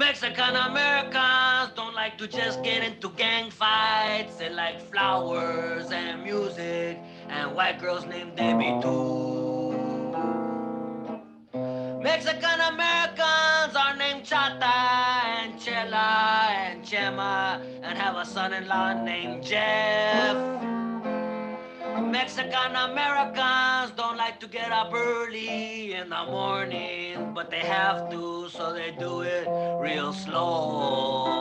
Mexican Americans don't like to just get into gang fights. They like flowers and music and white girls named Debbie too. Mexican Americans are named Chata and Chela and Chema and have a son-in-law named Jeff. Mexican Americans don't like to get up early in the morning, but they have to, so they do it real slow.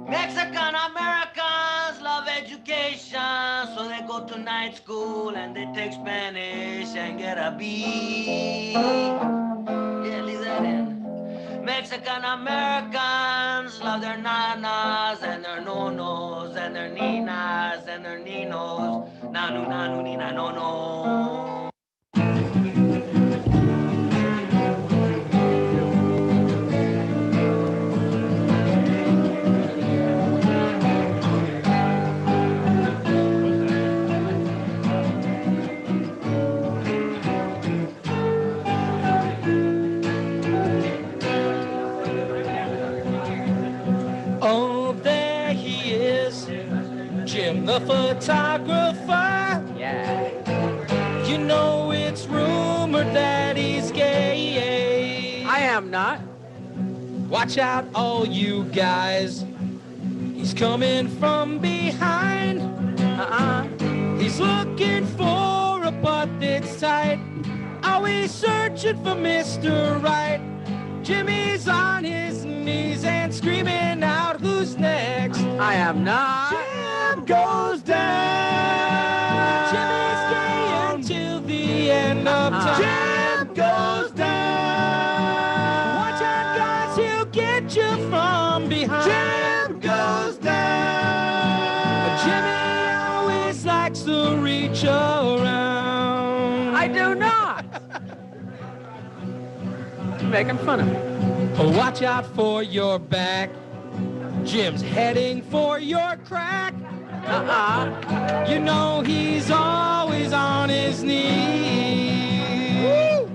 Mexican Americans love education, so they go to night school and they take Spanish and get a B. Yeah, leave that in. Mexican Americans love their nanas and their nonos and their ninas and their ninos. Nanu, nanu, nina, no, no. Oh, there he is, Jim the photographer. Yeah. You know it's rumored that he's gay. I am not. Watch out, all you guys. He's coming from behind. He's looking for a butt that's tight. Always searching for Mr. Right. Jimmy's on his knees and screaming out, who's next? I am not. Jim goes down. Jimmy's gay until the end of time. Jim goes down. Watch out, guys, he'll get you from behind. Jim goes down. Jimmy always likes to reach around. I do not. You're making fun of me. Watch out for your back. Jim's heading for your crack. You know he's always on his knees. Woo!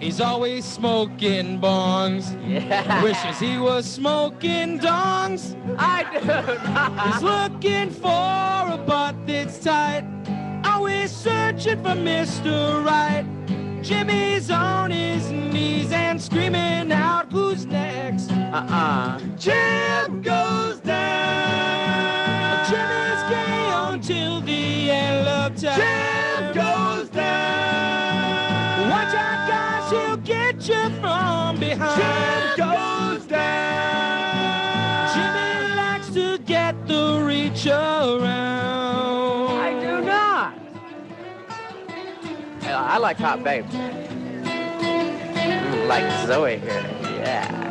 He's always smoking bongs. Yeah. Wishes he was smoking dongs. I do not. He's looking for a butt that's tight. Always searching for Mr. Right. Jimmy's on his knees and screaming out, who's next? Jim goes down. Jimmy's gay until the end of time. Jim goes down. Watch out, guys, he'll get you from behind. Jim goes down. Jimmy likes to get the reach around. I do not. I like hot babes. Like Zoe here. Yeah.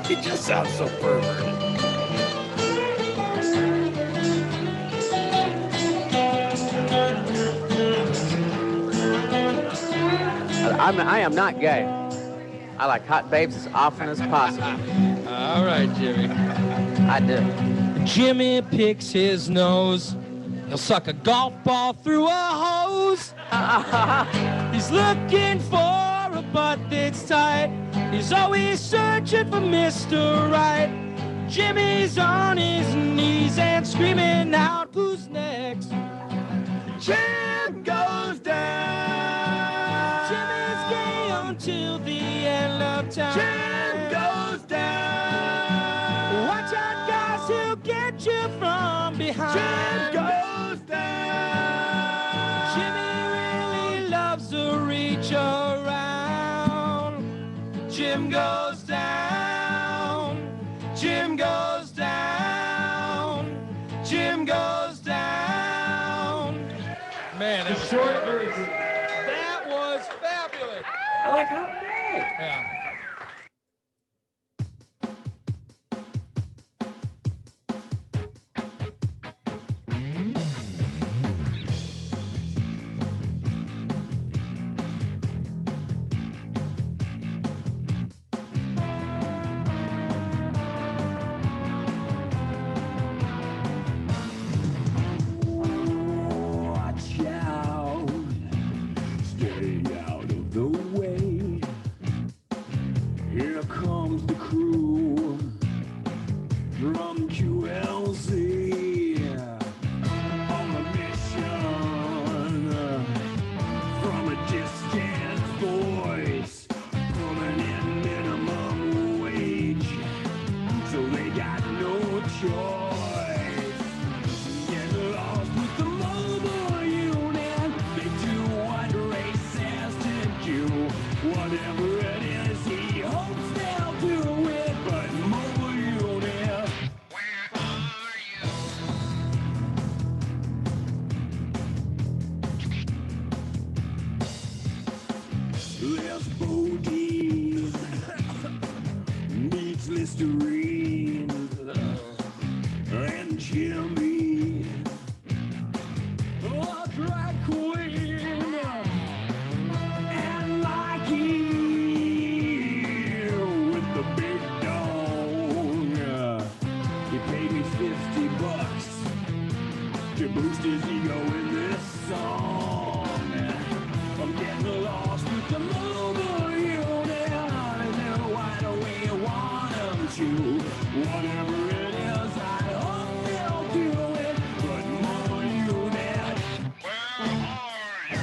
He just sounds so perverted. I am not gay. I like hot babes as often as possible. All right, Jimmy. I do. Jimmy picks his nose. He'll suck a golf ball through a hose. He's looking for a butt that's tight. He's always searching for Mr. Right. Jimmy's on his knees and screaming out, who's next? Jim goes down. Jimmy's gay until the end of time. Jim goes down. Watch out, guys, he'll get you from behind. Jim goes down. Jimmy really loves to reach around. Jim goes down. Jim goes down. Jim goes down. Man, that was short version. That was fabulous. I like hot babes. Yeah. Watch out, stay out of the way. Less Bodine needs Listerine and Jimmy. Oh, drag queen and Mikey with the big dong. He paid me $50 to boost his ego in this song. I'm getting lost with the mobile unit. I know why do we want them to. Whatever it is, I hope they'll do it. But more unit. Where are you?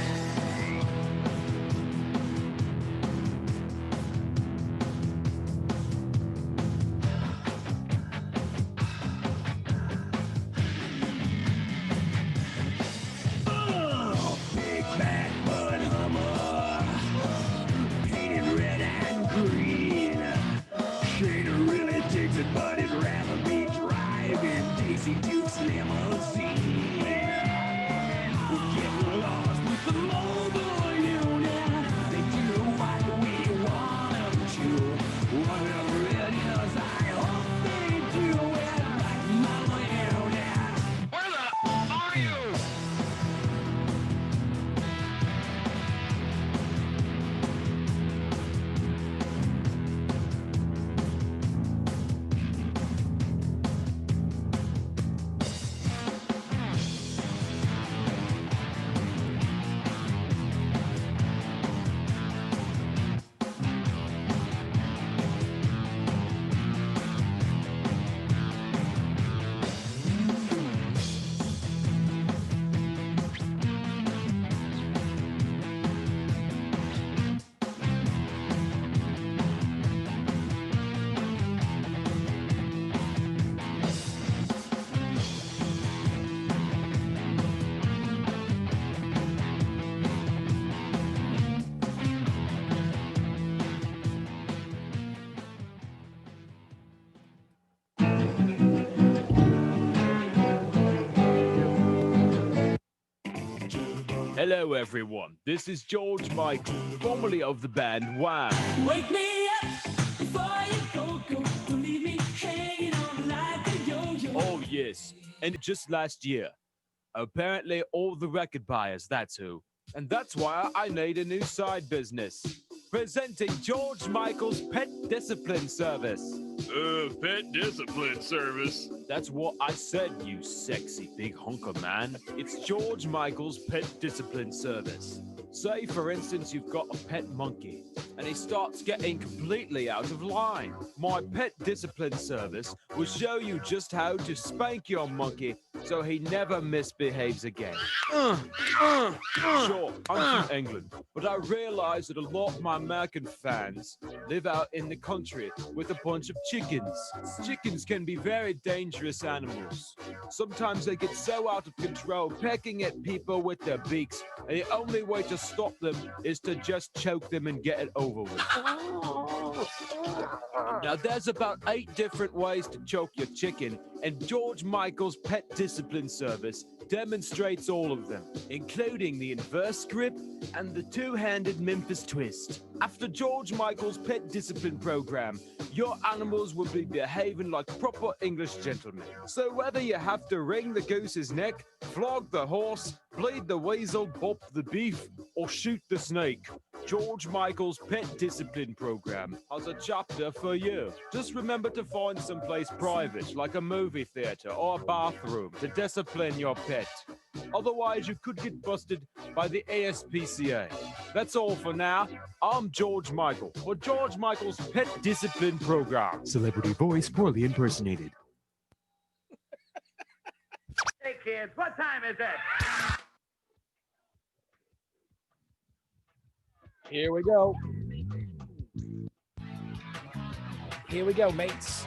Big fat mud hummer, painted red and green. Shader really digs it, but he'd rather be driving Daisy Duke's limousine. We're getting lost with the mobile unit. They do what we want them to. Whatever it is, I hope they do it like mobile unit. Where the are you? Hello everyone, this is George Michael, formerly of the band Wham. Wake me up before you go. Don't leave me hanging on like a yo-yo. Oh yes, and just last year, apparently all the record buyers, that's who. And that's why I made a new side business. Presenting George Michael's Pet Discipline Service. Pet Discipline Service? That's what I said, you sexy big hunker man. It's George Michael's Pet Discipline Service. Say, for instance, you've got a pet monkey, and he starts getting completely out of line. My Pet Discipline Service will show you just how to spank your monkey so he never misbehaves again. Sure, I'm from England, but I realize that a lot of my American fans live out in the country with a bunch of chickens. Chickens can be very dangerous animals. Sometimes they get so out of control, pecking at people with their beaks, and the only way to stop them is to just choke them and get it over with. Now, there's about 8 different ways to choke your chicken, and George Michael's Pet Discipline Service demonstrates all of them, including the inverse grip and the two-handed Memphis twist. After George Michael's Pet Discipline Program, your animals will be behaving like proper English gentlemen. So whether you have to wring the goose's neck, flog the horse, bleed the weasel, pop the beef, or shoot the snake, George Michael's Pet Discipline Program has a chapter for you. Just remember to find someplace private, like a movie theater or a bathroom, to discipline your pet. Otherwise, you could get busted by the ASPCA. That's all for now. I'm George Michael for George Michael's Pet Discipline Program. Celebrity voice poorly impersonated. Hey kids, what time is it? Here we go. Here we go, mates.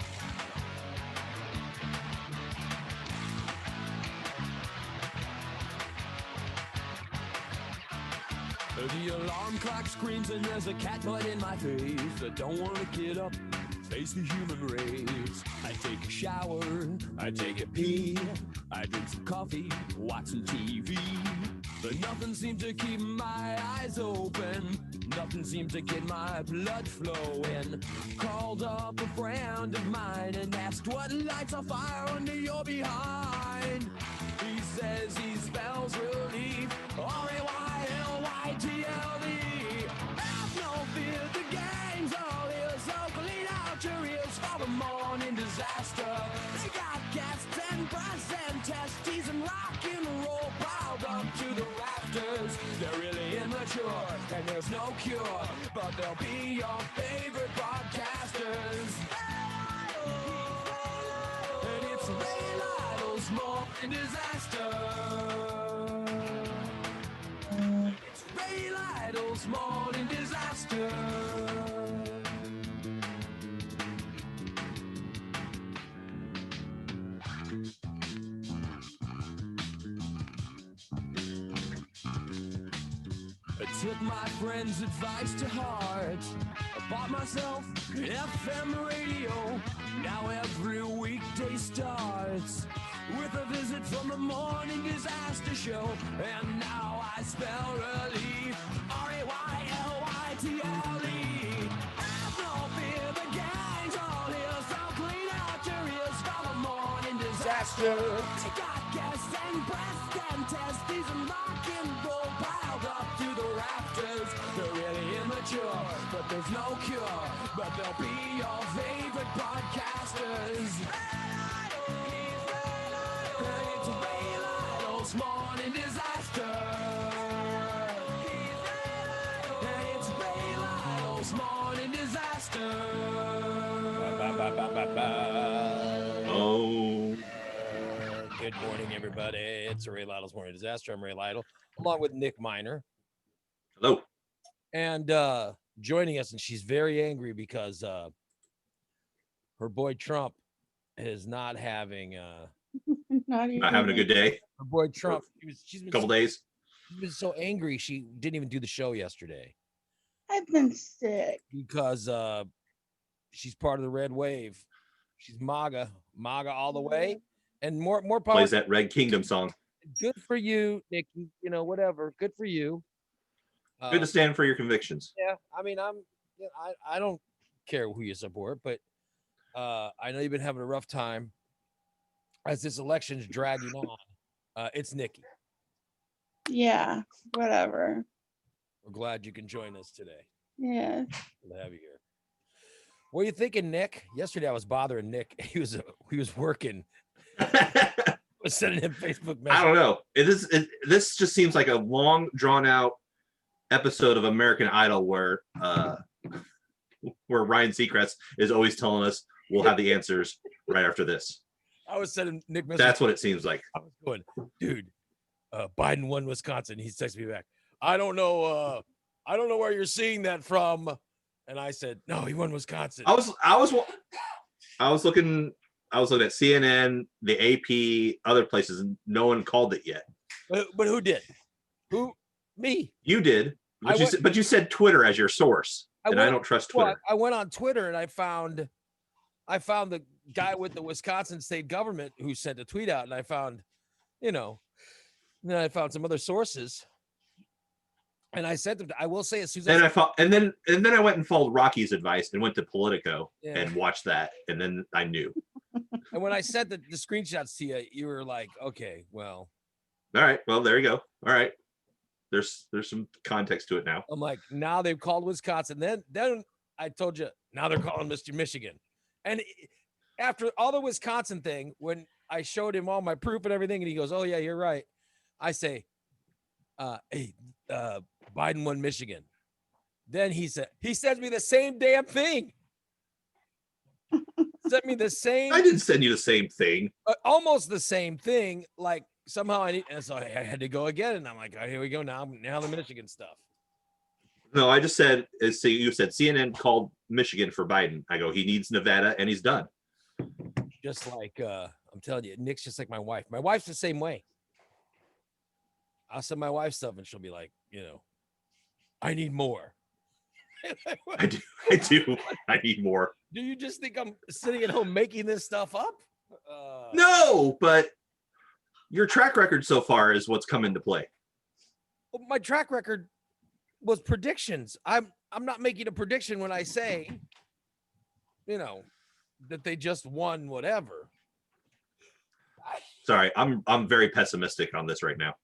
The alarm clock screams and there's a cat butt in my face. I don't want to get up, face the human race. I take a shower, I take a pee, I drink some coffee, watch some TV. But nothing seemed to keep my eyes open. Nothing seemed to get my blood flowing. Called up a friend of mine and asked what lights a fire under your behind. He says he spells relief, R-A-Y-L-Y-T-L-E. Have no fear, the gang's all here, so clean out your ears for the morning disaster. They got gas and brass and testes and rock and roll piled up to the rafters. They're really immature and there's no cure, but they'll be your favorite broadcasters. And it's Ray Lytle's morning disaster. It's Ray Lytle's morning disaster. I took my friend's advice to heart. I bought myself an FM radio. Now every weekday starts with a visit from the morning disaster show. And now I spell relief, R-A-Y-L-Y-T-L-E. Have no fear, the gang's all here, so clean out your ears for the morning disaster. They got gas and breast and testes and rock and roll piled up to the rafters. They're really immature, but there's no cure, but they'll be your favorite podcasters. And it's Ray Lytle's morning disaster. And it's Ray Lytle's morning disaster. Oh. Good morning, everybody. It's Ray Lytle's morning disaster. I'm Ray Lytle, along with Nick Miner. Hello. And joining us, and she's very angry because her boy Trump is not having not having a good day. Her boy Trump, she's been days. She's been so angry she didn't even do the show yesterday. I've been sick because she's part of the red wave. She's MAGA all the way, and more power. Plays that Red Kingdom song. Good for you, Nikki. You know, whatever. Good for you. Good to stand for your convictions. Yeah, I mean, I don't care who you support, but I know you've been having a rough time as this election's dragging on. It's Nikki. Yeah, whatever. We're glad you can join us today. Yeah. We'll have you here. What are you thinking, Nick? Yesterday I was bothering Nick. He was working. I was sending him Facebook messages. I don't know. This just seems like a long, drawn out episode of American Idol where Ryan Seacrest is always telling us we'll have the answers right after this. I was sending Nick messages. That's what it seems like. I was going, dude, Biden won Wisconsin. He's texting me back. I don't know where you're seeing that from. And I said, no, he won Wisconsin. I was looking at CNN, the AP, other places, and no one called it yet. But who did? Who? Me. You did. But you said Twitter as your source. I don't trust Twitter. Well, I went on Twitter and I found the guy with the Wisconsin state government who sent a tweet out, and I found, then I found some other sources. And I said them, I will say as soon as and then I went and followed Rocky's advice and went to Politico and watched that, and then I knew. And when I sent the screenshots to you, you were like, okay, well. All right, well, there you go. All right. There's some context to it now. I'm like, now they've called Wisconsin. Then I told you, now they're calling Mr. Michigan. And after all the Wisconsin thing, when I showed him all my proof and everything, and he goes, oh yeah, you're right. I say, hey, Biden won Michigan. Then he sends me the same damn thing. Sent me the same. I didn't send you the same thing. Almost the same thing. Like somehow and so I had to go again, and I'm like, oh, here we go now the Michigan stuff. No, I just said, so you said CNN called Michigan for Biden. I go, he needs Nevada, and he's done. Just like I'm telling you, Nick's just like my wife. My wife's the same way. I'll send my wife stuff, and she'll be like, I need more. I do. I need more. Do you just think I'm sitting at home making this stuff up? No, but your track record so far is what's come into play. My track record was predictions. I'm not making a prediction when I say, that they just won whatever. Sorry, I'm very pessimistic on this right now.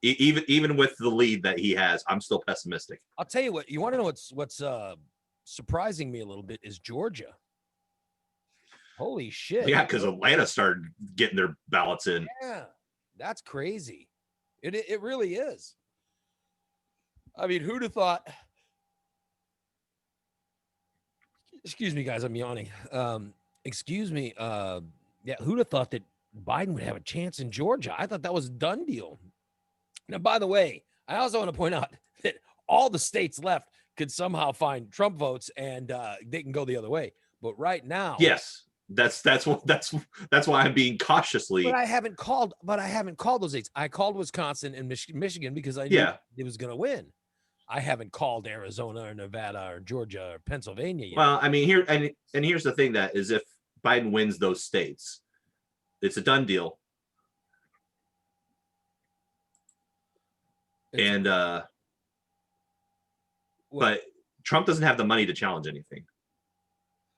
Even with the lead that he has, I'm still pessimistic. I'll tell you what. You want to know what's surprising me a little bit is Georgia. Holy shit! Yeah, because Atlanta started getting their ballots in. Yeah, that's crazy. It really is. I mean, who'd have thought? Excuse me, guys. I'm yawning. Excuse me. Yeah, who'd have thought that Biden would have a chance in Georgia? I thought that was a done deal. Now, by the way, I also want to point out that all the states left could somehow find Trump votes, and they can go the other way. But right now, yes, that's why I'm being cautiously. But I haven't called those states. I called Wisconsin and Michigan because I knew it was going to win. I haven't called Arizona or Nevada or Georgia or Pennsylvania yet. Well, I mean, here's the thing: that is, if Biden wins those states, it's a done deal. But Trump doesn't have the money to challenge anything.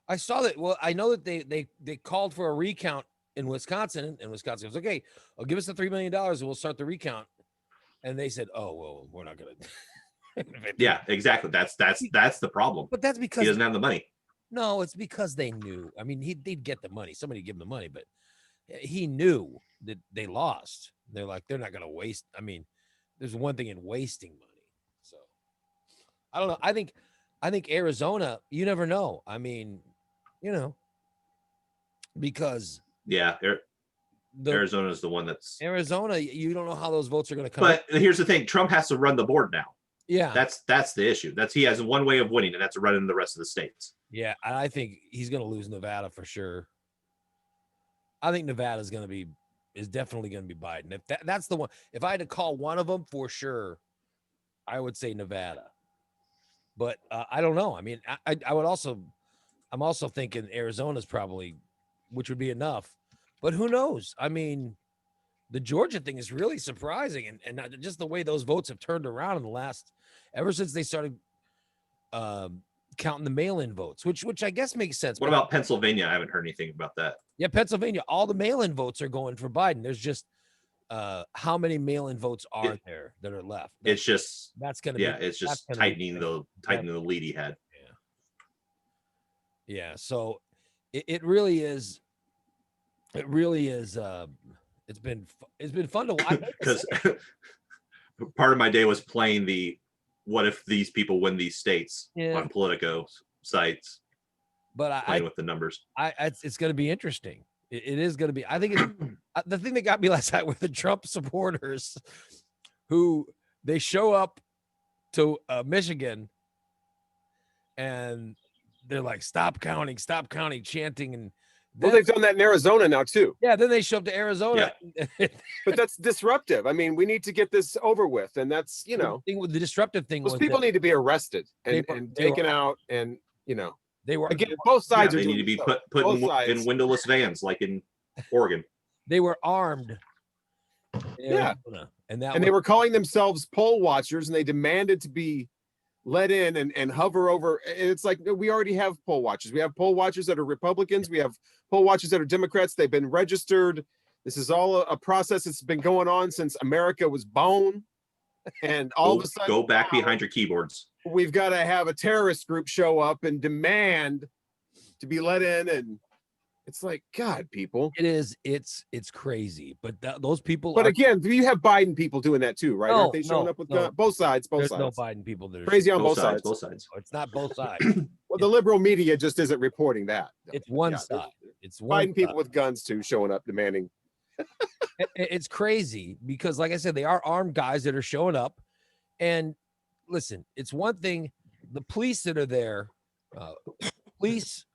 I saw that. Well, I know that they called for a recount in Wisconsin, and Wisconsin goes, okay, I'll give us the $3 million and we'll start the recount. And they said, oh, well, we're not going to. Yeah, exactly. That's the problem. But that's because he doesn't have the money. No, it's because they knew. I mean, they'd get the money. Somebody give him the money, but he knew that they lost. They're like, they're not going to waste. I mean, there's one thing in wasting money. So I don't know. I think Arizona, you never know. I mean, because Arizona is the one that's Arizona. You don't know how those votes are going to come. But here's the thing: Trump has to run the board now. Yeah, that's the issue. He has one way of winning, and that's running the rest of the states. Yeah, I think he's going to lose Nevada for sure. I think Nevada is definitely going to be Biden. If that's the one, if I had to call one of them for sure, I would say Nevada. But I don't know. I mean, I would also, I'm also thinking Arizona's probably, which would be enough. But who knows? I mean, the Georgia thing is really surprising, and not just the way those votes have turned around in the last, ever since they started counting the mail-in votes, which I guess makes sense. What about Pennsylvania? I haven't heard anything about that. Yeah, Pennsylvania, all the mail-in votes are going for Biden. There's just how many mail-in votes are there that are left? It's just it's just tightening the lead he had. Yeah. So it really is. It really is. It's been fun to watch because part of my day was playing the what if these people win these states on Politico sites. But playing with the numbers. It's going to be interesting. It is going to be. I think it's the thing that got me last night with the Trump supporters, who they show up to Michigan, and they're like, "Stop counting, chanting." And well, they've done that in Arizona now too. Yeah, then they show up to Arizona. Yeah. But that's disruptive. I mean, we need to get this over with, and that's the disruptive thing. Those people need to be arrested and taken out, and they were again. Both sides are they need to be put in windowless vans, like in Oregon. They were armed. Yeah, and they were calling themselves poll watchers, and they demanded to be let in and hover over. It's like, we already have poll watchers. We have poll watchers that are Republicans. We have poll watchers that are Democrats. They've been registered. This is all a process that's been going on since America was born. And all of a sudden, go back behind your keyboards. We've got to have a terrorist group show up and demand to be let in, and it's like, God, people. It is. It's crazy. But those people. But again, you have Biden people doing that too, right? Aren't they showing up with guns? Both sides. Both There's sides. no Biden people that are crazy on both sides. Both sides. It's not both sides. Well, the liberal media just isn't reporting that. It's one side. It's Biden people with guns too showing up demanding. It's crazy because, like I said, they are armed guys that are showing up. And listen, it's one thing. The police that are there, police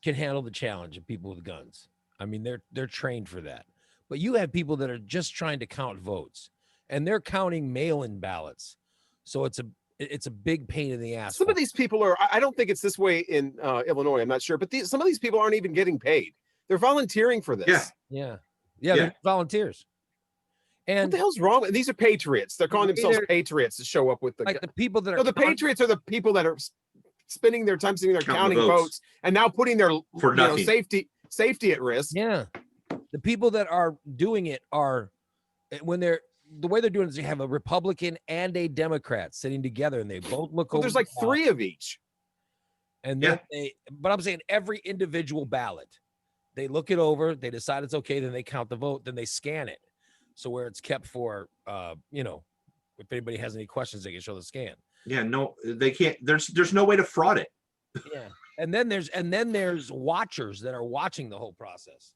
can handle the challenge of people with guns. I mean, they're trained for that. But you have people that are just trying to count votes, and they're counting mail-in ballots. So it's a big pain in the ass. Some of these people are. I don't think it's this way in Illinois. I'm not sure, but some of these people aren't even getting paid. They're volunteering for this. Yeah. They're volunteers. And what the hell's wrong? These are patriots. They're calling themselves they're- patriots to show up with the like the people that are No, the patriots are the people that are spending their time sitting there Counting counting votes. votes and now putting their For nothing. safety at risk. Yeah. The people that are doing it are when they're the way they're doing it is you have a Republican and a Democrat sitting together and they both look Well, over there's the like ballot. 3 of each. And then but I'm saying every individual ballot, they look it over, they decide it's okay, then they count the vote, then they scan it. So where it's kept for if anybody has any questions, they can show the scan. Yeah, no, they can't. There's no way to fraud it. Yeah. And then there's watchers that are watching the whole process.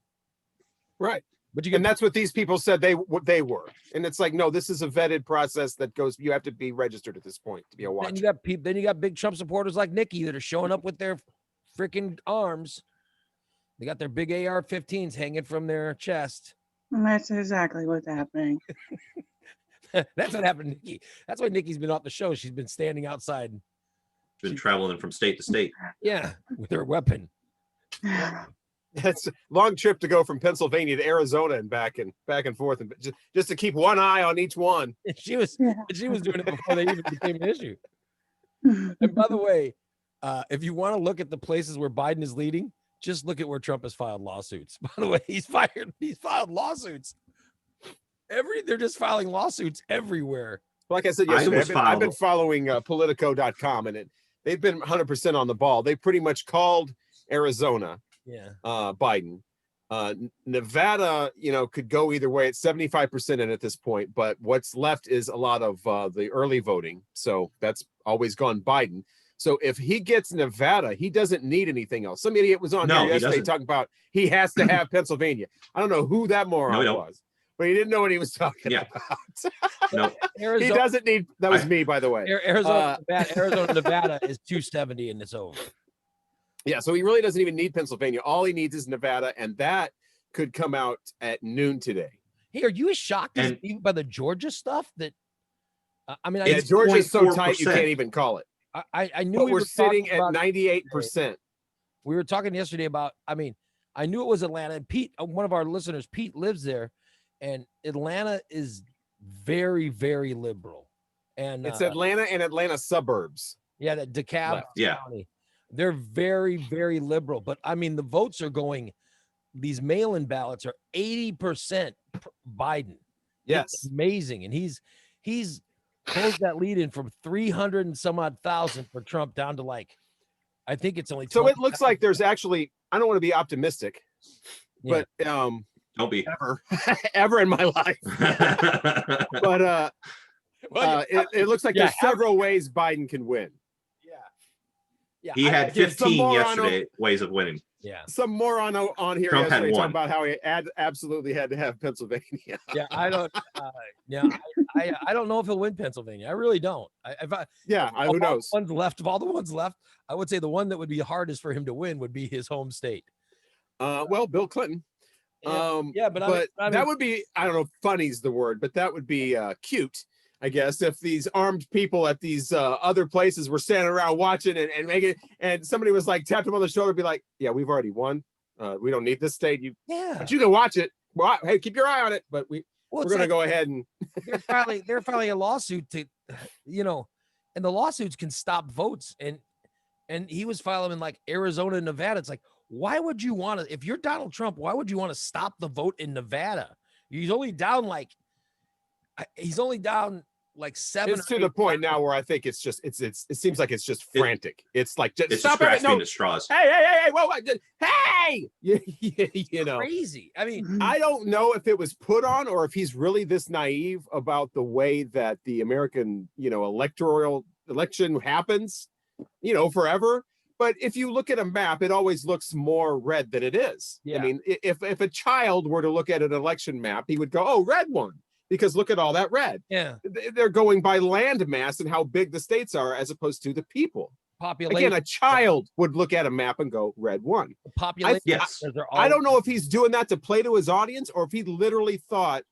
Right. But and that's what these people said they were. And it's like, no, this is a vetted process that goes, you have to be registered at this point to be a watcher. Then you got big Trump supporters like Nikki that are showing up with their freaking arms. They got their big AR-15s hanging from their chest. And that's exactly what's happening. That's what happened to Nikki. That's why Nikki's been off the show. She's been standing outside. Been traveling from state to state. Yeah, with her weapon. It's a long trip to go from Pennsylvania to Arizona and back and forth, and just to keep one eye on each one. She was doing it before they even became an issue. And by the way, if you want to look at the places where Biden is leading, just look at where Trump has filed lawsuits. By the way, he's filed lawsuits. They're just filing lawsuits everywhere. Like I said yesterday, I've been following Politico.com, and they've been 100% on the ball. They pretty much called Arizona. Yeah. Biden. Nevada, could go either way. It's 75% in at this point, but what's left is a lot of the early voting. So that's always gone Biden. So if he gets Nevada, he doesn't need anything else. Some idiot was on here yesterday talking about he has to have Pennsylvania. I don't know who that moron was, but he didn't know what he was talking about. No, he doesn't need. That was me, by the way. Arizona, Nevada is 270 and it's over. Yeah, so he really doesn't even need Pennsylvania. All he needs is Nevada, and that could come out at noon today. Hey, are you as shocked as me by the Georgia stuff? That Georgia's so tight you can't even call it. I knew but we're sitting at 98%. We were talking yesterday about. I knew it was Atlanta. And Pete, one of our listeners, Pete, lives there, and Atlanta is very, very liberal. And it's Atlanta and Atlanta suburbs. Yeah, that DeKalb Yeah. County. They're very, very liberal. But the votes are going, these mail-in ballots are 80% Biden. Yes. It's amazing. And he's closed that lead in from 300 and some odd thousand for Trump down to I think it's only 20. So it looks like there's actually, I don't want to be optimistic, but don't be ever in my life. But it looks like there's several ways Biden can win. Yeah, he had 15 yesterday ways of winning. Yeah, some moron on here Trump yesterday had talking one. about how he absolutely had to have Pennsylvania. Yeah, I don't. I don't know if he'll win Pennsylvania. I really don't. Who knows? Of all the ones left, I would say the one that would be hardest for him to win would be his home state. Well, Bill Clinton. But that would be, I don't know, funny's the word, but that would be cute, I guess, if these armed people at these other places were standing around watching and making, and somebody was like, tapped him on the shoulder, be like, yeah, we've already won. We don't need this state. But you can watch it. Well, hey, keep your eye on it. But we're going to go ahead and they're filing a lawsuit to, and the lawsuits can stop votes. And he was filing in Arizona and Nevada. It's like, why would you want to, if you're Donald Trump, why would you want to stop the vote in Nevada? He's only down 7. It's to the point now where I think it's just it seems like it's just frantic. It's like It's stop just it. grasping at straws. Hey, whoa, hey, Crazy. I don't know if it was put on or if he's really this naive about the way that the American, election happens, forever. But if you look at a map, it always looks more red than it is. Yeah. I mean, if a child were to look at an election map, he would go, "Oh, red one." Because look at all that red. Yeah. They're going by land mass and how big the states are as opposed to the people. Population. Again, a child would look at a map and go, red one. Population. I don't know if he's doing that to play to his audience or if he literally thought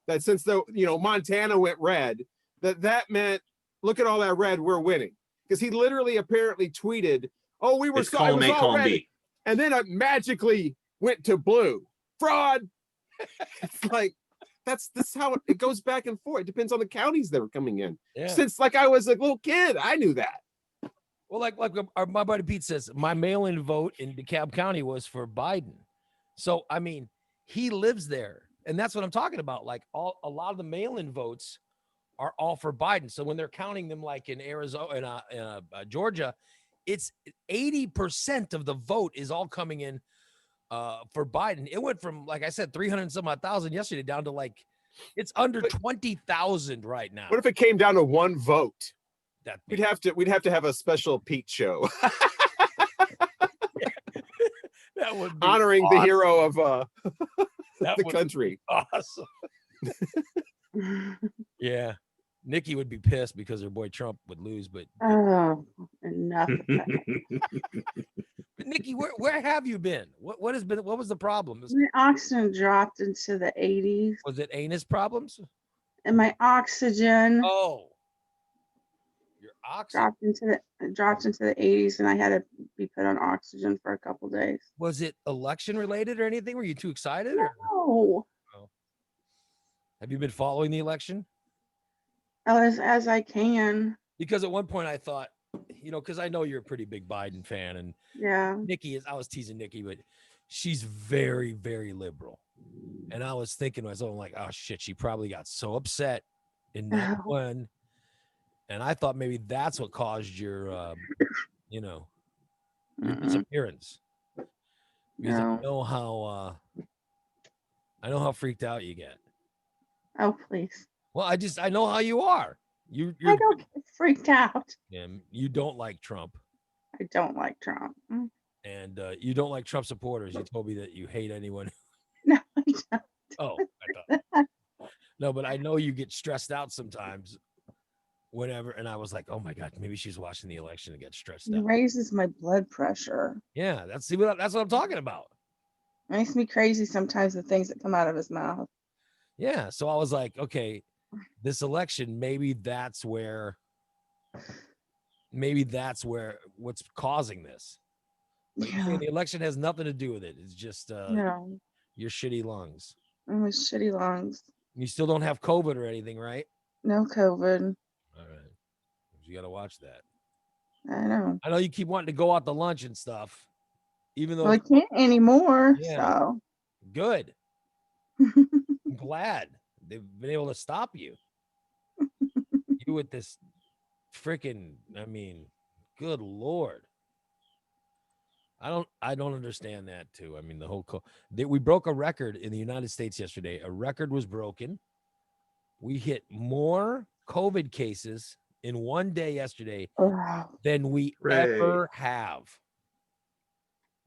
that since Montana went red, that meant, look at all that red, we're winning. Because he literally apparently tweeted, oh, we were It's column A, all column red. B. And then it magically went to blue. Fraud. It's like, That's how it goes back and forth. It depends on the counties that were coming in. Yeah. Since like I was a little kid, I knew that. Well, like my buddy Pete says, my mail-in vote in DeKalb County was for Biden. So I mean, he lives there, and that's what I'm talking about. Like a lot of the mail-in votes are all for Biden. So when they're counting them, like in Arizona and Georgia, it's 80% of the vote is all coming in for Biden. It went from, like I said, 300 and some odd thousand yesterday down to like it's under 20,000 right now. What if it came down to one vote? We'd have to have a special Pete show. That would be honoring awesome. the hero of That the would country. be awesome. Yeah. Nikki would be pissed because her boy Trump would lose, but Oh, enough. But Nikki, where have you been? What was the problem? My oxygen dropped into the 80s. Was it anus problems? And my oxygen Oh, your oxygen dropped into the 80s, and I had to be put on oxygen for a couple days. was it election related or anything? Were you too excited? Or? No, Have you been following the election? as I can. Because at one point I thought, because I know you're a pretty big Biden fan, and Yeah. Nikki I was teasing Nikki, but she's very, very liberal. And I was thinking to myself, I'm like, oh shit, she probably got so upset in that one. And I thought maybe that's what caused your your disappearance. Because I know how freaked out you get. Oh, please. Well, I know how you are. You're I don't get freaked out. you don't like Trump. I don't like Trump. And you don't like Trump supporters. You told me that you hate anyone. No, I don't. Oh, I thought. No, but I know you get stressed out sometimes whenever. And I was like, oh my God, maybe she's watching the election and gets stressed It out. raises my blood pressure. Yeah, that's what I'm talking about. It makes me crazy sometimes, the things that come out of his mouth. Yeah. So I was like, okay, this election, maybe that's where what's causing this. But you're saying the election has nothing to do with it. It's just No, your shitty lungs. my shitty lungs. You still don't have COVID or anything, right? No COVID. All right. You got to watch that. I know. I know you keep wanting to go out to lunch and stuff, even though Well, I can't anymore. Yeah. So good. I'm glad they've been able to stop you. You with this freaking, good Lord. I don't understand that too. I mean, the whole we broke a record in the United States yesterday. A record was broken. We hit more COVID cases in one day yesterday than we ever have.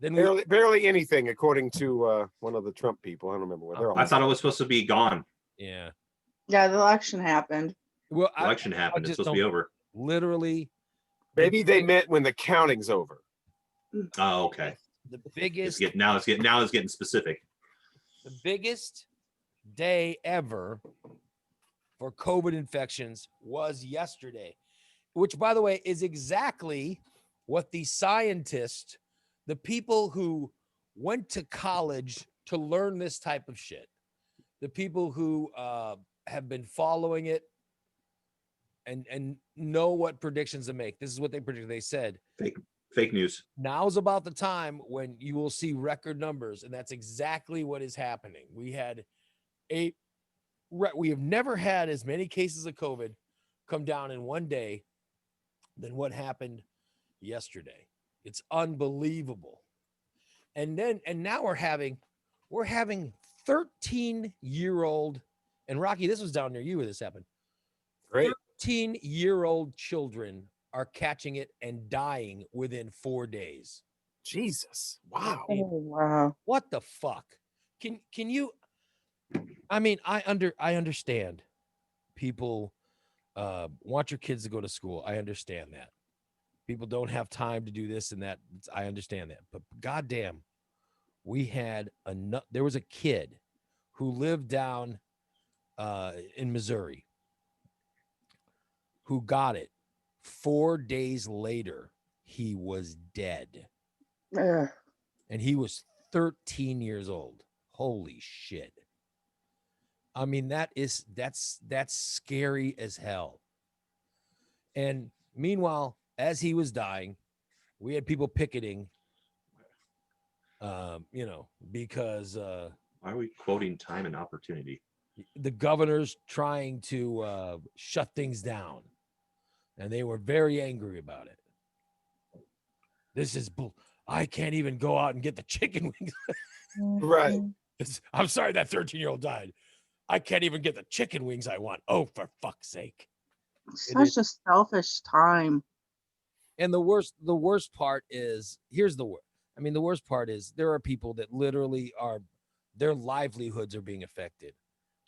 Barely anything, according to one of the Trump people. I don't remember what they're all. I thought it was supposed to be gone. Yeah. Yeah, the election happened. Well, Election happened. It's supposed to be over. Literally. Maybe they meant when the counting's over. Oh, okay. The biggest. Now it's getting specific. The biggest day ever for COVID infections was yesterday, which, by the way, is exactly what the scientists, the people who went to college to learn this type of shit, the people who have been following it and know what predictions to make. This is what they predicted. They said fake news. Now's about the time when you will see record numbers, and that's exactly what is happening. We have never had as many cases of COVID come down in one day than what happened yesterday. It's unbelievable. And now we're having 13-year-old, and Rocky, this was down near you where this happened. Great. 13-year-old children are catching it and dying within 4 days. Jesus. Wow. Oh, wow. What the fuck? Can you? I understand people want your kids to go to school. I understand that. People don't have time to do this and that. I understand that. But goddamn, there was a kid who lived down in Missouri who got it. 4 days later, he was dead. Ugh. And he was 13 years old. Holy shit. I mean, that's scary as hell. And meanwhile, as he was dying, we had people picketing, because why are we quoting time and opportunity? The governor's trying to shut things down, and they were very angry about it. This is I can't even go out and get the chicken wings. Right. I'm sorry that 13-year-old died. I can't even get the chicken wings I want. Oh, for fuck's sake. Such a selfish time. And the worst part is, the worst part is there are people that literally their livelihoods are being affected.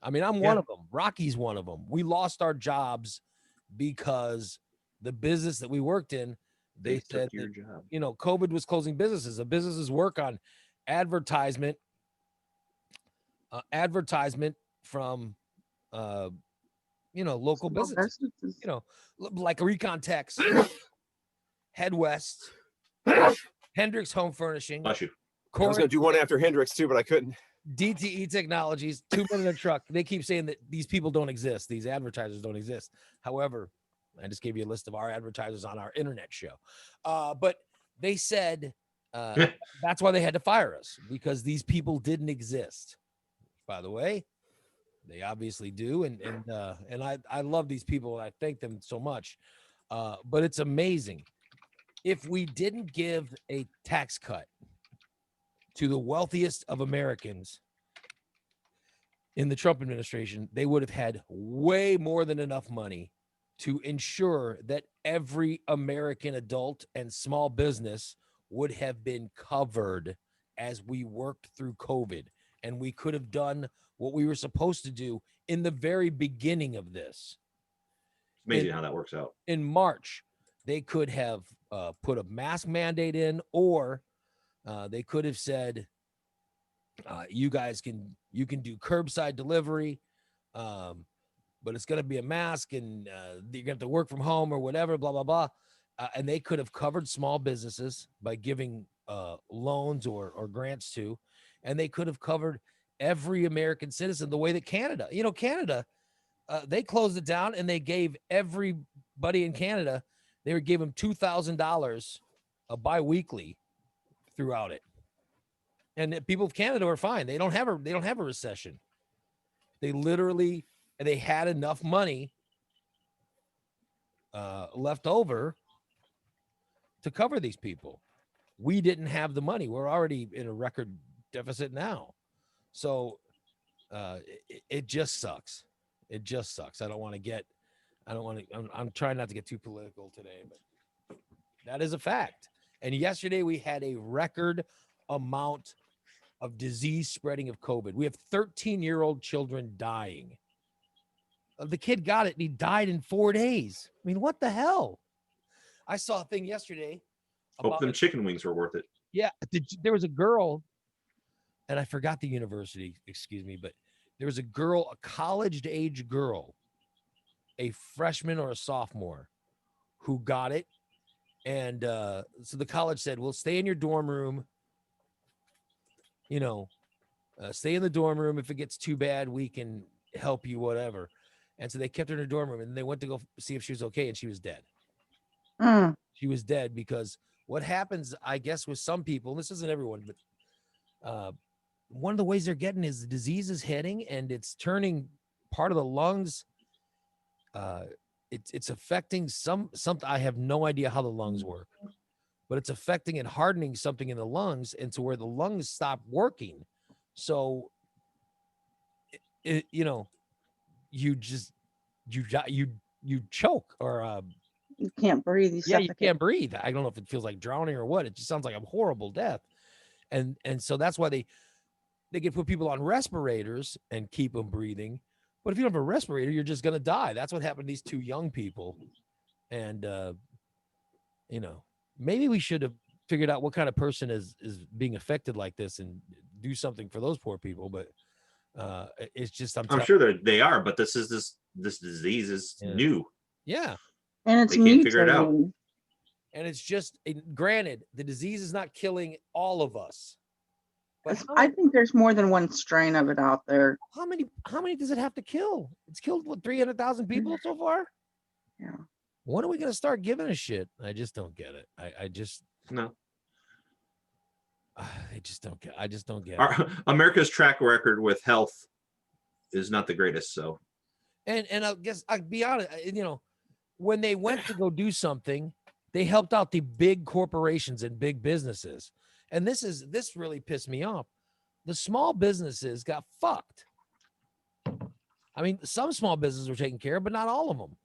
I mean, I'm one of them. Rocky's one of them. We lost our jobs because the business that we worked in, they said that, COVID was closing businesses. The businesses work on advertisement from, local businesses, like Recon Tex, Head West, Hendricks Home Furnishing. Bless you. I was going to do one after Hendricks too, but I couldn't. DTE Technologies, 2 men in a truck. They keep saying that these people don't exist. These advertisers don't exist. However, I just gave you a list of our advertisers on our internet show. But they said that's why they had to fire us, because these people didn't exist. By the way, they obviously do. And I love these people. And I thank them so much. But it's amazing. If we didn't give a tax cut to the wealthiest of Americans in the Trump administration, they would have had way more than enough money to ensure that every American adult and small business would have been covered as we worked through COVID. And we could have done what we were supposed to do in the very beginning of this. It's amazing how that works out. In March, they could have put a mask mandate in, or they could have said, you can do curbside delivery, but it's going to be a mask, and you're going to have to work from home or whatever, blah, blah, blah. And they could have covered small businesses by giving loans or grants to, and they could have covered every American citizen the way that Canada, Canada, they closed it down, and they gave everybody in Canada, they gave them $2,000 biweekly throughout it. And the people of Canada are fine. They don't have a recession. They literally, they had enough money left over to cover these people. We didn't have the money. We're already in a record deficit now. So it just sucks. It just sucks. I'm trying not to get too political today, but that is a fact. And yesterday we had a record amount of disease spreading of COVID. We have 13-year-old children dying. The kid got it and he died in 4 days. I mean, what the hell? I saw a thing yesterday. Hope them chicken wings were worth it. Yeah. There was a girl, and I forgot the university, excuse me, but there was a girl, a college-age girl, a freshman or a sophomore, who got it. And so the college said, well, stay in your dorm room. Stay in the dorm room. If it gets too bad, we can help you, whatever. And so they kept her in her dorm room, and they went to go see if she was okay, and she was dead. She was dead because what happens, I guess, with some people, and this isn't everyone, but one of the ways they're getting is the disease is hitting, and it's turning part of the lungs. It's affecting something. I have no idea how the lungs work, but it's affecting and hardening something in the lungs, and to where the lungs stop working. So, you choke, or you can't breathe. You can't breathe. I don't know if it feels like drowning or what. It just sounds like a horrible death. And so that's why they can put people on respirators and keep them breathing. But if you don't have a respirator, you're just going to die. That's what happened to these 2 young people. And, maybe we should have figured out what kind of person is being affected like this and do something for those poor people. But it's just, I'm sure that they are, but this disease is new. Yeah. And it's they can't figure it out. And it's just, granted, the disease is not killing all of us. But I think there's more than one strain of it out there. how many does it have to kill? It's killed what 300,000 people so far. Yeah. When are we gonna start giving a shit? I just don't get it. I just No. I just don't get. I just don't get it. America's track record with health is not the greatest. So, And I guess I'll be honest. When they went to go do something, they helped out the big corporations and big businesses. And this really pissed me off. The small businesses got fucked. I mean, some small businesses were taken care of, but not all of them.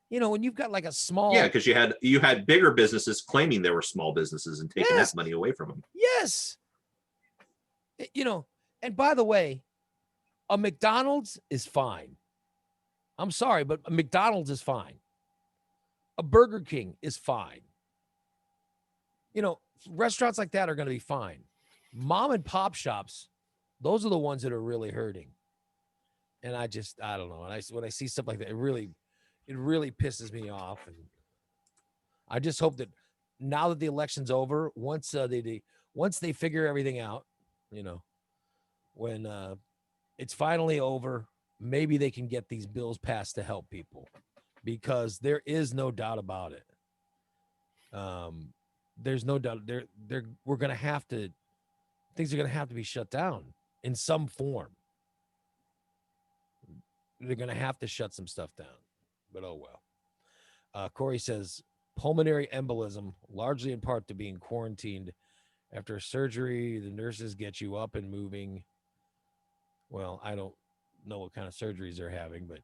When you've got like a small, yeah, because you had bigger businesses claiming they were small businesses and taking Yes. that money away from them. Yes. And by the way, a McDonald's is fine. I'm sorry, but a McDonald's is fine. A Burger King is fine. Restaurants like that are going to be fine. Mom and pop shops, those are the ones that are really hurting. And I don't know. And when I see stuff like that, it really pisses me off. And I just hope that now that the election's over, once they figure everything out, when it's finally over, maybe they can get these bills passed to help people, because there is no doubt about it. There's no doubt we're going to have to, things are going to have to be shut down in some form. They're going to have to shut some stuff down, but oh well. Corey says pulmonary embolism, largely in part to being quarantined after surgery. The nurses get you up and moving. Well, I don't know what kind of surgeries they're having, but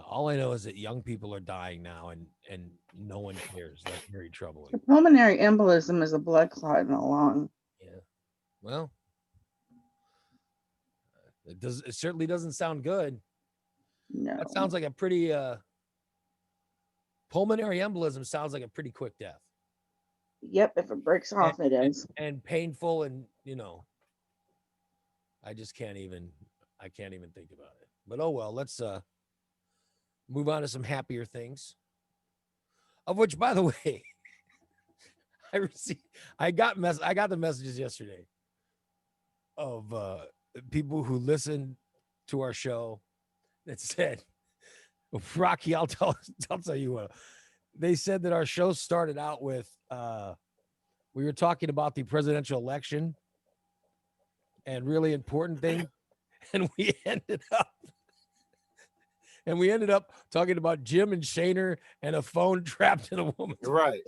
all I know is that young people are dying now, and no one cares. That's very troubling. The pulmonary embolism is a blood clot in the lung. Yeah. Well, it certainly doesn't sound good. No. That sounds like a pretty pulmonary embolism sounds like a pretty quick death. Yep, if it breaks off, it is. And painful, and I can't even think about it. But oh well, let's move on to some happier things. Of which, by the way, I got the messages yesterday of people who listened to our show that said, Rocky, I'll tell you what. They said that our show started out with we were talking about the presidential election and really important thing, and we ended up talking about Jim and Shaner and a phone trapped in a woman's Right.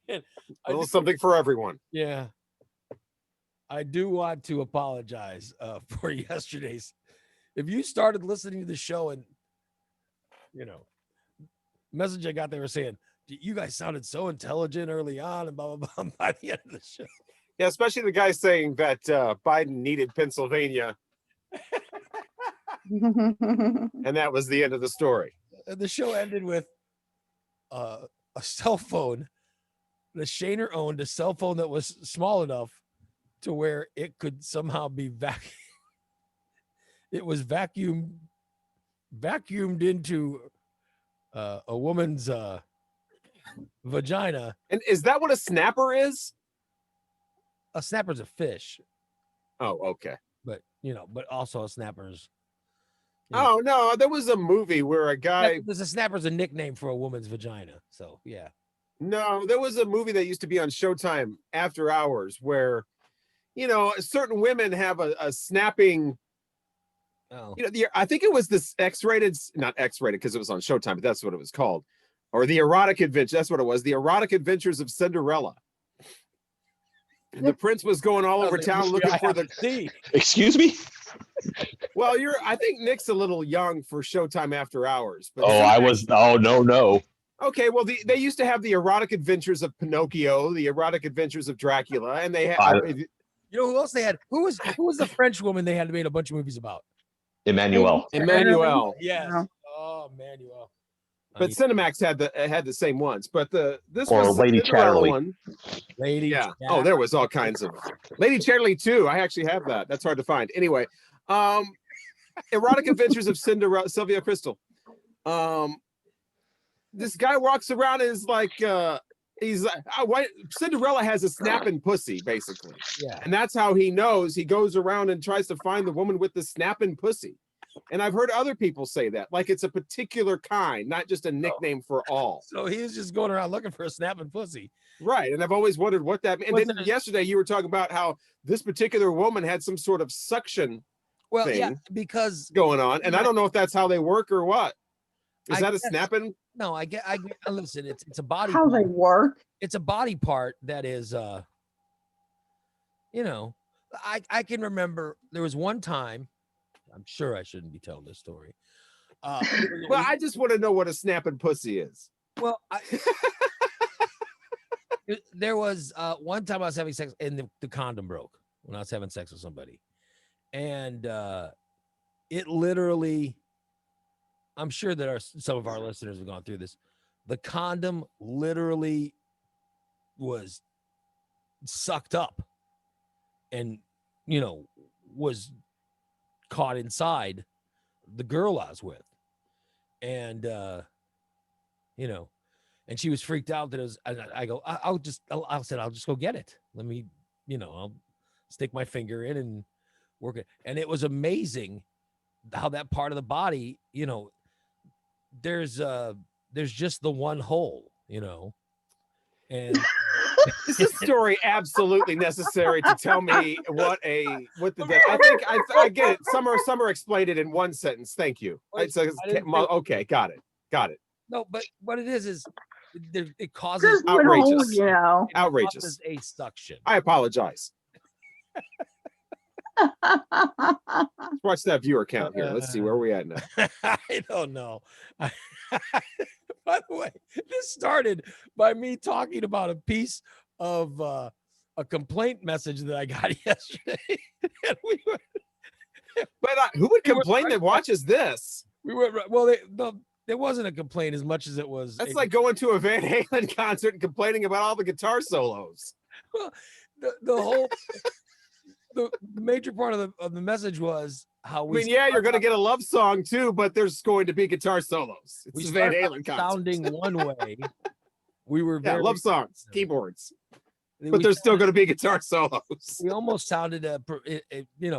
And A little something for everyone. Yeah. I do want to apologize for yesterday's. If you started listening to the show and, message I got, they were saying, you guys sounded so intelligent early on and blah, blah, blah, by the end of the show. Yeah, especially the guy saying that Biden needed Pennsylvania. And that was the end of the story. The show ended with a cell phone that Shaner owned, a cell phone that was small enough to where it could somehow be it was vacuumed into a woman's vagina. And is that what a snapper is? A snapper's a fish. Oh, okay. But but also a snapper's. Oh no, there was a movie where a guy. There's a snapper's a nickname for a woman's vagina. So yeah. No, there was a movie that used to be on Showtime after hours where, certain women have a snapping. Oh. I think it was this not X-rated because it was on Showtime, but that's what it was called, or the erotic adventure. That's what it was. The erotic adventures of Cinderella. And the prince was going all over town looking for the. Excuse me. Well, I think Nick's a little young for Showtime after hours. But no. Okay, well, they used to have the erotic adventures of Pinocchio, the erotic adventures of Dracula, and they had. You know who else they had? Who was the French woman they had made a bunch of movies about? Emmanuel. Yes. Oh, Emmanuel. But Cinemax had the same ones. But this or was Lady Chatterley. One. Lady. Yeah. Oh, there was all kinds of Lady Chatterley too. I actually have that. That's hard to find. Anyway, erotic adventures of Sylvia Crystal. This guy walks around and is like He's why Cinderella has a snapping pussy, basically. Yeah. And that's how he knows. He goes around and tries to find the woman with the snapping pussy. And I've heard other people say that, like it's a particular kind, not just a nickname for all. So he was just going around looking for a snapping pussy. Right. And I've always wondered what that meant. And then yesterday you were talking about how this particular woman had some sort of suction thing because going on. And I don't know if that's how they work or what. Is that a snapping? No, I get listen, it's a body How they work. It's a body part that is you know, I can remember there was one time, I'm sure I shouldn't be telling this story. Well, I just want to know what a snapping pussy is. Well, there was one time I was having sex and the condom broke when I was having sex with somebody. And it literally, I'm sure that some of our listeners have gone through this. The condom literally was sucked up and, you know, was caught inside the girl I was with. And, you know, and she was freaked out that it was, I go, I'll just go get it. Let me, you know, I'll stick my finger in and work it. And it was amazing how that part of the body, you know, there's just the one hole, you know, and is this story absolutely necessary to tell me what the I think I get it. Summer explained it in one sentence. Thank you. Okay, got it. No, but what it is it causes outrageous. You know. Outrageous. Causes a suction. I apologize. Let's watch that viewer count here. Let's see where we at now. I don't know. By the way, this started by me talking about a piece of a complaint message that I got yesterday. And but who would complain that watches this? We were well. There wasn't a complaint as much as it was. That's like going to a Van Halen concert and complaining about all the guitar solos. Well, the whole. The major part of the message was how we. I mean, yeah, you're going to get a love song too, but there's going to be guitar solos. It's a Van Halen concert. Sounding one way. We were love songs, keyboards, but there's still going to be guitar solos. We almost sounded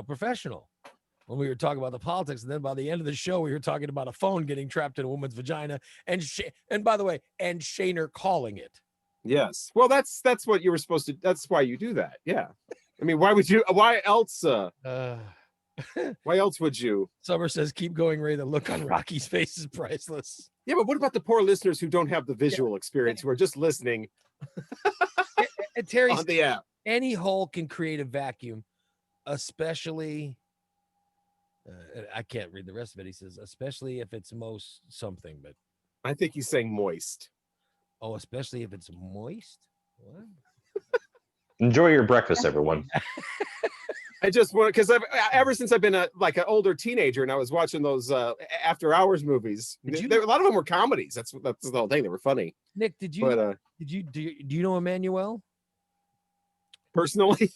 professional when we were talking about the politics, and then by the end of the show, we were talking about a phone getting trapped in a woman's vagina, and by the way, and Shaner calling it. Yes, well, that's what you were supposed to. That's why you do that. Yeah. I mean, why else? Why else would you? Summer says, keep going, Ray. The look on Rocky's face is priceless. Yeah, but what about the poor listeners who don't have the visual experience, who are just listening and Terry, on the app? Any hole can create a vacuum, especially, I can't read the rest of it. He says, especially if it's most something, but. I think he's saying moist. Oh, especially if it's moist? What? Enjoy your breakfast, everyone. I just want because ever since I've been an older teenager and I was watching those after hours movies, a lot of them were comedies. That's the whole thing. They were funny. Nick, do you know Emmanuel? Personally?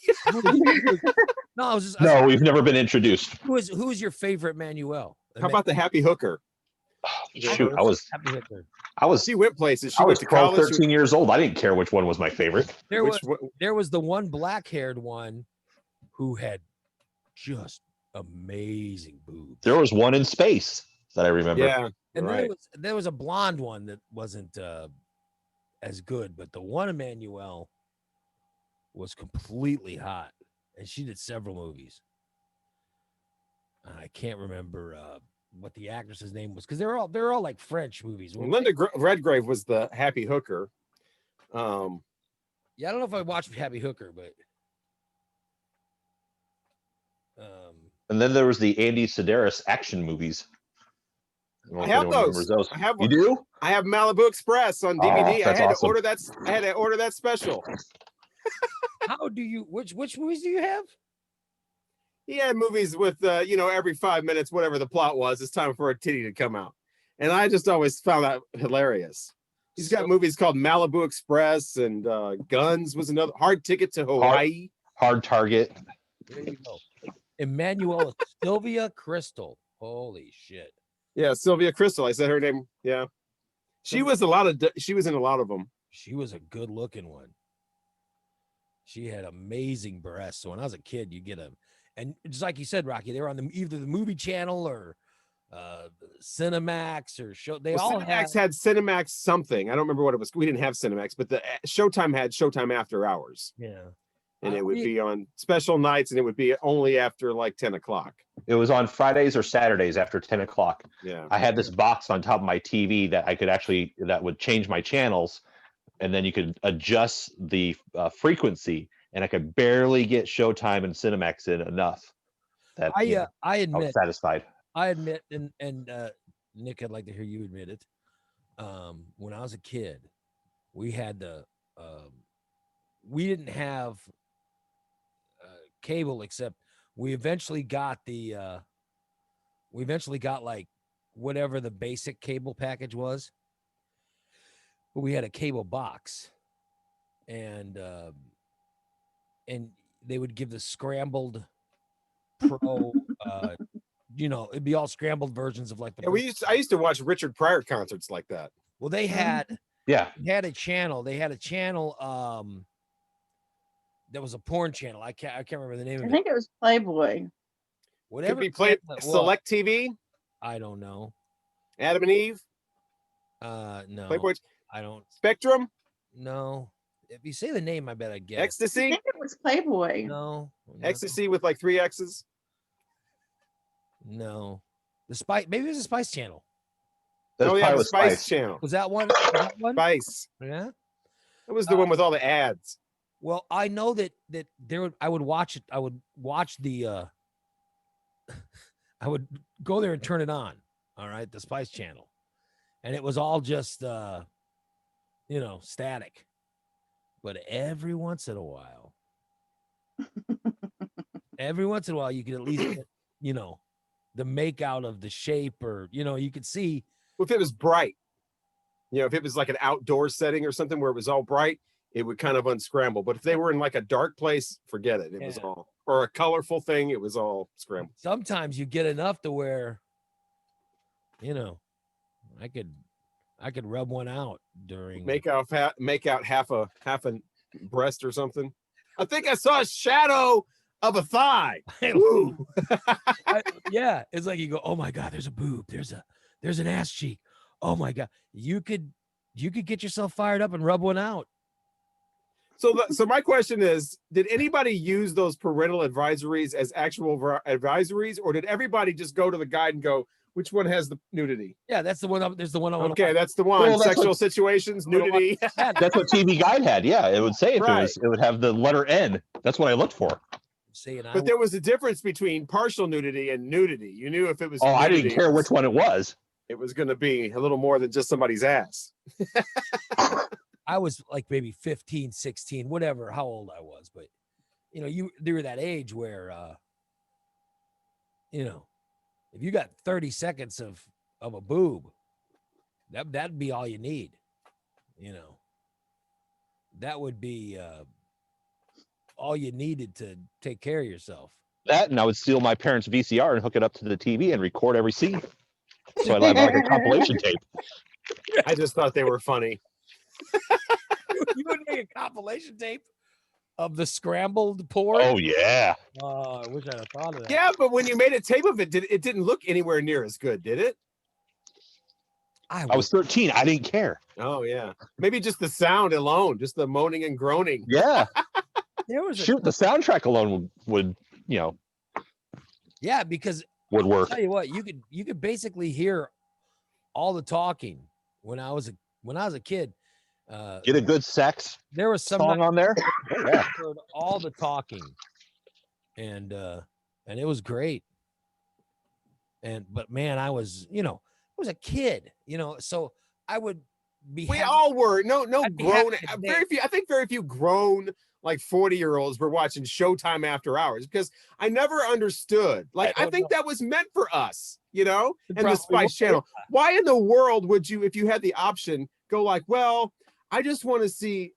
No, we've never been introduced. Who is your favorite Emmanuel? How about the Happy Hooker? Shoot, she went places. I was 12, 13 years old. I didn't care which one was my favorite. There was the one black-haired one who had just amazing boobs. There was one in space that I remember. Yeah, and right. There was a blonde one that wasn't as good, but the one Emmanuel was completely hot, and she did several movies. I can't remember what the actress's name was because they're all like French movies. Linda Redgrave was the Happy Hooker. Yeah, I don't know if I watched Happy Hooker, but and then there was the Andy Sedaris action movies. I have those. I have you do? I have Malibu Express on DVD. I had to order that. I had to order that special. How do you? Which movies do you have? He had movies with every 5 minutes, whatever the plot was, it's time for a titty to come out. And I just always found that hilarious. He's got movies called Malibu Express and Guns was another. Hard Ticket to Hawaii. Hard Target. There you go. Emmanuel Sylvia Crystal. Holy shit. Yeah, Sylvia Crystal. I said her name. Yeah. She was in a lot of them. She was a good looking one. She had amazing breasts. So when I was a kid, you get a, and just like you said, Rocky, they were on either the movie channel or Cinemax or show. They all Cinemax had Cinemax something. I don't remember what it was. We didn't have Cinemax, but the Showtime had Showtime After Hours. Yeah. And it would be on special nights, and it would be only after like 10 o'clock. It was on Fridays or Saturdays after 10 o'clock. Yeah. I had this box on top of my TV that I could actually, that would change my channels. And then you could adjust the frequency, and I could barely get Showtime and Cinemax in enough that I I admit, was satisfied. I admit, and Nick, I'd like to hear you admit it. When I was a kid, we had the we didn't have cable, except we eventually got like whatever the basic cable package was. But we had a cable box, and they would give the scrambled pro it'd be all scrambled versions of like the I used to watch Richard Pryor concerts like that. Well, they had they had a channel that was a porn channel. I can't remember the name of it. I think it was Playboy. Whatever. Could be played Select TV. I don't know. Adam and Eve. No. Playboy. I don't. Spectrum. No. If you say the name, I bet I get Ecstasy. I think it was Playboy. No. Ecstasy with like 3 X's. No. The Spice. Maybe it was a Spice Channel. Oh yeah, the Spice Channel. Was that one? Spice. Yeah. It was the one with all the ads. Well, I know that I would watch it. I would watch the. I would go there and turn it on. All right, the Spice Channel, and it was all just static. But every once in a while, you could at least get, the make out of the shape, or you could see. Well, if it was bright, if it was like an outdoor setting or something where it was all bright, it would kind of unscramble. But if they were in like a dark place, forget it. It was all, or a colorful thing, it was all scrambled. Sometimes you get enough to where, I could rub one out during make out half a breast or something. I think I saw a shadow of a thigh. Woo. Yeah, it's like you go, oh my God, there's a boob, there's an ass cheek. Oh my God, you could get yourself fired up and rub one out. So my question is, did anybody use those parental advisories as actual advisories, or did everybody just go to the guide and go, which one has the nudity? Yeah, that's the one. There's the one. Okay, that's the one. Well, sexual situations, nudity. That's what TV Guide had. Yeah, it would say if it would have the letter N. That's what I looked for. But there was a difference between partial nudity and nudity. You knew if it was. Oh, nudity, I didn't care which one it was. It was going to be a little more than just somebody's ass. I was like maybe 15, 16, whatever, how old I was. But, they were that age where, if you got 30 seconds of a boob, that'd be all you need. That would be all you needed to take care of yourself. That, and I would steal my parents' VCR and hook it up to the TV and record every scene. So I'd have like a compilation tape. I just thought they were funny. You would make a compilation tape of the scrambled porn? Oh yeah. I wish I'd have thought of that. Yeah, but when you made a tape of it, it didn't look anywhere near as good, did it? I was 13. I didn't care. Oh yeah. Maybe just the sound alone, just the moaning and groaning. Yeah. There was the soundtrack alone would Yeah, because would work. I'll tell you what, you could basically hear all the talking when I was a kid. Get a good sex. There was some song on there. Yeah. Heard all the talking, and it was great. But man, I was a kid, so I would be. We all were. No grown. Very few. I think very few grown like 40-year-olds were watching Showtime After Hours, because I never understood. Like I think that was meant for us, and the Spice Channel. Why in the world would you, if you had the option, go like, well, I want to see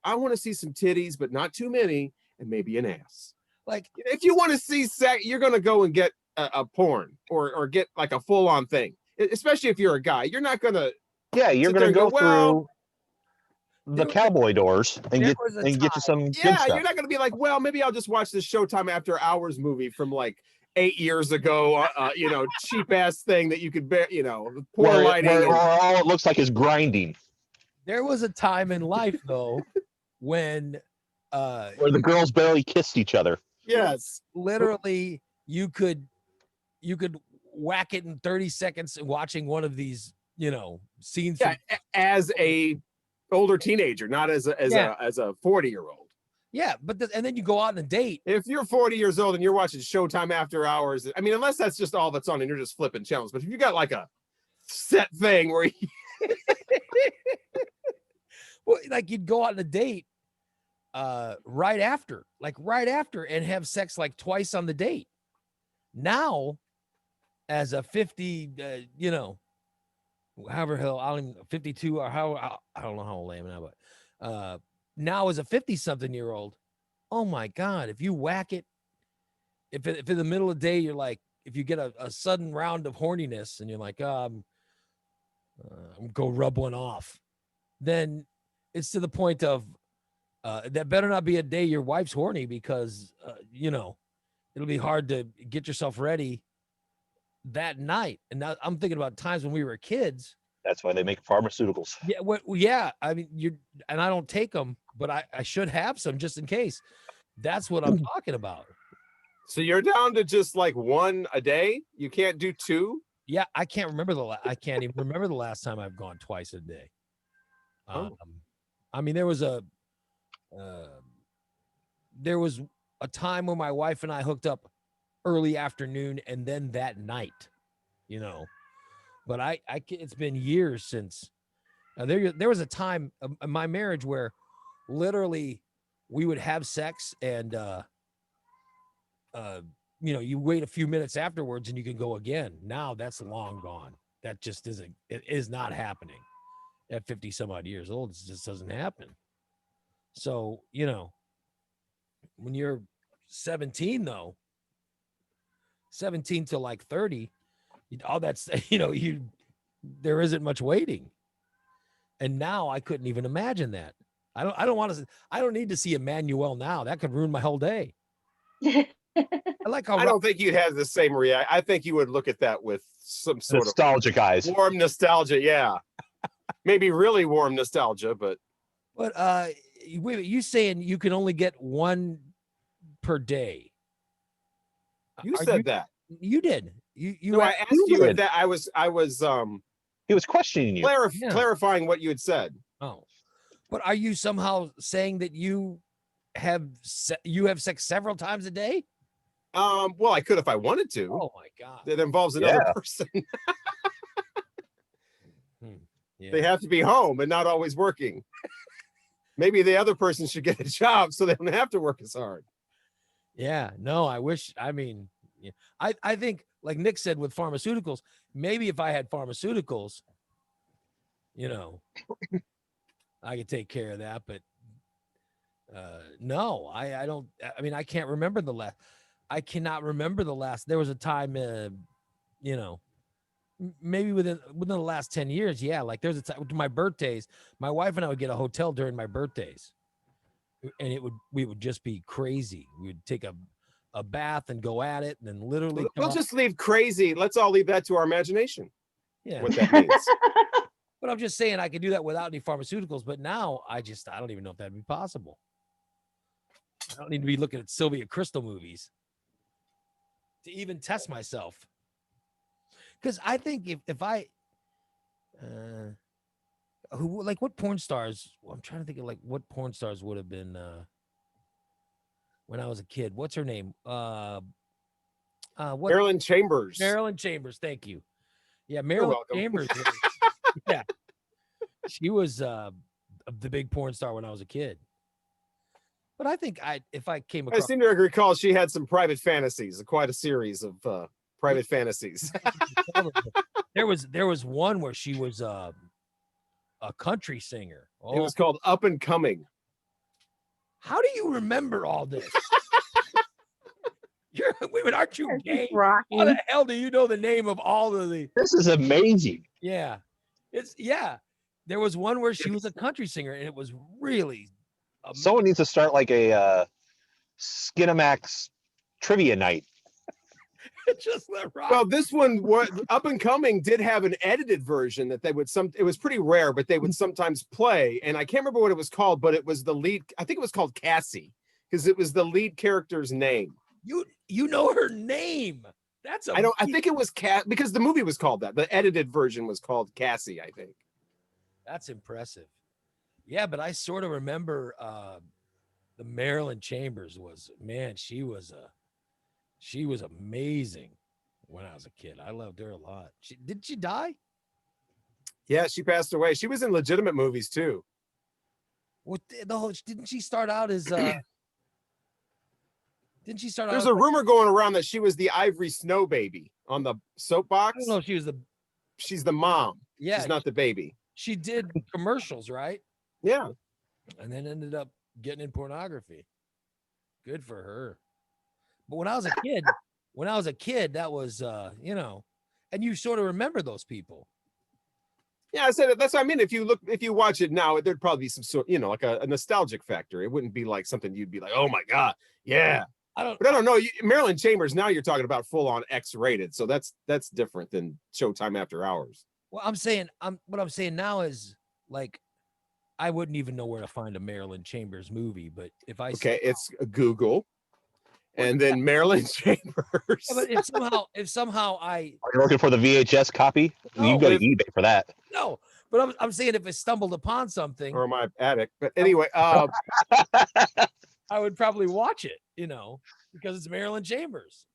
some titties, but not too many, and maybe an ass. Like if you want to see sex, you're gonna go and get a porn or get like a full-on thing. Especially if you're a guy, you're not gonna. Yeah, you're gonna go through. the cowboy doors and there get was a and get you some good Yeah, stuff. you're not gonna be like, well, maybe I'll just watch this Showtime After Hours movie from like 8 years ago. Cheap ass thing that you could bear. Poor lighting. Where and- all it looks like is grinding. There was a time in life though when Where the girls barely kissed each other. Yes. literally you could whack it in 30 seconds watching one of these, scenes. Yeah, from- as a older teenager, not as a 40-year-old. yeah, but and then you go out on a date. If you're 40 years old and you're watching Showtime After Hours, I mean, unless that's just all that's on and you're just flipping channels. But if you got like a set thing where Well, like you'd go out on a date right after and have sex like twice on the date. Now, as a 50, however hell, 52 or how, I don't know how old I am now, but now as a 50-something-year-old, oh my God, if you whack it, if in the middle of the day, you're like, if you get a sudden round of horniness and you're like, I'm go rub one off, then it's to the point of that better not be a day your wife's horny because, it'll be hard to get yourself ready that night. And now I'm thinking about times when we were kids. That's why they make pharmaceuticals. Yeah. I mean, and I don't take them, but I should have some just in case. That's what I'm talking about. So you're down to just like one a day? You can't do two? Yeah, I can't remember I can't even remember the last time I've gone twice a day. I mean, there was a time when my wife and I hooked up early afternoon and then that night, but it's been years since there was a time in my marriage where literally we would have sex and you wait a few minutes afterwards and you can go again. Now that's long gone. That just it is not happening at 50 some odd years old. It just doesn't happen. So, when you're 17 though, 17 to like 30, all that's, there isn't much waiting. And now I couldn't even imagine that. I don't need to see Emmanuel now. That could ruin my whole day. I like how I don't think you'd have the same reaction. I think you would look at that with some sort nostalgic eyes. Warm nostalgia, yeah. Maybe really warm nostalgia, but wait, you saying you can only get one per day? You said that. You did. No, I asked you if that. I was he was questioning you, clarifying what you had said. Oh, but are you somehow saying that you have sex several times a day? Well, I could if I wanted to. Oh my God. That involves another person. Yeah. They have to be home and not always working. Maybe the other person should get a job so they don't have to work as hard. Yeah, no, I think like Nick said with pharmaceuticals, maybe if I had pharmaceuticals, I could take care of that, but no, I don't. I mean, I can't remember I cannot remember the last. There was a time, maybe within the last 10 years. Yeah, like there's a time my birthdays. My wife and I would get a hotel during my birthdays, and we would just be crazy. We would take a bath and go at it, and then literally. We'll just leave crazy. Let's all leave that to our imagination. Yeah, what that means. But I'm just saying I could do that without any pharmaceuticals. But now I don't even know if that'd be possible. I don't need to be looking at Sylvia Crystal movies to even test myself. Because I think if I, what porn stars? I'm trying to think of like what porn stars would have been when I was a kid. What's her name? Marilyn Chambers. Marilyn Chambers. Thank you. Yeah, Marilyn Chambers. Yeah, she was the big porn star when I was a kid. But I think if I came across, I seem to recall she had some private fantasies, quite a series of private fantasies. there was one where she was a country singer. It was called Up and Coming. How do you remember all this? Aren't you gay? How the hell do you know the name of all of the? This is amazing. Yeah, There was one where she was a country singer, and it was really. Someone needs to start like a Skinamax trivia night. Just let rock. Well, this one was Up and Coming did have an edited version that they would it was pretty rare, but they would sometimes play. And I can't remember what it was called, but it was the lead. I think it was called Cassie because it was the lead character's name. You know her name. That's I think it was because the movie was called that. The edited version was called Cassie, I think. That's impressive. Yeah, but I sort of remember the Marilyn Chambers was, man, she was amazing when I was a kid. I loved her a lot. Did she die? Yeah, she passed away. She was in legitimate movies too. What didn't she start out as didn't she start out? There's a rumor going around that she was the Ivory Snow baby on the soapbox. I don't know if she was she's the mom. Yeah, she's not the baby. She did commercials, right? Yeah. And then ended up getting in pornography. Good for her. But when I was a kid, that was and you sort of remember those people. Yeah, I said that's what I mean. If you watch it now, there'd probably be some sort, like a nostalgic factor. It wouldn't be like something you'd be like, oh my God, yeah. But I don't know. Marilyn Chambers, now you're talking about full on X-rated, so that's different than Showtime After Hours. Well, what I'm saying now is like I wouldn't even know where to find a Marilyn Chambers movie, but if I it's Google, and then Marilyn Chambers. But if somehow I Are you looking for the VHS copy? No, you go to eBay for that. no, but I'm saying if I stumbled upon something Or my attic. But anyway, I would probably watch it, because it's Marilyn Chambers.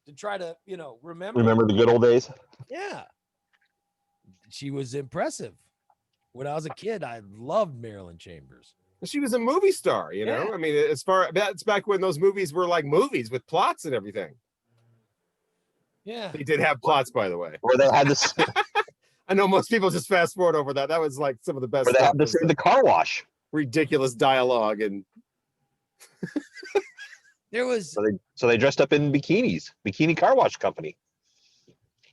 To try to, remember the good old days. Yeah. She was impressive. When I was a kid, I loved Marilyn Chambers. She was a movie star, Yeah. I mean, that's back when those movies were like movies with plots and everything. Yeah. They did have plots, by the way. Where they had this I know most people just fast forward over that. That was like some of the best where they stuff. had this in the car wash. Ridiculous dialogue and there was so they dressed up in bikinis, bikini car wash company.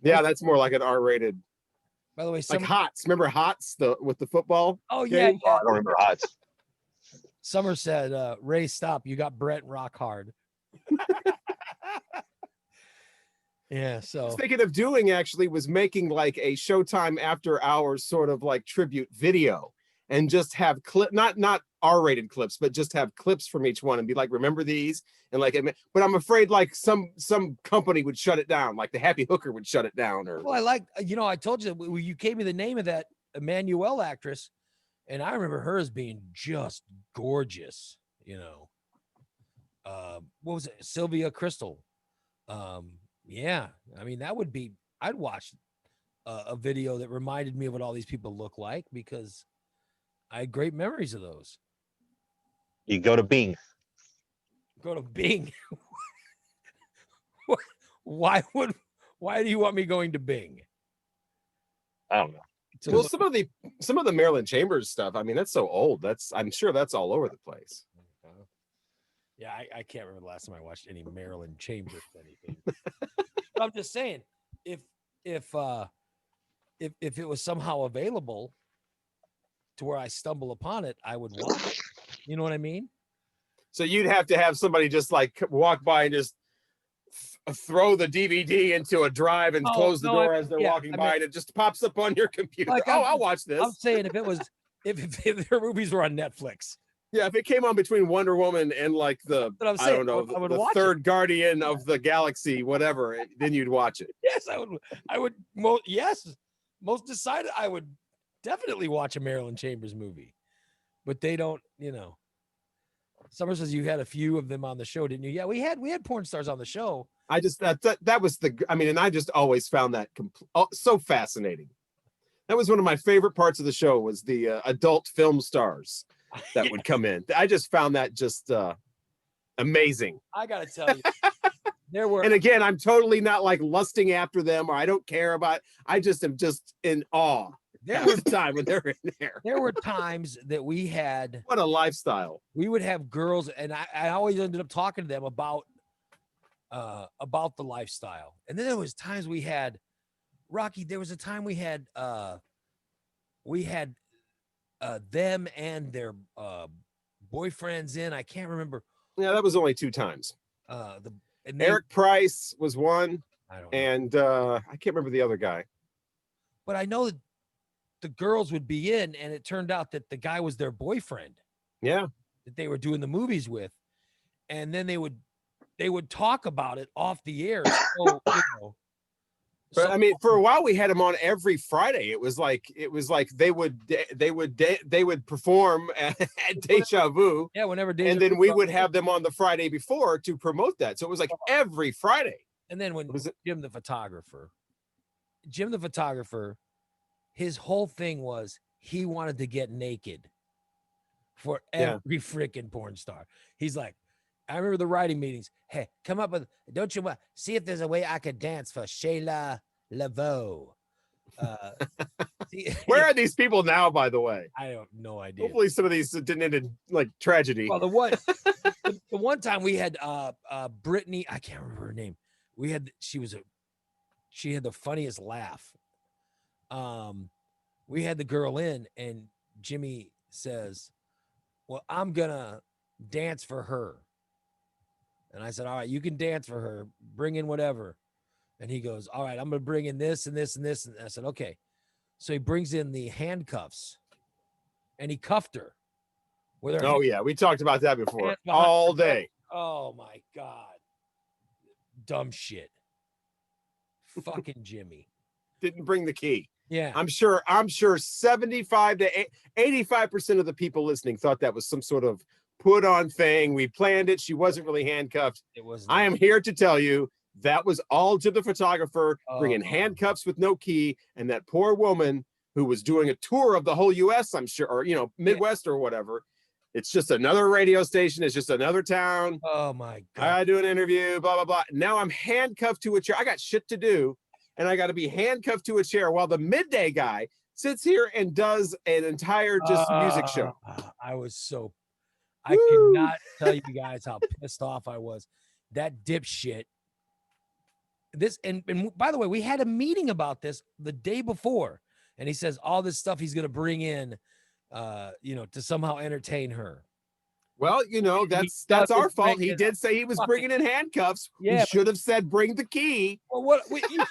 yeah, that's more like an R-rated. By the way, like Hots. Remember Hots with the football? Oh game? yeah. I don't remember Hots. Summer said, Ray, stop. You got Brett rock hard. Yeah, so Thinking of doing actually was making like a Showtime After Hours sort of like tribute video and just have not R-rated clips, but just have clips from each one and be like, remember these? And like, but I'm afraid like some company would shut it down, like the Happy Hooker would shut it down. Or well, I told you that you gave me the name of that Emmanuelle actress, and I remember her as being just gorgeous. What was it? Sylvia Crystal. Yeah, I mean I'd watch a video that reminded me of what all these people look like because I had great memories of those. You go to Bing. Go to Bing. Why do you want me going to Bing? I don't know. Well, some of the Marilyn Chambers stuff, I mean, that's so old. I'm sure that's all over the place. Yeah, I can't remember the last time I watched any Marilyn Chambers anything. But I'm just saying, if it was somehow available to where I stumble upon it, I would watch it. You know what I mean? So you'd have to have somebody just like walk by and just throw the DVD into a drive and close the door as they're walking by, and it just pops up on your computer. Like, I'll watch this. I'm saying if their movies were on Netflix. Yeah, if it came on between Wonder Woman and like the I don't know, the third Guardian of the Galaxy, whatever, then you'd watch it. Yes, I would. Most decided I would definitely watch a Marilyn Chambers movie, but they don't. Summer says you had a few of them on the show, didn't you? Yeah, we had porn stars on the show. I just that was and I just always found that so fascinating. That was one of my favorite parts of the show was the adult film stars that would come in. I just found that just amazing. I gotta tell you, there were. And again, I'm totally not like lusting after them or I don't care about. I just am just in awe. There was a time when they're in there. There were times that we had. What a lifestyle. We would have girls, and I always ended up talking to them about the lifestyle. And then there was times we had Rocky. There was a time we had we had them and their boyfriends in. I can't remember. Yeah, that was only 2 times. And Eric Price was one, I don't know. and I can't remember the other guy. But I know that the girls would be in, and it turned out that the guy was their boyfriend. Yeah, that they were doing the movies with, and then they would talk about it off the air. So, but I mean, for a while we had them on every Friday. It was like they would perform at Deja Vu. Yeah, whenever and then we would have them on the Friday before to promote that. So it was like every Friday. And then when Jim the photographer, his whole thing was he wanted to get naked for every freaking porn star. He's like, I remember the writing meetings. Hey, come up with, don't you want, see if there's a way I could dance for Shayla Laveau. Where are these people now, by the way? I have no idea. Hopefully some of these didn't end in like tragedy. Well, the one time we had Brittany, I can't remember her name. She had the funniest laugh. We had the girl in, and Jimmy says, well, I'm gonna dance for her. And I said, all right, you can dance for her, bring in whatever. And he goes, all right, I'm gonna bring in this and this and this. And I said, okay. So he brings in the handcuffs, and he cuffed her with her. Oh yeah, we talked about that before all day. Oh my God, dumb shit. Fucking Jimmy didn't bring the key. Yeah, I'm sure 75 to 85% of the people listening thought that was some sort of put on thing. We planned it. She wasn't really handcuffed. It wasn't. I am here to tell you that was all to the photographer bringing handcuffs with no key, and that poor woman who was doing a tour of the whole U.S. I'm sure, or Midwest or whatever. It's just another radio station. It's just another town. Oh my God! I do an interview. Blah blah blah. Now I'm handcuffed to a chair. I got shit to do. And I got to be handcuffed to a chair while the midday guy sits here and does an entire just music show. I cannot tell you guys how pissed off I was. That dipshit. And by the way, we had a meeting about this the day before, and he says all this stuff he's going to bring in, to somehow entertain her. Well, that's our fault. He did say he was bringing in handcuffs. Yeah, he should have said, bring the key. Well, you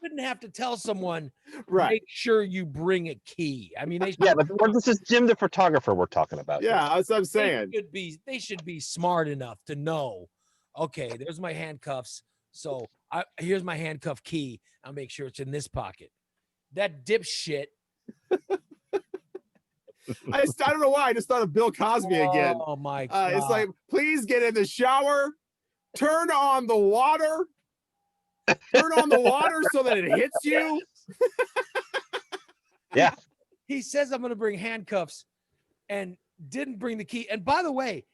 shouldn't have to tell someone, right? Make sure you bring a key. I mean, but this is Jim the photographer we're talking about. Yeah, that's what I'm saying. They should be smart enough to know, okay, there's my handcuffs. So here's my handcuff key. I'll make sure it's in this pocket. That dipshit. I don't know why. I just thought of Bill Cosby again. Oh my God. It's like, please get in the shower, turn on the water so that it hits you. Yeah. He says I'm going to bring handcuffs and didn't bring the key. And by the way,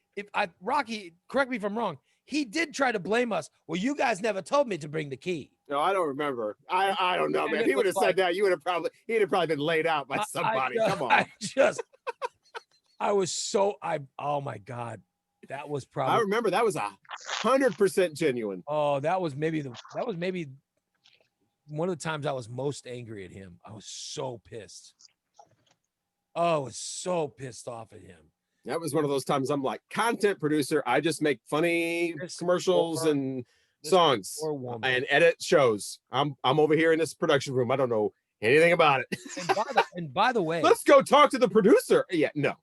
Rocky, correct me if I'm wrong. He did try to blame us. Well, you guys never told me to bring the key. No, I don't remember. I don't know, man. If he would have said that, he'd have probably been laid out by somebody. Come on. Oh my God. That was probably. I remember that was 100% genuine. Oh, that was maybe one of the times I was most angry at him. I was so pissed. Oh, I was so pissed off at him. That was one of those times I'm like, content producer. I just make funny commercials and songs and edit shows. I'm over here in this production room. I don't know anything about it. And by the way, let's go talk to the producer. Yeah, no.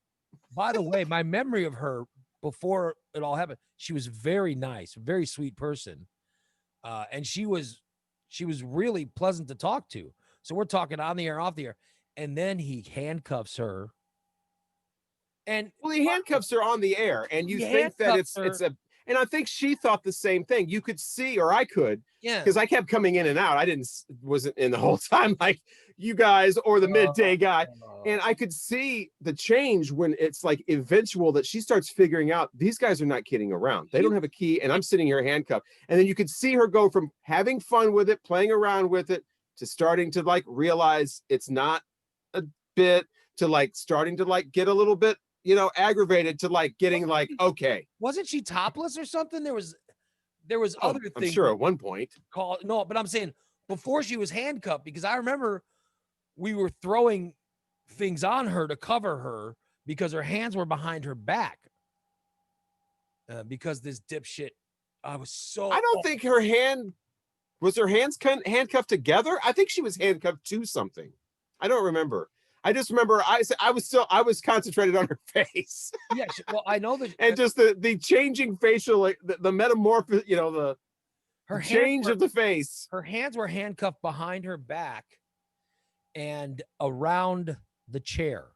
By the way, my memory of her before it all happened, she was very nice, very sweet person. And she was really pleasant to talk to. So we're talking on the air, off the air. And then he handcuffs her. And he handcuffs her on the air, and you think that it's and I think she thought the same thing. You could see, or I could, because I kept coming in and out. I wasn't in the whole time like you guys or the midday guy, and I could see the change when it's like eventual that she starts figuring out these guys are not kidding around. They don't have a key, and I'm sitting here handcuffed. And then you could see her go from having fun with it, playing around with it, to starting to like realize it's not a bit, to like starting to like get a little bit aggravated, to like getting like, okay. Wasn't she topless or something? There was other things. I'm sure at one point. No, but I'm saying before she was handcuffed, because I remember we were throwing things on her to cover her because her hands were behind her back. Because this dipshit, I don't think her hands handcuffed together. I think she was handcuffed to something. I don't remember. I just remember I was concentrated on her face. Yeah, well, I know that, and just the changing facial, like the metamorphosis, the change of the face. Her hands were handcuffed behind her back and around the chair.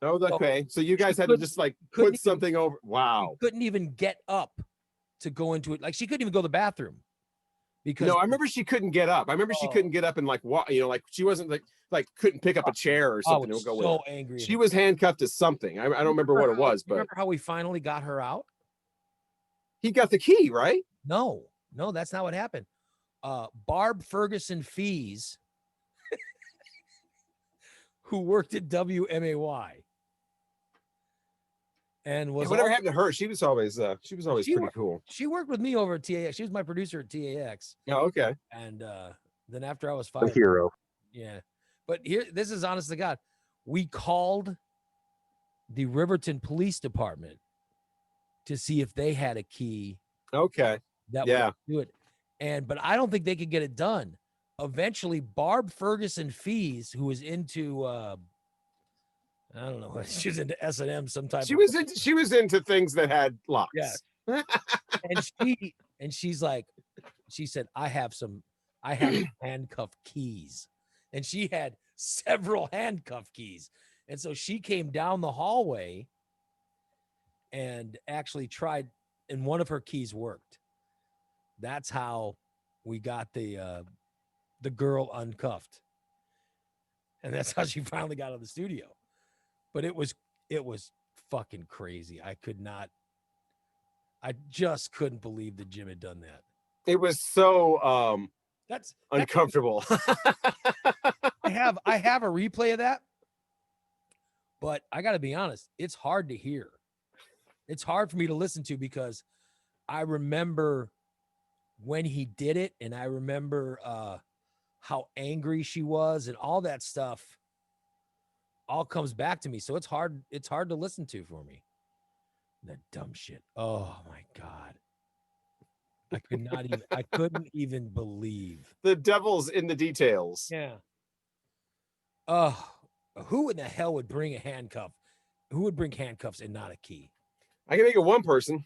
Oh, okay. So you guys had to just like put something over. Wow. Couldn't even get up to go into it. Like she couldn't even go to the bathroom. Because I remember she couldn't get up. I remember she couldn't get up and like walk, like she wasn't like couldn't pick up a chair or something. I was go so with angry. She was handcuffed to something. I don't remember what it was, but remember how we finally got her out? He got the key, right? No, that's not what happened. Barb Ferguson Fees, who worked at WMAY. And was whatever happened to her? She was always pretty cool. She worked with me over at TAX. She was my producer at TAX. Oh, okay. And then after I was fired, a hero. Yeah, but this is honest to God. We called the Riverton Police Department to see if they had a key. Okay. That would do it, but I don't think they could get it done. Eventually, Barb Ferguson Fees, who was into I don't know. She was into S&M sometime. She was into things that had locks. Yeah. and she's like, she said, I have handcuff keys. And she had several handcuff keys. And so she came down the hallway and actually tried, and one of her keys worked. That's how we got the girl uncuffed. And that's how she finally got out of the studio. But it was fucking crazy. I just couldn't believe that Jim had done that. It was so that's uncomfortable. I have a replay of that, but I got to be honest, it's hard to hear. It's hard for me to listen to because I remember when he did it, and I remember how angry she was, and all that stuff all comes back to me. So it's hard to listen to for me. That dumb shit. Oh my God. I couldn't even believe. The devil's in the details. Yeah. Who in the hell would bring a handcuff? Who would bring handcuffs and not a key? I can make it one person.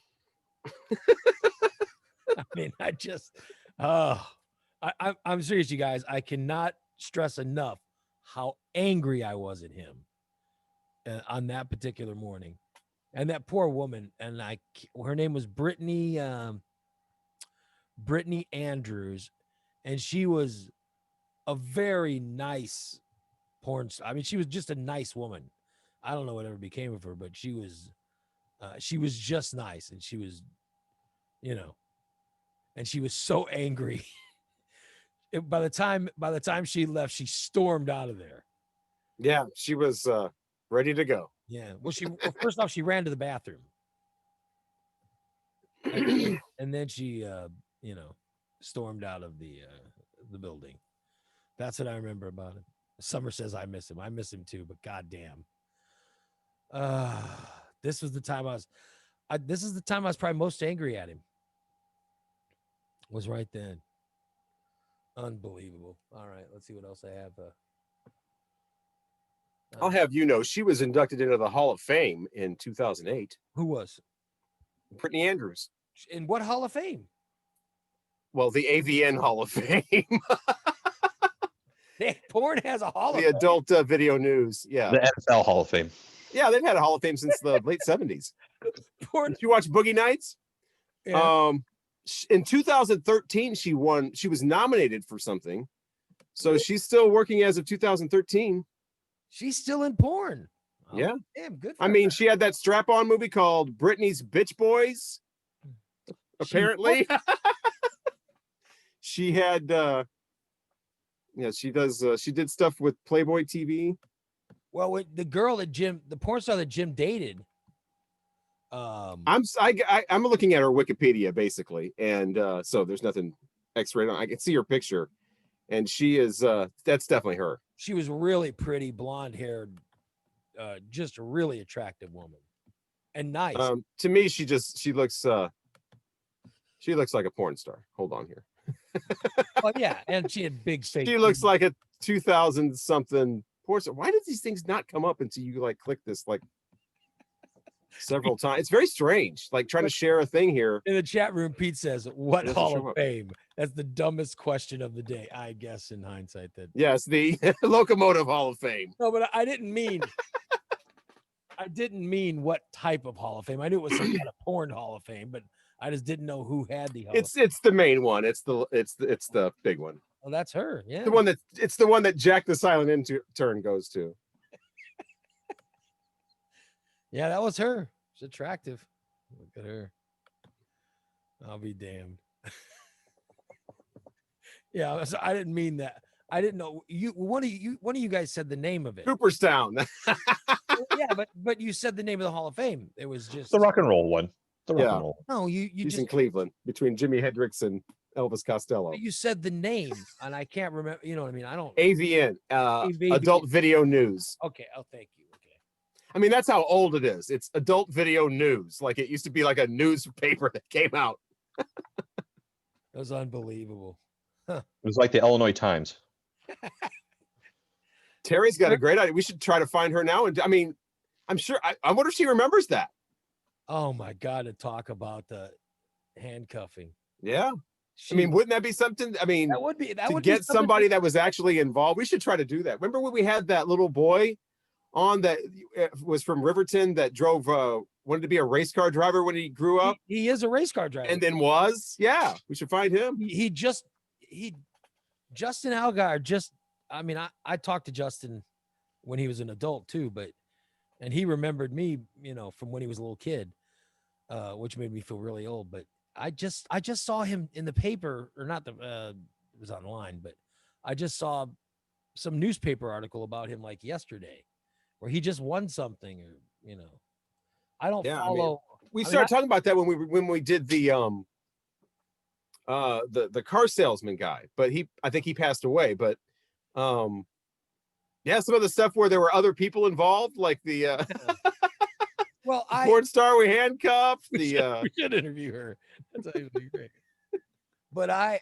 I mean, I'm serious, you guys. I cannot stress enough how angry I was at him on that particular morning. And that poor woman, and her name was Brittany Andrews, and she was a very nice porn star. I mean, she was just a nice woman. I don't know whatever became of her, but she was just nice, and she was, and she was so angry. By the time she left, she stormed out of there. Yeah, she was ready to go. Yeah. Well, first off, she ran to the bathroom. And then she stormed out of the building. That's what I remember about it. Summer says I miss him. I miss him too, but goddamn. This was the time I was probably most angry at him. Was right then. Unbelievable. All right, let's see what else I have. I'll have she was inducted into the Hall of Fame in 2008. Who was? Brittany Andrews. In what Hall of Fame? Well, the AVN Hall of Fame. Porn has a Hall of Fame. The Adult Video News. Yeah. The NFL Hall of Fame. Yeah, they've had a Hall of Fame since the late 70s. Did you watch Boogie Nights? Yeah. In 2013, she was nominated for something. So she's still working as of 2013. She's still in porn. Oh, yeah. Damn, good. I mean, she had that strap-on movie called Britney's Bitch Boys. Apparently. She had she did stuff with Playboy TV. Well, the porn star that Jim dated. I'm looking at her Wikipedia basically, and so there's nothing X-rated on. I can see her picture, and she is that's definitely her. She was really pretty, blonde haired, just a really attractive woman and nice. To me, she looks like a porn star. Hold on here. Well, yeah, and she had big face. She looks like a 2000 something porn star. Why did these things not come up until you like click this like several times? It's very strange. Like trying to share a thing here. In the chat room, Pete says, "What doesn't Hall show of up. Fame?" That's the dumbest question of the day, I guess. In hindsight, that Yes, the Locomotive Hall of Fame. no, but I didn't mean. I didn't mean what type of Hall of Fame. I knew it was some kind of porn Hall of Fame, but I just didn't know who had the Hall. It's the main one. It's the big one. Well, that's her. Yeah, It's the one that Jack the Silent Intern goes to. Yeah, that was her. She's attractive. Look at her. I'll be damned. Yeah, so I didn't mean that. I didn't know you. One of you guys said the name of it. Cooperstown. Yeah, but you said the name of the Hall of Fame. It was just The rock and roll one. The rock Yeah. and roll. no. You He's just in Cleveland between Jimi Hendrix and Elvis Costello. you said the name, and I can't remember. You know what I mean? I don't. AVN, AVN. Adult Video News. Okay. Oh, thank you. Okay. I mean, that's how old it is. It's Adult Video News. Like it used to be like a newspaper that came out. That was unbelievable. It was like the Illinois Times. Terry's got a great idea. We should try to find her now. And I mean, I'm sure. I wonder if she remembers that. Oh my God! To talk about the handcuffing. Yeah. I mean, wouldn't that be something? I mean, That would be to get somebody that was actually involved. We should try to do that. Remember when we had that little boy on that was from Riverton that drove wanted to be a race car driver when he grew up? He is a race car driver. And then was? Yeah, we should find him. Justin Algar I mean, I talked to Justin when he was an adult too, and he remembered me, from when he was a little kid, which made me feel really old. But I just saw him in the paper, or not it was online, but I just saw some newspaper article about him like yesterday, where he just won something, or I don't follow. We started talking about that when we did the car salesman guy, but I think he passed away. But yeah, some of the stuff where there were other people involved, like the well, porn star we handcuffed. We should interview her. That's actually great. But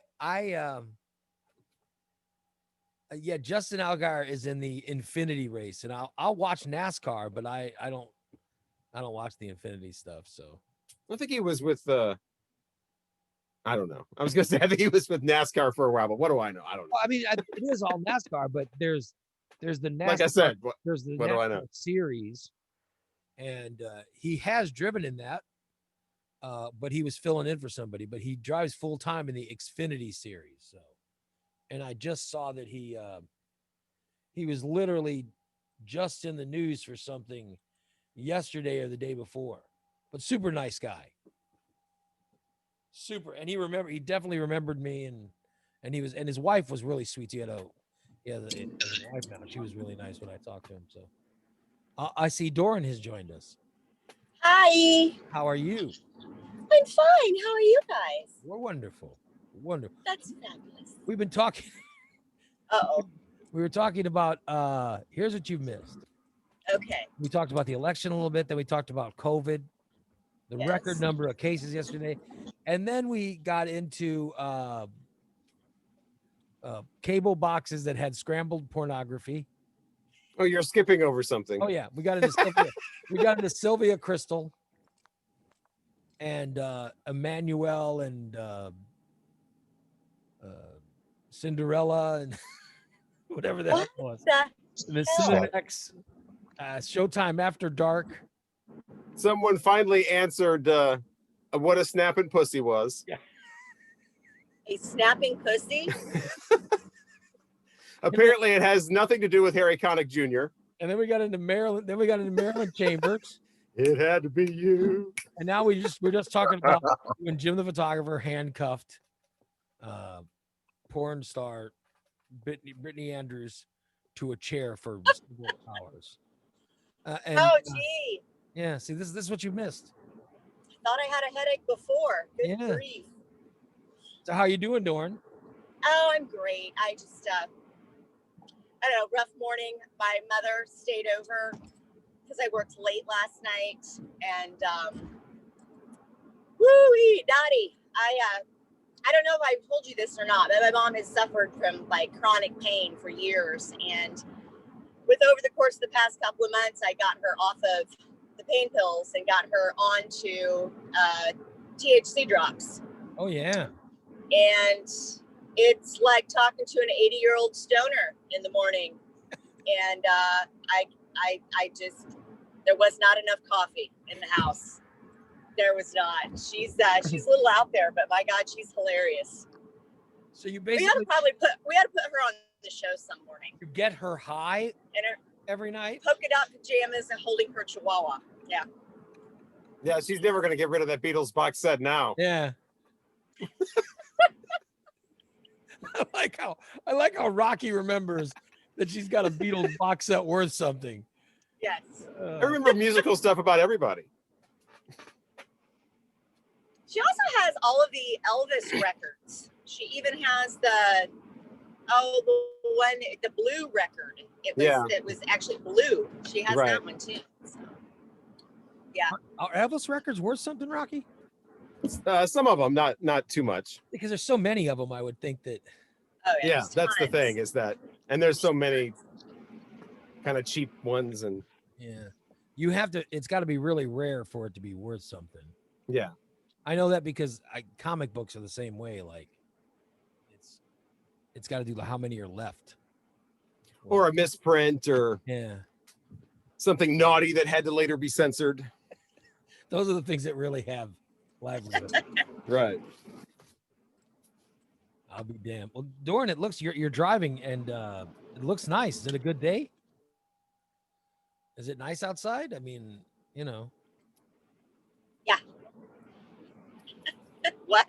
yeah, Justin Algar is in the Infinity race, and I'll watch NASCAR, but I don't watch the Infinity stuff. So I think he was with I don't know. I was gonna say I think he was with NASCAR for a while, but what do I know? I don't know. Well, I mean, it is all NASCAR, but there's the NASCAR. Like I said, there's the what do I know? NASCAR series, and he has driven in that, but he was filling in for somebody. But he drives full time in the Xfinity series. So, and I just saw that he was literally just in the news for something yesterday or the day before. But super nice guy. Super, and he definitely remembered me, and his wife was really sweet. He had a wife now. She was really nice when I talked to him. So I see Doran has joined us. Hi. How are you? I'm fine. How are you guys? We're wonderful. Wonderful. That's fabulous. We've been talking. Uh-oh. We were talking about here's what you've missed. Okay. We talked about the election a little bit, then we talked about COVID, the record number of cases yesterday, and then we got into cable boxes that had scrambled pornography. Oh, you're skipping over something. Oh yeah, we got into Sylvia. We got into Sylvia Crystal and Emmanuel and Cinderella and whatever that was. The Cinemax, Showtime After Dark. Someone finally answered what a snapping pussy was. Yeah. A snapping pussy? Apparently, it has nothing to do with Harry Connick Jr. And then we got into Maryland. Then we got into Maryland Chambers. It had to be you. And now we're just talking about when Jim the photographer handcuffed porn star Brittany Andrews to a chair for several hours. Gee. Yeah, see, this is what you missed. Thought I had a headache before. Good grief. So how you doing, Doran? Oh, I'm great. I just, I don't know, rough morning. My mother stayed over because I worked late last night, and woo-wee, Dottie, I don't know if I told you this or not, but my mom has suffered from like chronic pain for years, and with over the course of the past couple of months, I got her off of the pain pills and got her onto THC drops. Oh yeah. And it's like talking to an 80-year-old stoner in the morning. And I just, there was not enough coffee in the house. There was not. She's a little out there, but my God, she's hilarious. So you basically we had to put her on the show some morning. You get her high and her every night, polka dot pajamas and holding her chihuahua. Yeah. Yeah, she's never gonna get rid of that Beatles box set now. Yeah. I like how Rocky remembers that she's got a Beatles box set worth something. Yes. I remember musical stuff about everybody. She also has all of the Elvis records. She even has the blue record. It was actually blue. She has that one too. So, yeah. Are Elvis records worth something, Rocky? Some of them, not too much. Because there's so many of them, I would think that. Oh yeah, that's the thing is that, and there's so many kind of cheap ones, and yeah, you have to. It's got to be really rare for it to be worth something. Yeah. I know that because comic books are the same way. Like, it's got to do how many are left, or a misprint, or something naughty that had to later be censored. Those are the things that really have livelihood. Right. I'll be damned. Well, Doran, it looks you're driving and it looks nice. Is it a good day? Is it nice outside? I mean, you know. Yeah. What?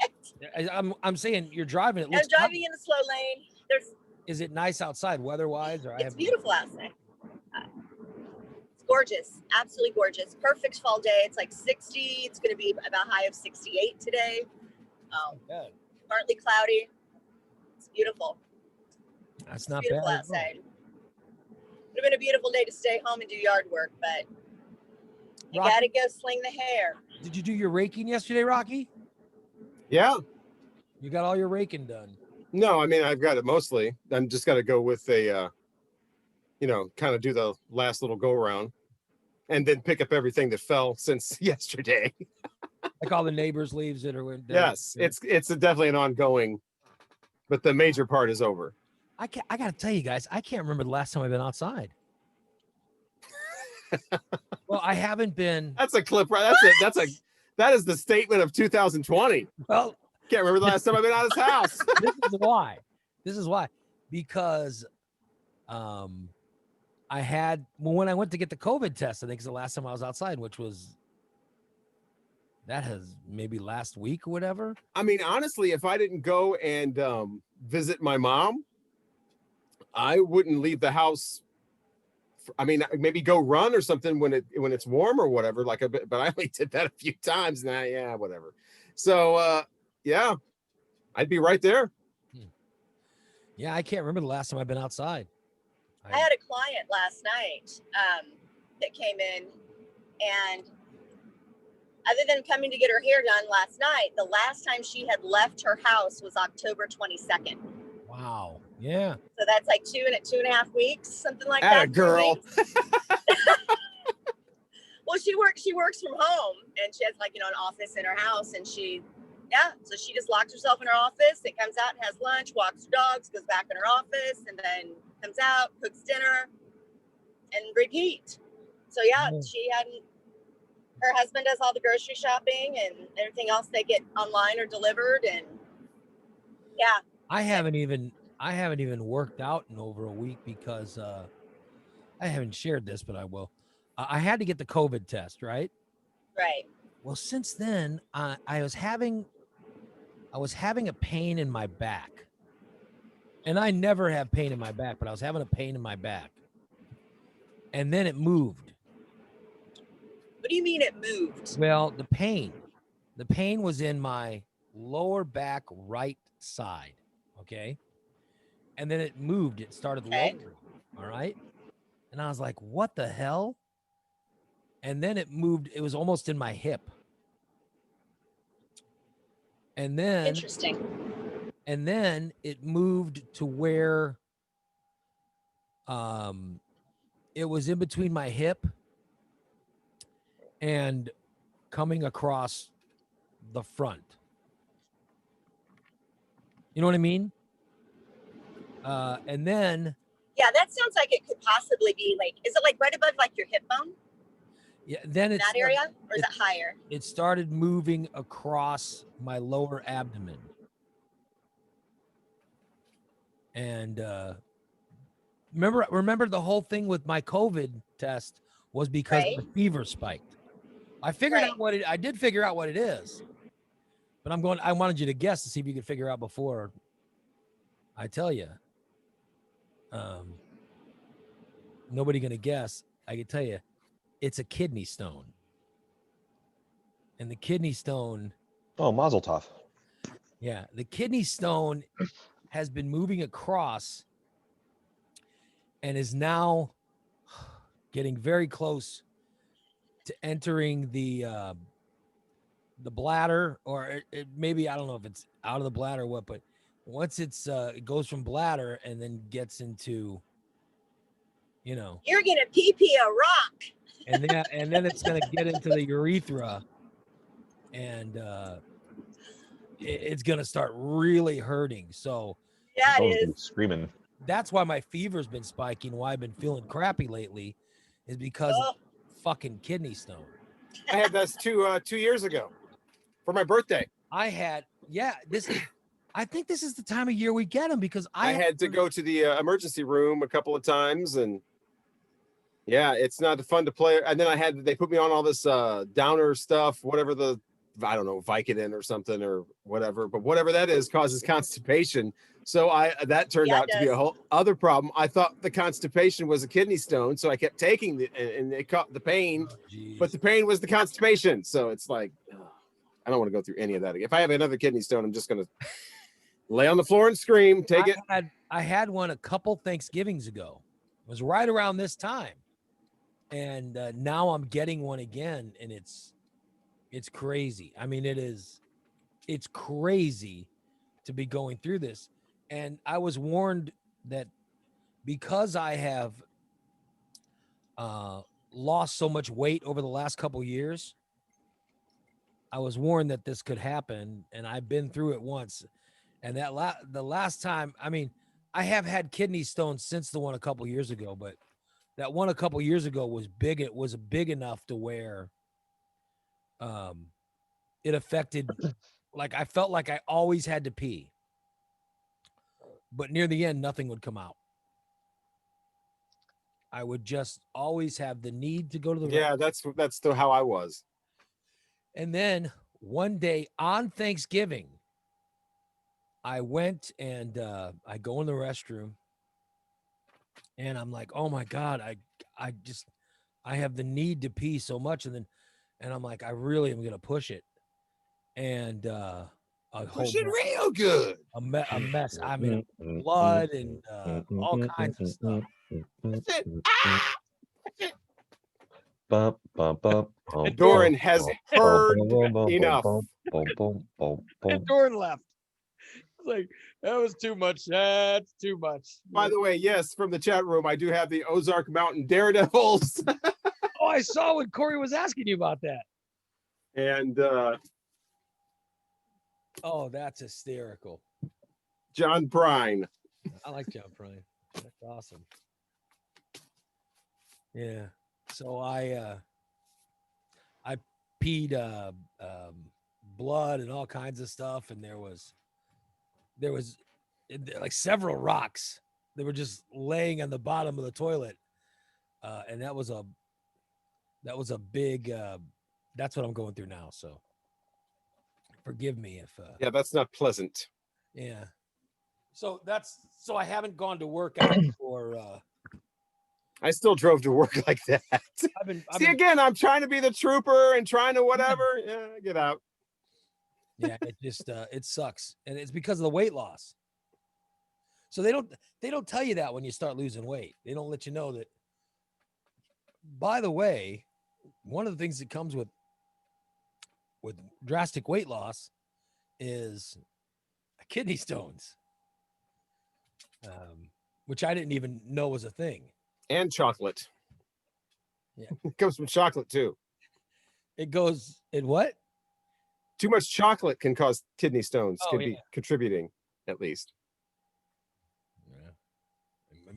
I'm saying you're driving. I'm driving in a slow lane. Is it nice outside weather-wise? Or it's beautiful outside. It's gorgeous. Absolutely gorgeous. Perfect fall day. It's like 60. It's going to be about high of 68 today. Partly cloudy. It's beautiful. That's not beautiful bad. Outside. Would have been a beautiful day to stay home and do yard work, but you got to go sling the hair. Did you do your raking yesterday, Rocky? Yeah. You got all your raking done. No, I mean, I've got it mostly. I'm just got to go with a, kind of do the last little go around and then pick up everything that fell since yesterday. Like all the neighbors' leaves that are in. Yes, it's definitely an ongoing, but the major part is over. I got to tell you guys, I can't remember the last time I've been outside. Well, I haven't been. That's a clip, right? That is the statement of 2020. Well, can't remember the last time I've been out of his house. This is why. Because I had when I went to get the COVID test, I think it's the last time I was outside, which was that has maybe last week or whatever. I mean, honestly, if I didn't go and visit my mom, I wouldn't leave the house. I mean, maybe go run or something when it's warm or whatever. Like a bit, but I only did that a few times now. Yeah, whatever. So yeah, I'd be right there. Yeah, I can't remember the last time I've been outside. I had a client last night that came in, and other than coming to get her hair done last night, the last time she had left her house was October 22nd. Wow. Yeah. So that's like two and a half weeks, something like that. Girl. Well, she works from home, and she has like, an office in her house, and so she just locks herself in her office and comes out and has lunch, walks her dogs, goes back in her office, and then comes out, cooks dinner, and repeat. So her husband does all the grocery shopping and everything else they get online or delivered, and yeah. I haven't even worked out in over a week because I haven't shared this, but I will. I had to get the COVID test, right? Right. Well, since then, I was having a pain in my back, and I never have pain in my back, but I was having a pain in my back, and then it moved. What do you mean it moved? Well, the pain was in my lower back right side. Okay. And then it moved. It started lowering. All right. And I was like, what the hell? and then it moved. It was almost in my hip. And then Interesting. And then it moved to where it was in between my hip and coming across the front. You know what I mean? And then Yeah, that sounds like it could possibly be like, is it like right above like your hip bone? yeah, then In it's that area? Or is it higher? it started moving across my lower abdomen. And remember the whole thing with my COVID test was because the fever spiked. I figured out what I did figure out what it is. But I wanted you to guess to see if you could figure out before I tell you. Nobody gonna guess. I can tell you, it's a kidney stone. And the kidney stone. Oh, Mazel Tov. Yeah, the kidney stone has been moving across and is now getting very close to entering the bladder, or it maybe, I don't know if it's out of the bladder or what, but once it goes from bladder and then gets into, you know, You're gonna pee a rock. and then it's gonna get into the urethra, and it's gonna start really hurting. So yeah, it is screaming. That's why my fever's been spiking. Why I've been feeling crappy lately, is because of fucking kidney stone. I had this 2 years ago for my birthday. I think this is the time of year we get them, because I had to go to the emergency room a couple of times, and yeah, it's not fun to play. And then they put me on all this downer stuff, whatever I don't know, Vicodin or something or whatever, but whatever that is causes constipation. So that turned out to be a whole other problem. I thought the constipation was a kidney stone, so I kept taking and it caught the pain, but the pain was the constipation. So it's like, I don't want to go through any of that again. If I have another kidney stone, I'm just gonna lay on the floor and scream. I had one a couple Thanksgivings ago. It was right around this time, and now I'm getting one again, and it's crazy. I mean, it's crazy to be going through this. And I was warned that because I have lost so much weight over the last couple years, I was warned that this could happen, and I've been through it once. And the last time, I mean, I have had kidney stones since the one a couple years ago, but that one a couple years ago was big. It was big enough to where it affected, like, I felt like I always had to pee, but near the end, nothing would come out. I would just always have the need to go to the yeah, that's still how I was. And then one day on Thanksgiving, I went and I go in the restroom, and I'm like, oh my God, I have the need to pee so much. And I'm like, I really am going to push it. And push it real good. A mess. I mean, blood and all kinds of stuff. And Doran has heard enough. And Doran left. Like, that was too much. That's too much. By the way, yes, from the chat room, I do have the Ozark Mountain Daredevils. Oh, I saw when Corey was asking you about that. And oh, that's hysterical. John Prine. I like John Prine. That's awesome. Yeah. So I peed blood and all kinds of stuff, and there was like several rocks that were just laying on the bottom of the toilet, and that was a big. That's what I'm going through now. So forgive me if. Yeah, that's not pleasant. Yeah. So I haven't gone to work out for. I still drove to work like that. Again, I'm trying to be the trooper and trying to whatever. Yeah, get out. Yeah, it just it sucks, and it's because of the weight loss. So they don't tell you that when you start losing weight. They don't let you know that. By the way, one of the things that comes with drastic weight loss is kidney stones, which I didn't even know was a thing. And chocolate. Yeah. It comes from chocolate too. It goes in what? Too much chocolate can cause kidney stones, Oh, could yeah. be contributing at least.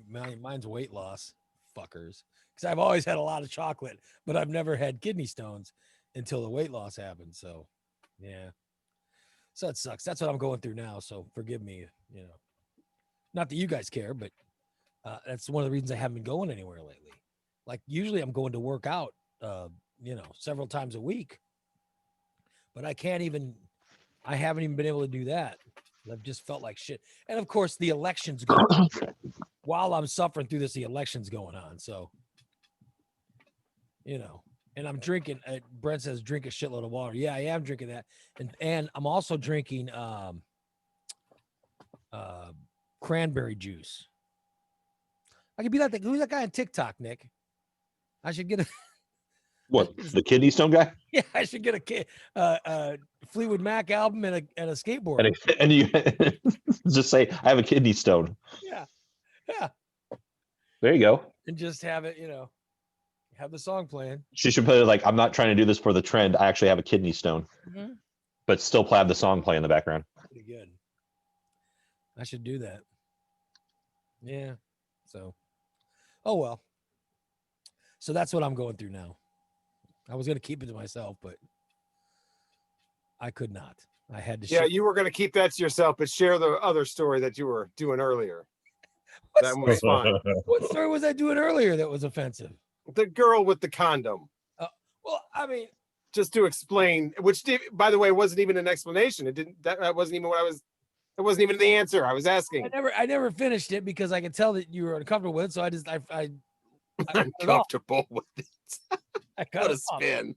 Mine's weight loss, fuckers. Because I've always had a lot of chocolate, but I've never had kidney stones until the weight loss happened. So, yeah. So it sucks. That's what I'm going through now. So forgive me, you know. Not that you guys care, but that's one of the reasons I haven't been going anywhere lately. Like usually I'm going to work out, you know, several times a week. But I haven't even been able to do that. I've just felt like shit. And of course, the election's going on. While I'm suffering through this, the election's going on. So, you know, and I'm drinking. Brent says drink a shitload of water. Yeah, I am drinking that, and I'm also drinking cranberry juice. I could be like who's that guy on TikTok, Nick? I should get a. What, the kidney stone guy? Yeah, I should get a Fleetwood Mac album and a skateboard. And you just say, I have a kidney stone. Yeah. Yeah. There you go. And just have it, you know, have the song playing. She should put it like, I'm not trying to do this for the trend. I actually have a kidney stone. Mm-hmm. But still have the song play in the background. Pretty good. I should do that. Yeah. So, oh well. So that's what I'm going through now. I was going to keep it to myself, but I could not. I had to. Yeah, you were going to keep that to yourself, but share the other story that you were doing earlier. That was fine. What story was I doing earlier that was offensive? The girl with the condom. Well, I mean, just to explain, which, by the way, wasn't even an explanation. It didn't. That wasn't even what I was. It wasn't even the answer I was asking. I never finished it because I could tell that you were uncomfortable with it. So I uncomfortable with it. I cut What it a spin.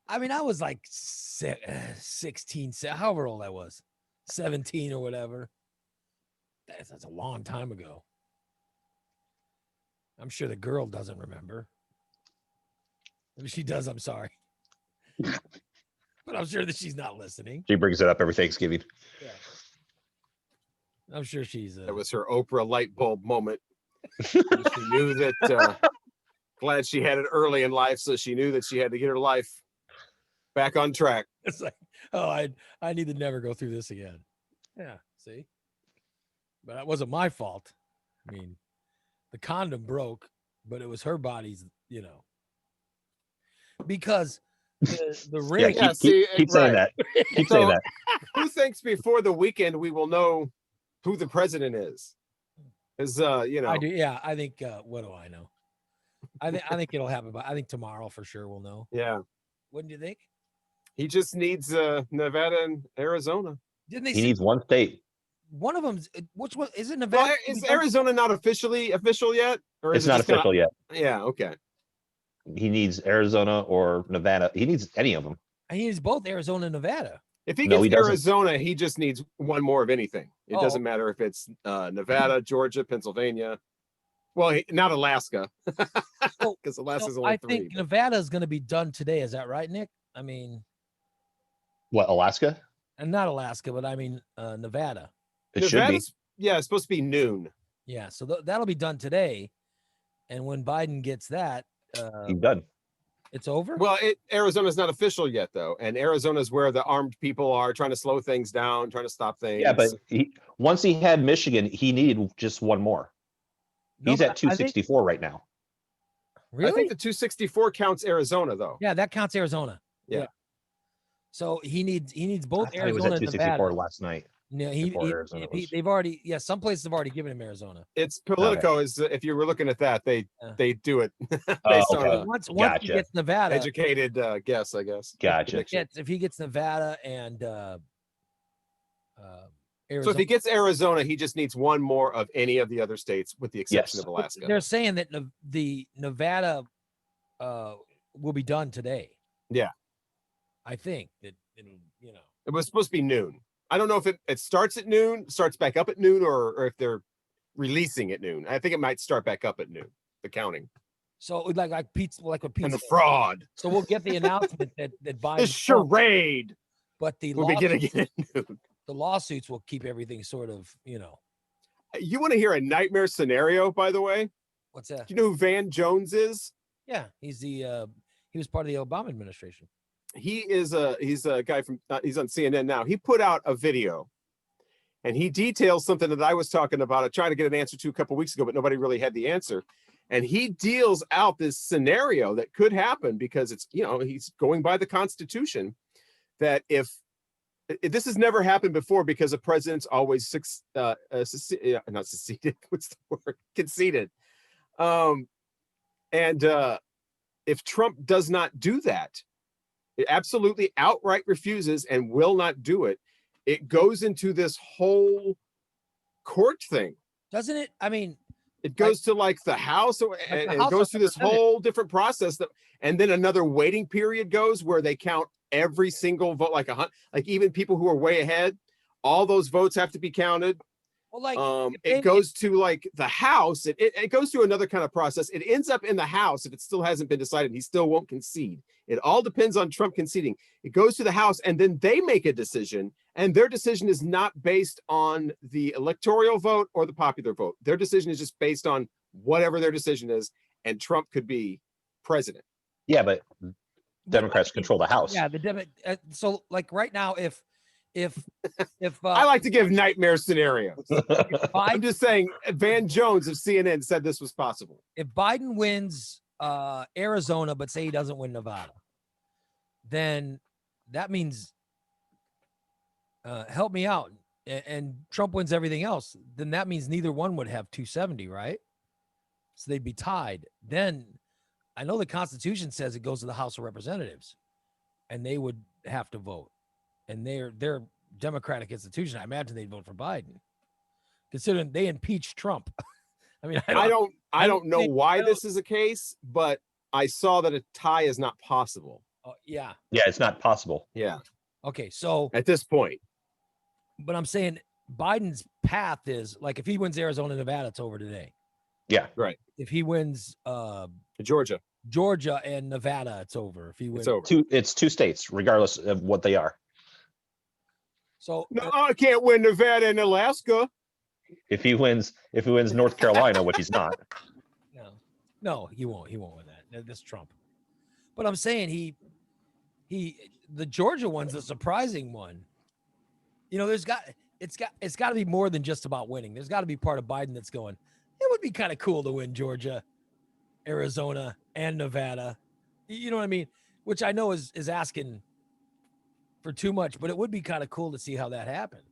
I mean, I was like 16, however old I was, 17 or whatever. That's a long time ago. I'm sure the girl doesn't remember. If she does, I'm sorry. But I'm sure that she's not listening. She brings it up every Thanksgiving. Yeah. I'm sure she's. That was her Oprah light bulb moment. She knew that. Glad she had it early in life, so she knew that she had to get her life back on track. It's like, oh, I need to never go through this again. Yeah, see? But that wasn't my fault. I mean, the condom broke, but it was her body's, you know. Because the ring. Yeah, keep saying that. Keep saying that. Who thinks before the weekend we will know who the president is? Is you know. I do. Yeah, I think. What do I know? I think it'll happen. But I think tomorrow for sure we'll know. Yeah. Wouldn't you think? He just needs Nevada and Arizona. Didn't they? He needs one state. One of them's which one is it? Nevada? Well, is Arizona not officially official yet? Or It's not official yet. Yeah. Okay. He needs Arizona or Nevada. He needs any of them. He needs both Arizona and Nevada. If he No, gets he doesn't. Arizona, he just needs one more of anything. It Oh. doesn't matter if it's Nevada, Georgia, Pennsylvania. Well, not Alaska, because Alaska's only I three. think Nevada is going to be done today. Is that right, Nick? I mean, What, Alaska? and not Alaska, but I mean Nevada. It should be. Nevada's, yeah, it's supposed to be noon. Yeah, so that'll be done today. And when Biden gets that, He's done. it's over. Well, Arizona's not official yet, though, and Arizona's where the armed people are trying to slow things down, trying to stop things. Yeah, but once he had Michigan, he needed just one more. No, He's but at 264 right now. Really? I think the 264 counts Arizona, though. Yeah, that counts Arizona. Yeah. So he needs both I thought he was Arizona at and 264 Nevada. last night. No, before Arizona was. they've already. Yeah, some places have already given him Arizona. It's Politico. Is if you were looking at that, they do it based okay. on Once he Gotcha. gets Nevada, educated guess, I guess. Gotcha. if he gets Nevada and Arizona, So if he gets Arizona, he just needs one more of any of the other states, with the exception Yes. of Alaska. they're saying that the Nevada will be done today. Yeah. I think that it'll, you know. It was supposed to be noon. I don't know if it starts at noon, starts back up at noon, or if they're releasing at noon. I think it might start back up at noon, the counting. So like pizza, like what pizza And the fraud. So we'll get the announcement that Biden The charade. But the We'll be getting it. the lawsuits will keep everything sort of, You want to hear a nightmare scenario, by the way? What's that? Do you know who Van Jones is? Yeah, he was part of the Obama administration. He's a guy from he's on CNN now. He put out a video and he details something that I was talking about. I tried to get an answer to a couple weeks ago, but nobody really had the answer. And he deals out this scenario that could happen because it's, he's going by the Constitution, that if this has never happened before because a president's always not seceded. What's the word? Conceded. If Trump does not do that, it absolutely outright refuses and will not do it, it goes into this whole court thing. Doesn't it? I mean, it goes to like the House, and it goes through this whole different process and then another waiting period goes where they count every single vote, like even people who are way ahead, all those votes have to be counted. Well, it goes to like the House. It goes through another kind of process. It ends up in the House if it still hasn't been decided. He still won't concede. It all depends on Trump conceding. It goes to the House, and then they make a decision, and their decision is not based on the electoral vote or the popular vote. Their decision is just based on whatever their decision is, and Trump could be president. Yeah, but Democrats control the House. Yeah, so like right now, if I like to give nightmare scenarios. I'm just saying, Van Jones of CNN said this was possible. If Biden wins Arizona, but say he doesn't win Nevada, then that means help me out. And Trump wins everything else, then that means neither one would have 270, right? So they'd be tied. Then I know the Constitution says it goes to the House of Representatives, and they would have to vote. And they're Democratic institution. I imagine they'd vote for Biden, considering they impeached Trump. I mean, I don't know why this is a case, but I saw that a tie is not possible. Yeah. Yeah, it's not possible. Yeah. Okay, so at this point, but I'm saying Biden's path is like if he wins Arizona, Nevada, it's over today. Yeah, right. If he wins Georgia and Nevada, it's over. If he wins, it's over. It's two states, regardless of what they are. So no, I can't win Nevada and Alaska. If he wins North Carolina, which he's not. No, he won't. He won't win that. That's Trump. But I'm saying the Georgia one's a surprising one. It's got to be more than just about winning. There's got to be part of Biden that's going, it would be kind of cool to win Georgia, Arizona, and Nevada. You know what I mean? Which I know is asking for too much, but it would be kind of cool to see how that happened.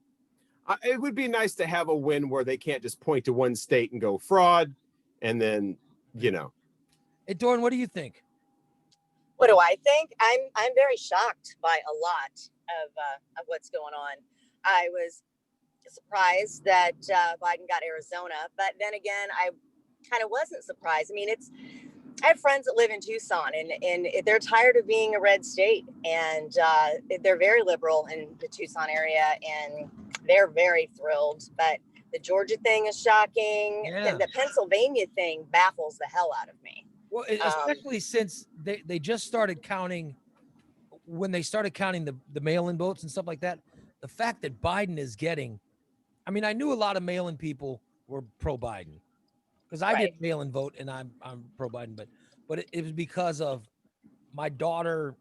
It would be nice to have a win where they can't just point to one state and go fraud, and then Hey, Doran, what do you think? What do I think? I'm very shocked by a lot of what's going on. I was surprised that Biden got Arizona, but then again, I kind of wasn't surprised. I mean, I have friends that live in Tucson, and they're tired of being a red state, and they're very liberal in the Tucson area, and they're very thrilled. But the Georgia thing is shocking. Yeah. The Pennsylvania thing baffles the hell out of me. Well, especially since they just started counting, when they started counting the mail-in votes and stuff like that, the fact that Biden is getting, I mean, I knew a lot of mail-in people were pro-Biden because I did mail-in vote and I'm pro-Biden, but it was because of my daughter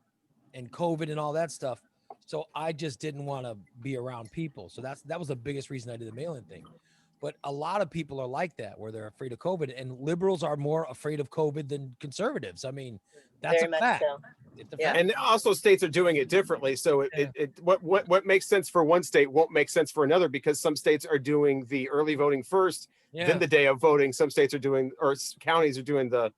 and COVID and all that stuff. So I just didn't want to be around people. So that was the biggest reason I did the mail-in thing. But a lot of people are like that, where they're afraid of COVID, and liberals are more afraid of COVID than conservatives. I mean, that's Very a fact. much so. It's a Yeah. fact. And also states are doing it differently. So what makes sense for one state won't make sense for another, because some states are doing the early voting first, then the day of voting. Some states are doing, or counties are doing or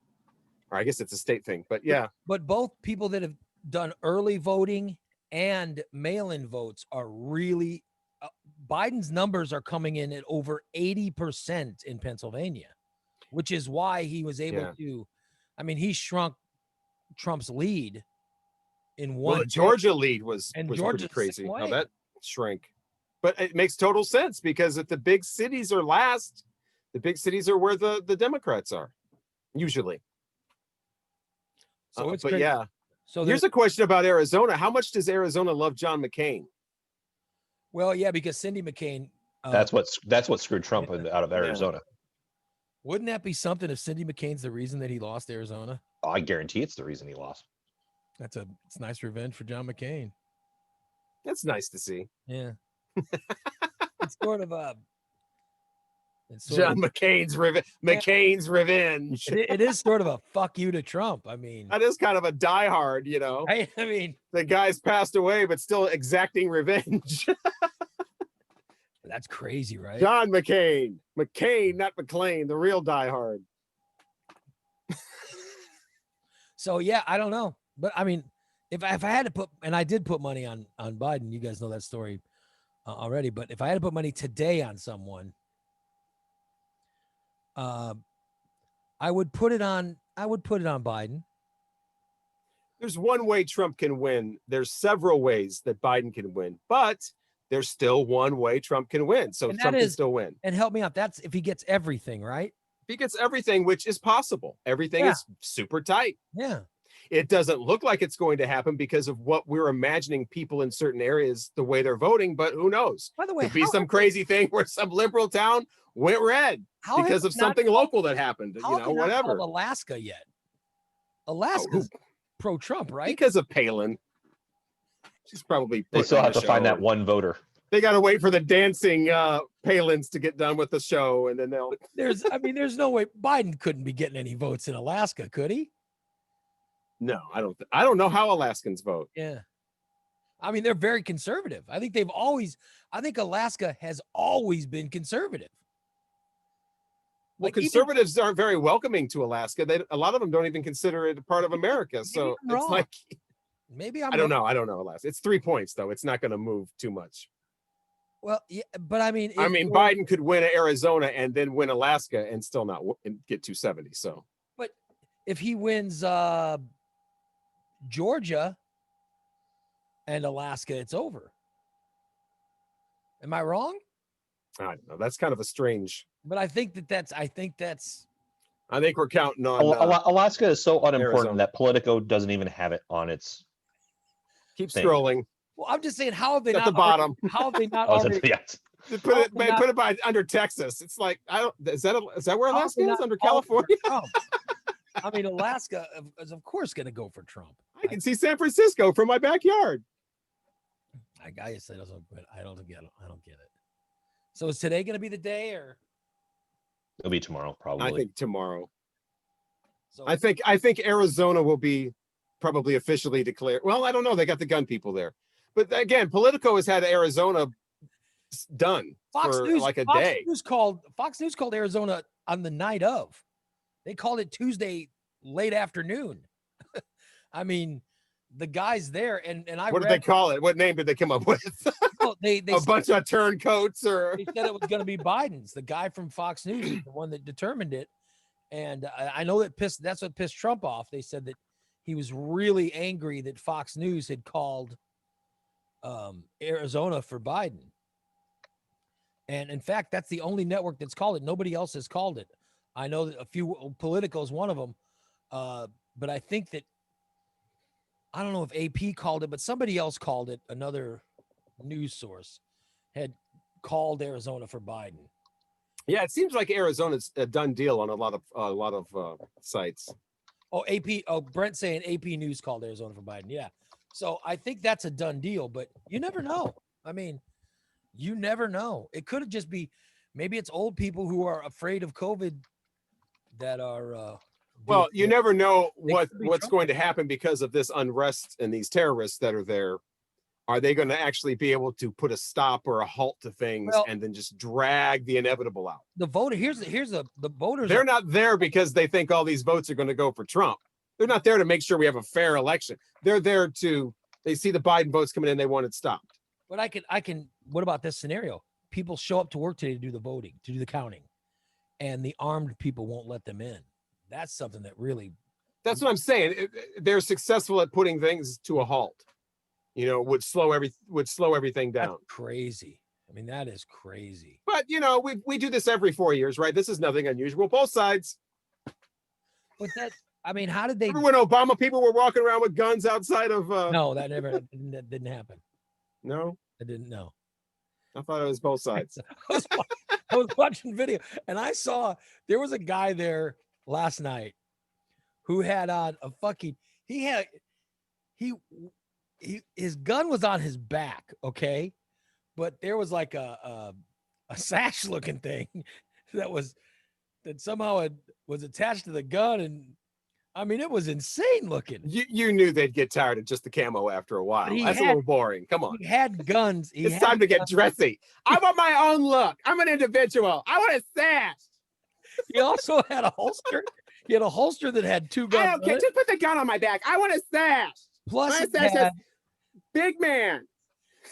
I guess it's a state thing, but yeah. But both people that have done early voting and mail-in votes are really, Biden's numbers are coming in at over 80% in Pennsylvania, which is why he was able to, I mean, he shrunk Trump's lead in one. Well, the Georgia lead was Georgia's pretty crazy the same how way. that shrank. But it makes total sense, because if the big cities are last, the big cities are where the Democrats are, usually. So it's but crazy. yeah. So Here's a question about Arizona. How much does Arizona love John McCain? Well, yeah, because Cindy McCain. That's what screwed Trump out of Arizona. Wouldn't that be something if Cindy McCain's the reason that he lost Arizona? Oh, I guarantee it's the reason he lost. It's nice revenge for John McCain. That's nice to see. Yeah. It's sort of a John McCain's revenge. It is sort of a fuck you to Trump. I mean, that is kind of a diehard, you know. I mean, the guy's passed away, but still exacting revenge. That's crazy, right? John McCain, not McClain, the real diehard. So yeah, I don't know, but I mean, if I had to put, and I did put money on Biden, you guys know that story already. But if I had to put money today on someone, I would put it on Biden. There's one way Trump can win. There's several ways that Biden can win, but there's still one way Trump can win. So Trump can still win. And help me out. That's if he gets everything, right? If he gets everything, which is possible. Everything is super tight. Yeah. It doesn't look like it's going to happen because of what we're imagining people in certain areas, the way they're voting, but who knows? By the way, could be some crazy thing where some liberal town went red because of something local that happened, whatever. Alaska yet. Alaska's pro-Trump, right? Because of Palin. She's probably they still have to find that one voter. They got to wait for the dancing Palins to get done with the show, and then they'll. There's no way Biden couldn't be getting any votes in Alaska, could he? No, I don't know how Alaskans vote. Yeah, I mean they're very conservative. I think Alaska has always been conservative. Well, conservatives aren't very welcoming to Alaska. A lot of them don't even consider it a part of America. So it's like. Maybe I don't know. I don't know, Alaska. It's 3 points though. It's not going to move too much. Well, yeah, but I mean, Biden could win Arizona and then win Alaska and still not get 270. So, but if he wins Georgia and Alaska, it's over. Am I wrong? I don't know. That's kind of a strange. But I think that's. I think we're counting on Alaska is so unimportant Arizona. that Politico doesn't even have it on its. Keep scrolling. Well, I'm just saying, how have they At not the bottom? How have they not Oh, already? yes. Put it by under Texas. It's like is that where Alaska is under California? I mean, Alaska is of course going to go for Trump. I can see San Francisco from my backyard. I guess I don't get it. So is today going to be the day, or it'll be tomorrow? Probably. I think tomorrow. So I think Arizona will be probably officially declared. Well, I don't know. They got the gun people there, but again, Politico has had Arizona done for like a day. Fox News called Arizona on the night of. They called it Tuesday late afternoon. I mean, the guys there and what did they call it? What name did they come up with? They a bunch of turncoats, or they said it was going to be Biden's. The guy from Fox News is the one that determined it, and I know that's what pissed Trump off. They said that he was really angry that Fox News had called Arizona for Biden. And in fact, that's the only network that's called it. Nobody else has called it. I know that a few Politico is one of them. But I think that, I don't know if AP called it, but somebody else called it. Another news source had called Arizona for Biden. Yeah, it seems like Arizona's a done deal on a lot of sites. Oh, AP. Oh, Brent saying AP News called Arizona for Biden. Yeah. So I think that's a done deal, but you never know. I mean, you never know. It could just be, maybe it's old people who are afraid of COVID that are. Well, you never know what's going to happen because of this unrest and these terrorists that are there. Are they going to actually be able to put a stop or a halt to things and then just drag the inevitable out? The voter the voters. They're not there because they think all these votes are going to go for Trump. They're not there to make sure we have a fair election. They're there they see the Biden votes coming in, they want it stopped. But I can. What about this scenario? People show up to work today to do the voting, to do the counting, and the armed people won't let them in. That's something that really. That's what I'm saying. They're successful at putting things to a halt. Would slow everything down. That's crazy. I mean, that is crazy. But we do this every 4 years, right? This is nothing unusual. Both sides. But I mean, how did they? Remember when Obama people were walking around with guns outside of? No, that didn't happen. No, I didn't know. I thought it was both sides. I was watching video and I saw there was a guy there last night who had on a fucking. His gun was on his back, okay, but there was like a sash looking thing that somehow was attached to the gun, and I mean it was insane looking. You knew they'd get tired of just the camo after a while. That's a little boring. Come on. He had guns. It's time to get dressy. I want my own look. I'm an individual. I want a sash. He also had a holster. He had a holster that had 2 guns. I don't care. Just put the gun on my back. I want a sash. Plus, my sash says, big man.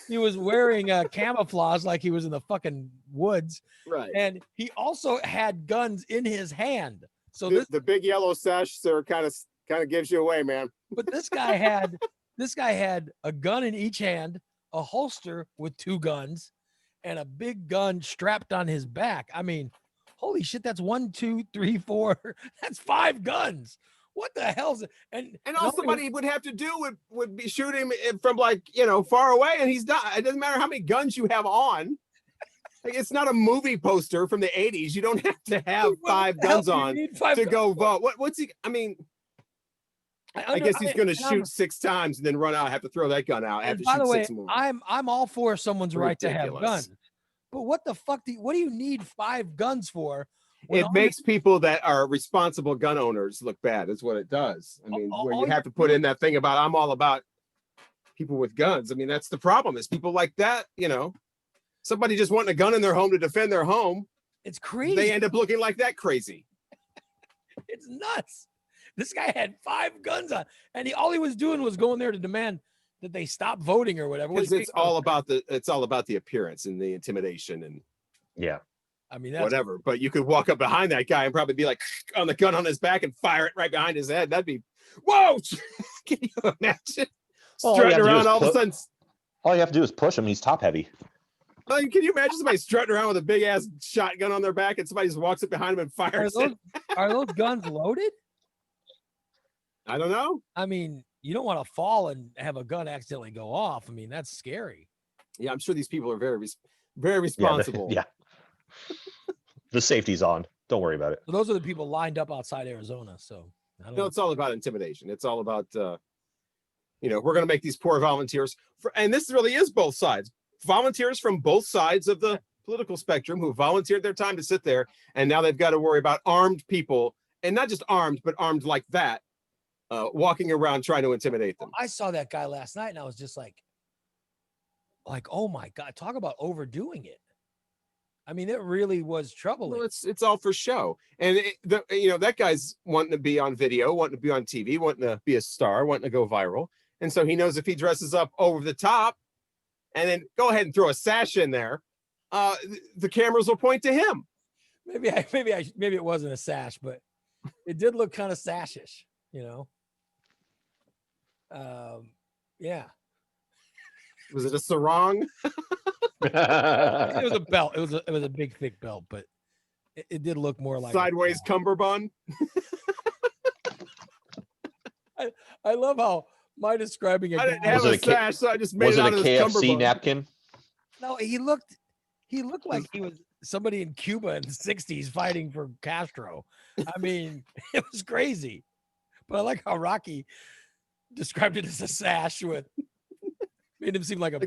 He was wearing camouflage like he was in the fucking woods. Right. And he also had guns in his hand. So the big yellow sash, sir, kind of gives you away, man. But this guy had a gun in each hand, a holster with 2 guns, and a big gun strapped on his back. I mean, holy shit, that's 1, 2, 3, 4. That's 5 guns. What the hell's it? And all somebody would have to do would be shoot him from far away, and he's done. It doesn't matter how many guns you have on. Like, it's not a movie poster from the 80s. You don't have to have 5 guns on to go vote. What's he? I mean, I guess he's going to shoot 6 times and then run out. Have to throw that gun out. Have to shoot 6 more. I'm all for someone's right to have guns, but what the fuck? What do you need 5 guns for? It makes people that are responsible gun owners look bad. Is what it does. I mean, where you have to put in that thing about I'm all about people with guns. I mean, that's the problem. Is people like that, somebody just wanting a gun in their home to defend their home. It's crazy. They end up looking like that crazy. It's nuts. This guy had 5 guns on, and all he was doing was going there to demand that they stop voting or whatever. It's all about the appearance and the intimidation and I mean, that's whatever. But you could walk up behind that guy and probably be like on the gun on his back and fire it right behind his head. That'd be whoa! Can you imagine strutting around all of a sudden? All you have to do is push him. He's top heavy. Can you imagine somebody strutting around with a big ass shotgun on their back and somebody just walks up behind him and fires it? Are those guns loaded? I don't know. I mean, you don't want to fall and have a gun accidentally go off. I mean, that's scary. Yeah, I'm sure these people are very, very responsible. Yeah. The safety's on. Don't worry about it. So those are the people lined up outside Arizona. So it's all about intimidation. It's all about, we're going to make these poor volunteers and this really is both sides. Volunteers from both sides of the political spectrum who volunteered their time to sit there, and now they've got to worry about armed people, and not just armed, but armed like that, walking around trying to intimidate them. I saw that guy last night, and I was just like, oh my God, talk about overdoing it. I mean, it really was troubling. Well, it's all for show, and that guy's wanting to be on video, wanting to be on TV, wanting to be a star, wanting to go viral, and so he knows if he dresses up over the top, and then go ahead and throw a sash in there, the cameras will point to him. Maybe it wasn't a sash, but it did look kind of sashish, Yeah. Was it a sarong? It was a belt. It was a big thick belt, but it did look more like sideways cummerbund. I love how my describing it. I didn't have a sash, so I just made it out of this cummerbund. Was it a KFC napkin? No, he looked like he was somebody in Cuba in the 60s fighting for Castro. I mean, it was crazy. But I like how Rocky described it as a sash with made him seem like a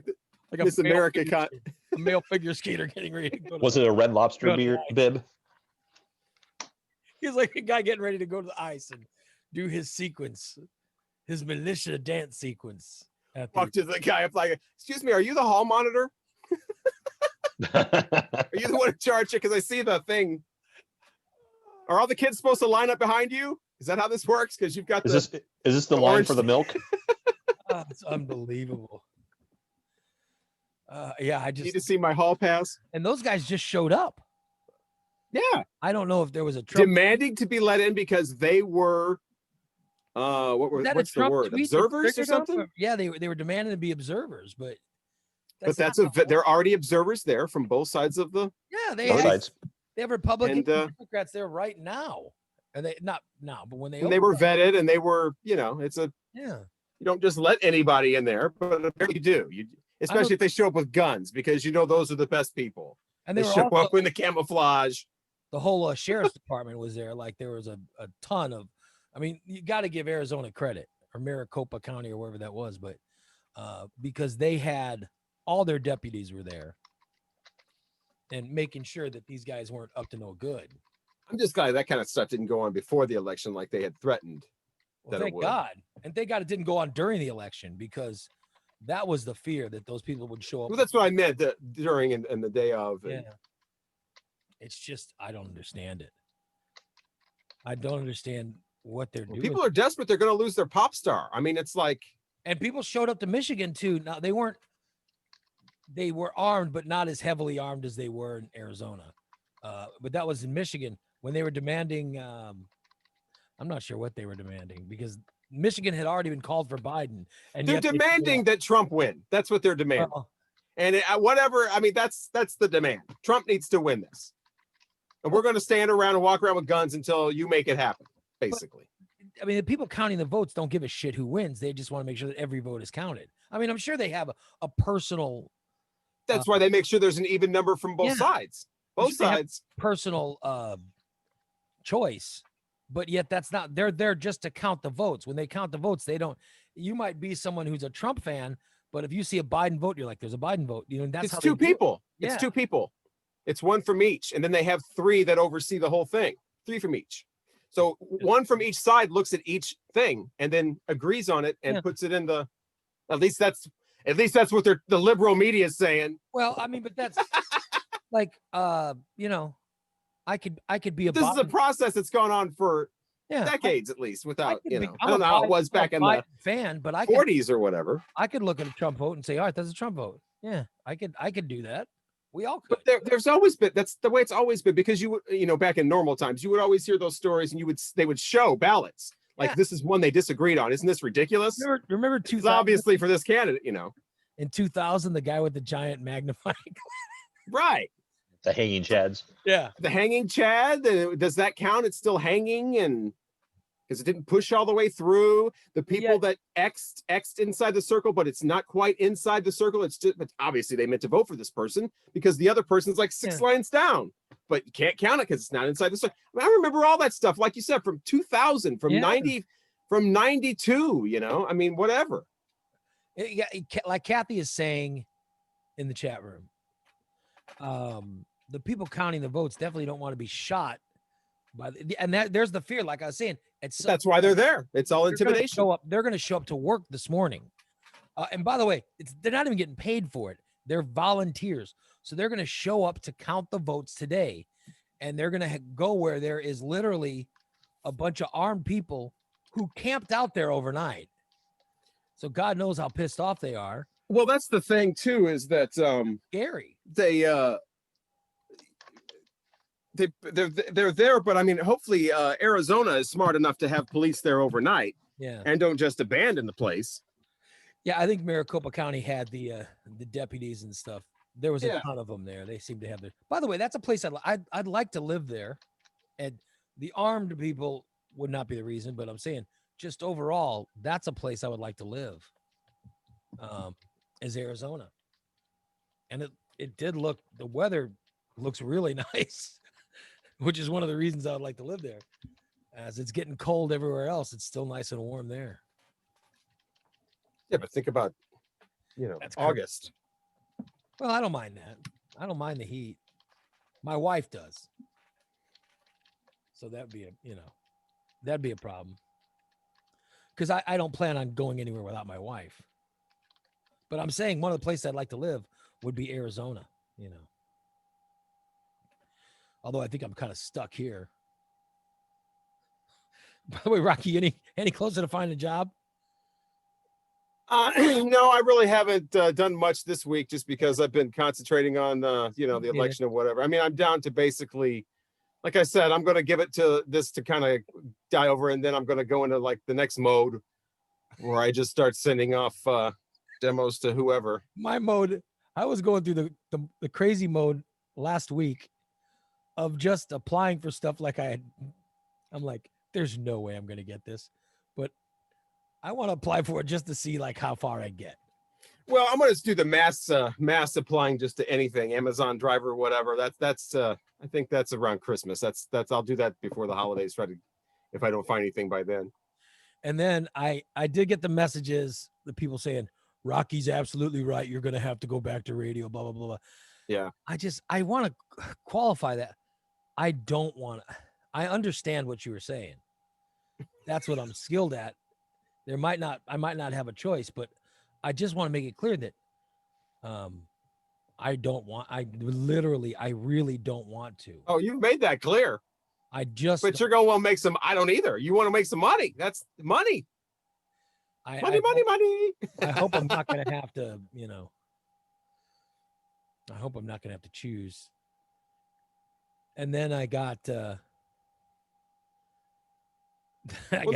Miss America a male figure skater getting ready to go to Was it a Red Lobster bib? He's like a guy getting ready to go to the ice and do his sequence, his militia dance sequence. Talk to the guy up like, excuse me, are you the hall monitor? Are you the one in charge? Because I see the thing. Are all the kids supposed to line up behind you? Is that how this works? Because you've got is this the line for the milk? It's unbelievable. Yeah, I just need to see my hall pass. And those guys just showed up. Yeah, I don't know if there was a Trump demanding to be let in because they were what's the word? Observers or something? Yeah, they were demanding to be observers, but they're already observers there from both sides of the they both sides. They have Republicans and Democrats there right now. And they not now, but when they And they were vetted, and they were, it's a yeah. You don't just let anybody in there, but apparently you do. Especially if they show up with guns, because those are the best people. And they were show also, up in the camouflage. The whole sheriff's department was there. Like there was a ton of. I mean, you got to give Arizona credit, or Maricopa County, or wherever that was, but because they had all their deputies were there, and making sure that these guys weren't up to no good. I'm just glad that kind of stuff didn't go on before the election, like they had threatened. Well, thank God, and thank God it didn't go on during the election, because that was the fear that those people would show up. Well, that's what I meant during and the day of. Yeah. It's just, I don't understand it. I don't understand what they're doing. People are desperate. They're going to lose their pop star. I mean, it's like. And people showed up to Michigan too. Now they were armed, but not as heavily armed as they were in Arizona. But that was in Michigan when they were demanding, I'm not sure what they were demanding, because Michigan had already been called for Biden, and they're demanding that Trump win. That's what they're demanding. And whatever, I mean, that's the demand. Trump needs to win this. And we're going to stand around and walk around with guns until you make it happen, basically. But, I mean, the people counting the votes don't give a shit who wins. They just want to make sure that every vote is counted. I mean, I'm sure they have a personal. That's why they make sure there's an even number from both sides. Both sides. Personal choice. But yet that's not, they're there just to count the votes. When they count the votes, they don't, you might be someone who's a Trump fan, but if you see a Biden vote, you're like, there's a Biden vote. That's it's how two people. Yeah. It's two people. It's one from each. And then they have three that oversee the whole thing. 3 from each. So one from each side looks at each thing and then agrees on it and puts it in the, at least that's what the liberal media is saying. Well, I mean, but that's like, I could be a. This Biden. is a process that's gone on for decades at least without, I don't know how it was back in the fan, but 40s or whatever. I could look at a Trump vote and say, all right, that's a Trump vote. Yeah, I could do that. We all could. But there's always been, that's the way it's always been, because you would, back in normal times, you would always hear those stories and they would show ballots. Like this is one they disagreed on. Isn't this ridiculous? Remember 2000? Obviously for this candidate, In 2000, the guy with the giant magnifying glass. Right. The hanging chads. Yeah. The hanging chad, does that count? It's still hanging, and because it didn't push all the way through. The people that X'd inside the circle, but it's not quite inside the circle. It's just, but obviously they meant to vote for this person because the other person's like 6 lines down, but you can't count it because it's not inside the circle. I remember all that stuff, like you said, from 2000, from 90, from 92, I mean, whatever. Like Kathy is saying in the chat room, the people counting the votes definitely don't want to be shot by there's the fear, like I was saying. That's why they're there. It's all intimidation. They're going to show up to work this morning. And by the way, they're not even getting paid for it. They're volunteers. So they're going to show up to count the votes today. And they're going to go where there is literally a bunch of armed people who camped out there overnight. So God knows how pissed off they are. Well, that's the thing too, is that scary. They're there, but I mean, hopefully Arizona is smart enough to have police there overnight, and don't just abandon the place. Yeah, I think Maricopa County had the deputies and stuff. There was a ton of them there. They seem to have their. By the way, that's a place I'd like to live there, and the armed people would not be the reason, but I'm saying just overall, that's a place I would like to live. Is Arizona, and it did look, the weather looks really nice. Which is one of the reasons I would like to live there. As it's getting cold everywhere else, it's still nice and warm there. Yeah, but think about, That's August. Well, I don't mind that. I don't mind the heat. My wife does. So that'd be a problem. Because I don't plan on going anywhere without my wife. But I'm saying one of the places I'd like to live would be Arizona, Although I think I'm kind of stuck here. By the way, Rocky, any closer to finding a job? No, I really haven't done much this week, just because I've been concentrating on the election or whatever. I mean, I'm down to basically, like I said, I'm going to give it to this to kind of die over, and then I'm going to go into like the next mode where I just start sending off demos to whoever. My mode, I was going through the crazy mode last week of just applying for stuff like I had I'm like, there's no way I'm going to get this, but I want to apply for it just to see like how far I get. Well, I'm going to do the mass applying just to anything, Amazon driver, whatever. That's I think that's around Christmas. That's I'll do that before the holidays. If I don't find anything by then. And then I did get the messages, the people saying, Rocky's absolutely right. You're going to have to go back to radio, blah, blah, blah, blah. Yeah. I want to qualify that. I don't want to. I understand what you were saying. That's what I'm skilled at. I might not have a choice, but I just want to make it clear that I really don't want to. Oh, you've made that clear. But you're going to want to make some. I don't either. You want to make some money. That's money. Money. I hope I'm not going to have to, I hope I'm not going to have to choose. And then I got, no,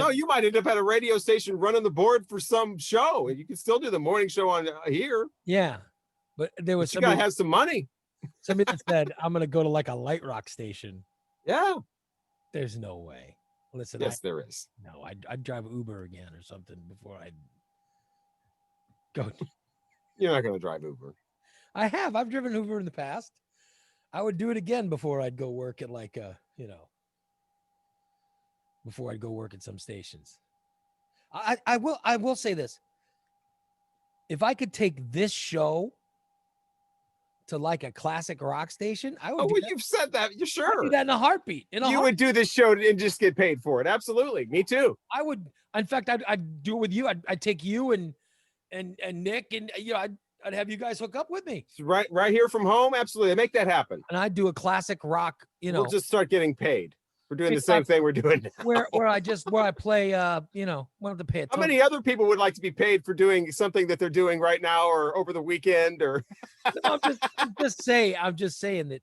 you might end up at a radio station running the board for some show, and you can still do the morning show on here. Yeah, but there was you gotta have some money. Somebody that said I'm gonna go to like a light rock station. Yeah, there's no way. Listen, yes, there is. No, I'd drive Uber again or something before I'd go. You're not gonna drive Uber. I've driven Uber in the past. I would do it again before I'd go work at like before I'd go work at some stations. I will say this. If I could take this show to like a classic rock station, I would. Oh, well, you've said that. You sure? I'd do that in a heartbeat. You would do this show and just get paid for it. Absolutely. Me too. I would. In fact, I'd do it with you. I'd take you and Nick, and I'd have you guys hook up with me. Right here from home. Absolutely. Make that happen. And I'd do a classic rock, We'll just start getting paid. We're doing the same thing we're doing now. Where I play, we'll have to pay it. How many other people would like to be paid for doing something that they're doing right now or over the weekend or? I'm just saying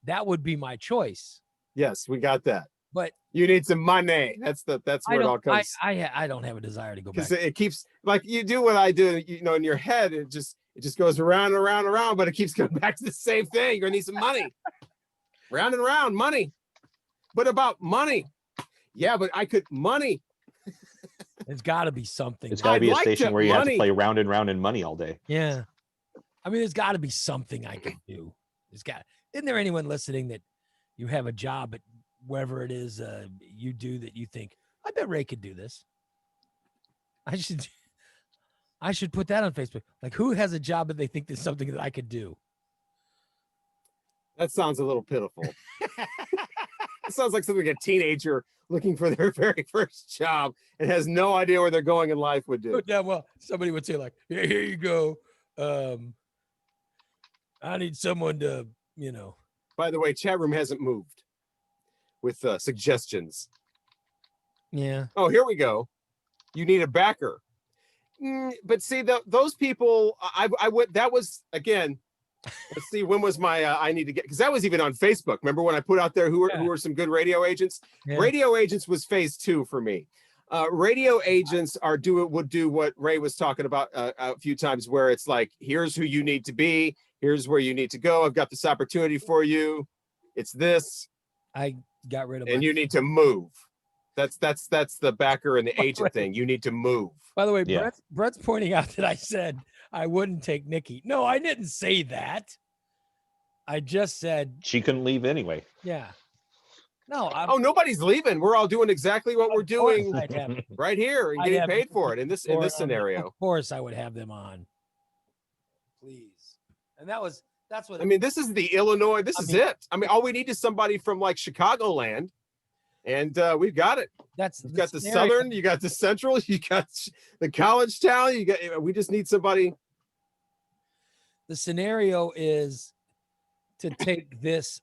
that would be my choice. Yes, we got that. But you need some money. That's where it all comes. I don't have a desire to go back. Because it keeps like you do what I do, in your head, it just goes around and around and around, but it keeps coming back to the same thing. You're gonna need some money. Round and around, money. What about money? Yeah, but I could money. There's got to be something. It's got to be a station where you have to play round and round in money all day. Yeah, I mean, there's got to be something I can do. Isn't there anyone listening that you have a job at wherever it is you do that you think, I bet Ray could do this? I should put that on Facebook. Like, who has a job that they think there's something that I could do? That sounds a little pitiful. It sounds like something a teenager looking for their very first job and has no idea where they're going in life would do. Yeah, well, somebody would say like, "Yeah, here you go. I need someone to, By the way, chat room hasn't moved with suggestions. Yeah. Oh, here we go. You need a backer. But see, those people, I went. That was again. Let's see, when was my I need to get, because that was even on Facebook. Remember when I put out there who were some good radio agents? Yeah. Radio agents was phase 2 for me. Radio agents would do what Ray was talking about a few times, where it's like, here's who you need to be, here's where you need to go. I've got this opportunity for you. It's this. I got rid of and you need to move. That's the backer and the agent thing. You need to move. By the way, yeah. Brett's pointing out that I said I wouldn't take Nikki. No, I didn't say that. I just said she couldn't leave anyway. Yeah. No. Nobody's leaving. We're all doing exactly what we're doing right here and getting paid for it in this scenario. Of course, I would have them on. Please. And that's what I mean. This is the Illinois. This is it. I mean, all we need is somebody from like Chicagoland. And we've got it. You've got the Southern, you got the Central, you got the college town. We just need somebody. The scenario is to take this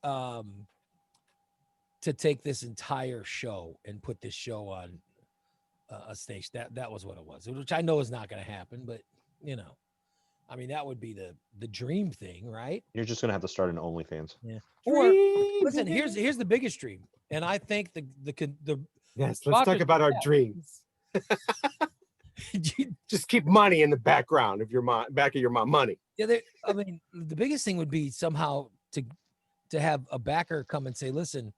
entire show and put this show on a station. That was what it was, which I know is not going to happen. But I mean, that would be the dream thing, right? You're just gonna have to start an OnlyFans. Yeah. Or listen, here's the biggest dream. And I think the yes, let's talk about our dreams. Just keep money in the background of your back of your money. Yeah, I mean, the biggest thing would be somehow to have a backer come and say, "Listen,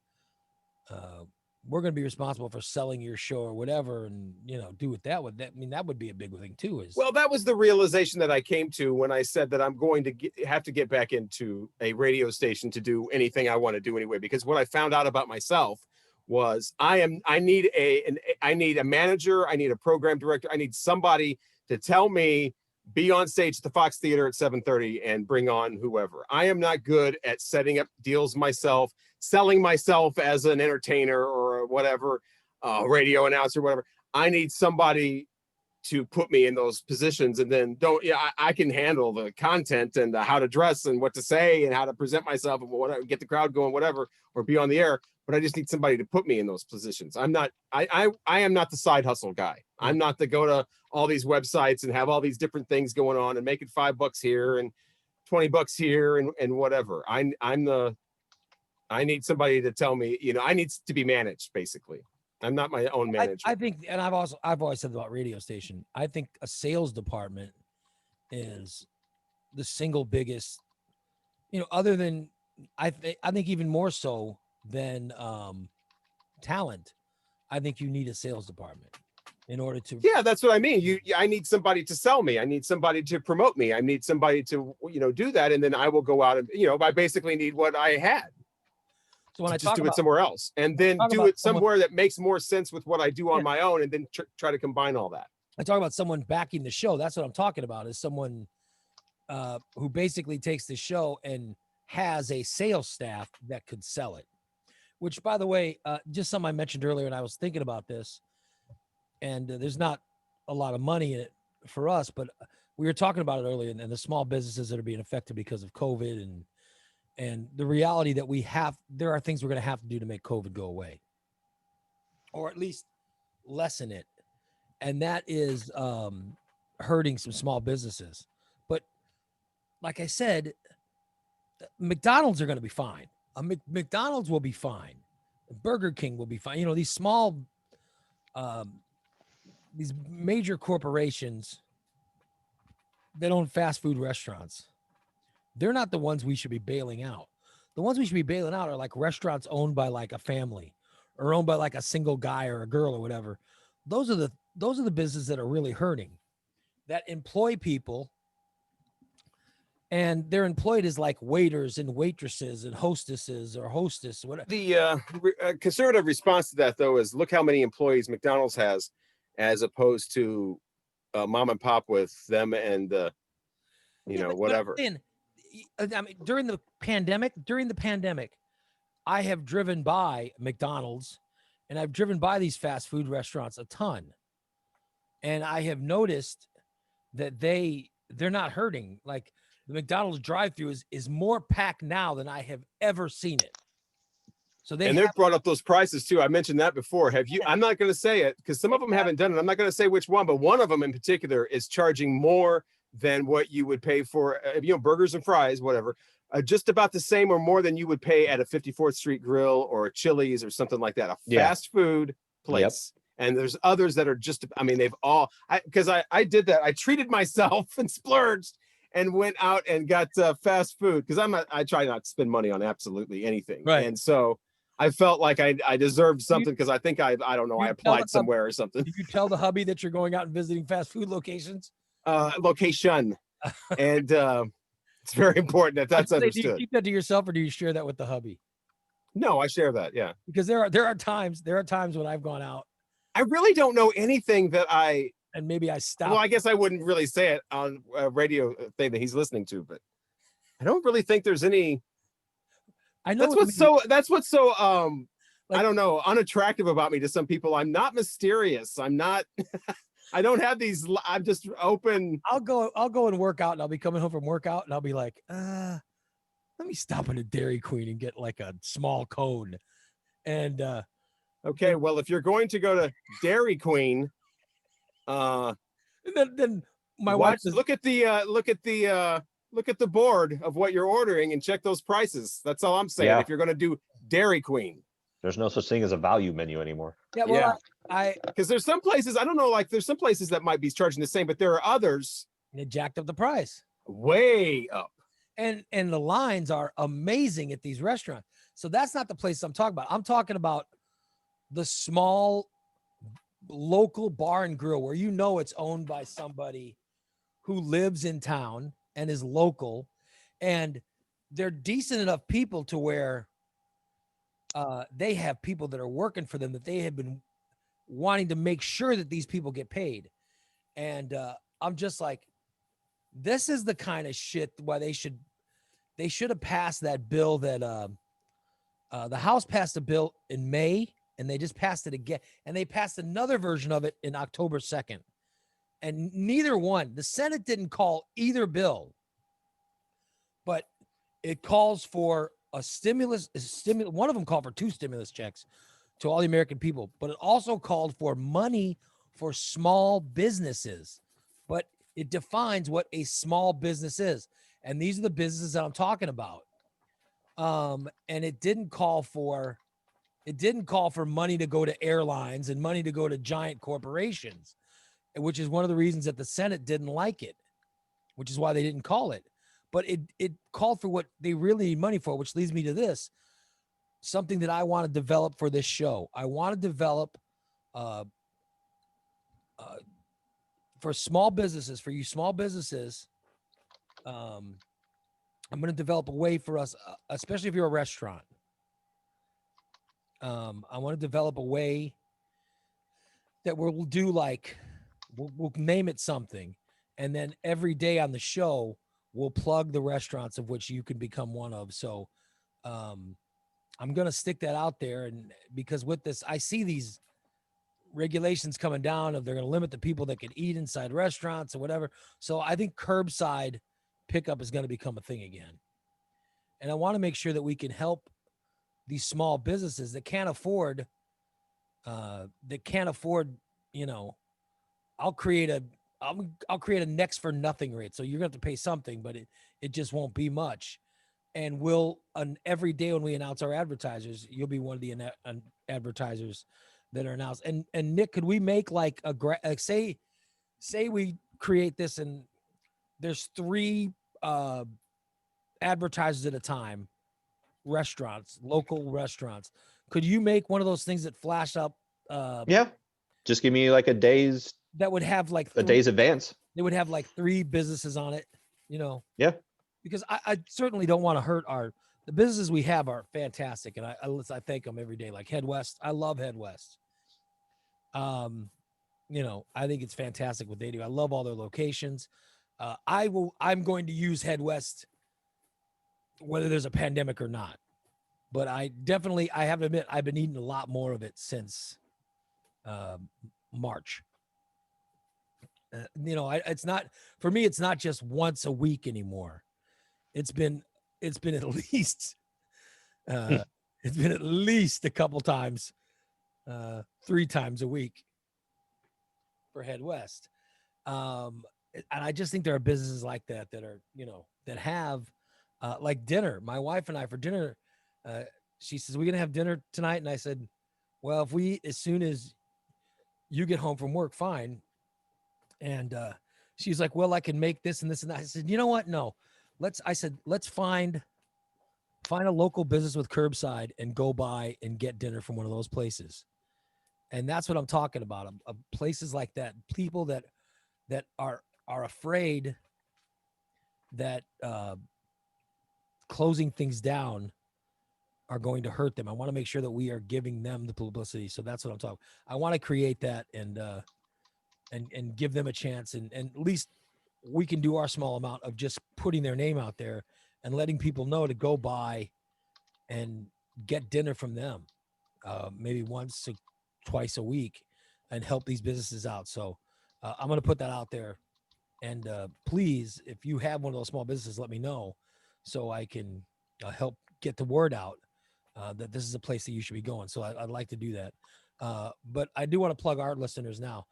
we're going to be responsible for selling your show or whatever, and do with that. With that, I mean, that would be a big thing too. Is Well, that was the realization that I came to when I said that I'm going to have to get back into a radio station to do anything I want to do anyway. Because what I found out about myself was I need a manager, I need a program director, I need somebody to tell me be on stage at the Fox Theater at 7:30 and bring on whoever. I am not good at setting up deals myself, selling myself as an entertainer or whatever, radio announcer, whatever. I need somebody to put me in those positions, and then I can handle the content and how to dress and what to say and how to present myself and whatever, get the crowd going, whatever, or be on the air. But I just need somebody to put me in those positions. I am not the side hustle guy. I'm not the go to all these websites and have all these different things going on and make it $5 here and $20 here and whatever. I need somebody to tell me, I need to be managed, basically. I'm not my own manager. I think, and I've always said about radio station, I think a sales department is the single biggest, other than I think even more so than talent. I think you need a sales department in order to. Yeah, that's what I mean. I need somebody to sell me. I need somebody to promote me. I need somebody to, do that. And then I will go out and, I basically need what I had. So when I just do it somewhere else, and then do it somewhere that makes more sense with what I do on my own, and then try to combine all that. I talk about someone backing the show. That's what I'm talking about, is someone who basically takes the show and has a sales staff that could sell it. Which, by the way, just something I mentioned earlier, and I was thinking about this, and there's not a lot of money in it for us, but we were talking about it earlier, and the small businesses that are being affected because of COVID and the reality that there are things we're going to have to do to make COVID go away, or at least lessen it. And that is hurting some small businesses. But like I said, McDonald's are going to be fine. McDonald's will be fine. Burger King will be fine. These small, these major corporations that own fast food restaurants, they're not the ones we should be bailing out. The ones we should be bailing out are like restaurants owned by like a family or owned by like a single guy or a girl or whatever. Those are the businesses that are really hurting, that employ people, and they're employed as like waiters and waitresses and hostesses or hostess, whatever. The conservative response to that, though, is look how many employees McDonald's has, as opposed to mom and pop with them and whatever. I mean, during the pandemic, I have driven by McDonald's and I've driven by these fast food restaurants a ton. And I have noticed that they're not hurting. Like the McDonald's drive-thru is more packed now than I have ever seen it. So they've brought up those prices too. I mentioned that before. Have you? I'm not going to say it because some of them haven't done it. I'm not going to say which one, but one of them in particular is charging more than what you would pay for, burgers and fries, whatever, just about the same or more than you would pay at a 54th Street Grill or a Chili's or something like that, a fast food place. Yep. And there's others that are they've all, because I did that. I treated myself and splurged and went out and got fast food because I try not to spend money on absolutely anything. Right. And so I felt like I deserved something because I think I don't know, I applied somewhere or something. Did you tell the hubby that you're going out and visiting fast food locations? Location. And it's very important that that's understood. Do you keep that to yourself or do you share that with the hubby? No, I share that. Yeah. Because there are times when I've gone out. I really don't know anything that and maybe I stopped. Well, I guess I wouldn't really say it on a radio thing that he's listening to, but I don't really think there's any. I know that's what's so I don't know, unattractive about me to some people. I'm not mysterious. I'm not. I don't have these. I'm just open. I'll go and work out, and I'll be coming home from workout, and I'll be like, let me stop at a Dairy Queen and get like a small cone. And okay, well, if you're going to go to Dairy Queen, then my wife says, look at the board of what you're ordering and check those prices. That's all I'm saying. Yeah. If you're going to do Dairy Queen. There's no such thing as a value menu anymore. Yeah, well, I because there's some places, I don't know, like there's some places that might be charging the same, but there are others. They jacked up the price. Way up. And the lines are amazing at these restaurants. So that's not the place I'm talking about. I'm talking about the small local bar and grill where you know it's owned by somebody who lives in town and is local, and they're decent enough people to where they have people that are working for them that they have been wanting to make sure that these people get paid. And I'm just like, this is the kind of shit why they should have passed that bill that the House passed a bill in May, and they just passed it again, and they passed another version of it in October 2nd. And neither one, the Senate didn't call either bill, but it calls for a stimulus. One of them called for 2 stimulus checks to all the American people, but it also called for money for small businesses. But it defines what a small business is. And these are the businesses that I'm talking about. And it didn't call for money to go to airlines and money to go to giant corporations, which is one of the reasons that the Senate didn't like it, which is why they didn't call it. But it called for what they really need money for, which leads me to this, something that I want to develop for this show. I want to develop for small businesses, for you small businesses, I'm going to develop a way for us, especially if you're a restaurant. I want to develop a way that we'll do like, we'll name it something. And then every day on the show, we'll plug the restaurants of which you can become one of. So I'm going to stick that out there. And because with this, I see these regulations coming down of they're going to limit the people that can eat inside restaurants or whatever. So I think curbside pickup is going to become a thing again. And I want to make sure that we can help these small businesses that can't afford, you know, I'll create a next for nothing rate. So you're going to have to pay something, but it just won't be much. And every day when we announce our advertisers, you'll be one of the advertisers that are announced. And Nick, could we make like say we create this and there's 3 advertisers at a time, restaurants, local restaurants. Could you make one of those things that flash up? Yeah. Just give me like a day's. That would have like a day's advance. They would have like 3 businesses on it, you know? Yeah. Because I certainly don't want to hurt the businesses we have are fantastic. And I thank them every day. Like Head West. I love Head West. You know, I think it's fantastic what they do. I love all their locations. I'm going to use Head West whether there's a pandemic or not. But I have to admit, I've been eating a lot more of it since March. You know, it's not, for me, it's not just once a week anymore. It's been at least, it's been at least a couple times, 3 times a week for Head West. And I just think there are businesses like that are, you know, that have like dinner. My wife and I for dinner, she says, we're going to have dinner tonight. And I said, well, if we eat as soon as you get home from work, fine. And she's like, well, I can make this and this and that. I said, you know what? No, let's find a local business with curbside and go by and get dinner from one of those places. And that's what I'm talking about. Places like that, people that are afraid that closing things down are going to hurt them. I want to make sure that we are giving them the publicity. So that's what I'm talking. I want to create that and give them a chance. And at least we can do our small amount of just putting their name out there and letting people know to go by and get dinner from them, maybe once or twice a week, and help these businesses out. So I'm going to put that out there. And please, if you have one of those small businesses, let me know so I can help get the word out that this is a place that you should be going. So I'd like to do that. But I do want to plug our listeners now.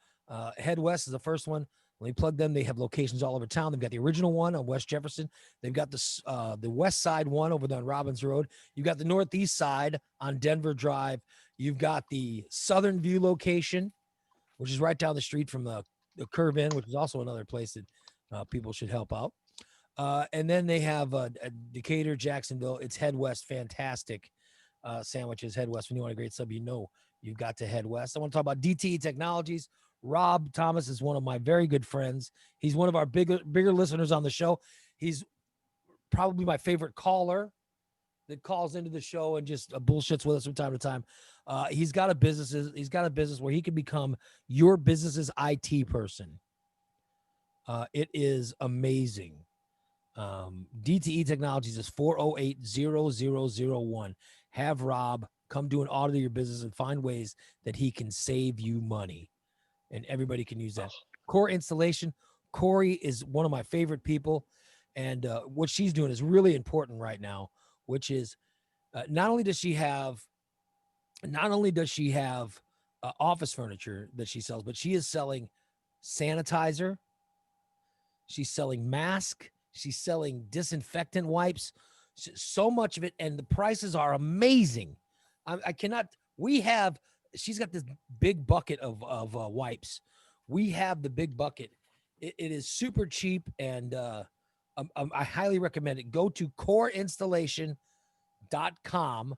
Head West is the first one. Let me plug them. They have locations all over town. They've got the original one on West Jefferson. They've got the west side one over there on Robbins Road. You've got the northeast side on Denver Drive. You've got the Southern View location, which is right down the street from the Curve Inn, which is also another place that people should help out. And then they have Decatur, Jacksonville. It's Head West, fantastic sandwiches. Head West, when you want a great sub, you know you've got to head west. I want to talk about DTE Technologies. Rob Thomas is one of my very good friends. He's one of our bigger listeners on the show. He's probably my favorite caller that calls into the show and just bullshits with us from time to time. He's got a business where he can become your business's IT person. It is amazing. DTE Technologies is 408-0001. Have Rob come do an audit of your business and find ways that he can save you money. And everybody can use that. Core Installation. Corey is one of my favorite people. And what she's doing is really important right now, which is not only does she have office furniture that she sells, but she is selling sanitizer. She's selling mask. She's selling disinfectant wipes. So much of it. And the prices are amazing. She's got this big bucket of wipes. We have the big bucket. It is super cheap, and I highly recommend it. Go to coreinstallation.com.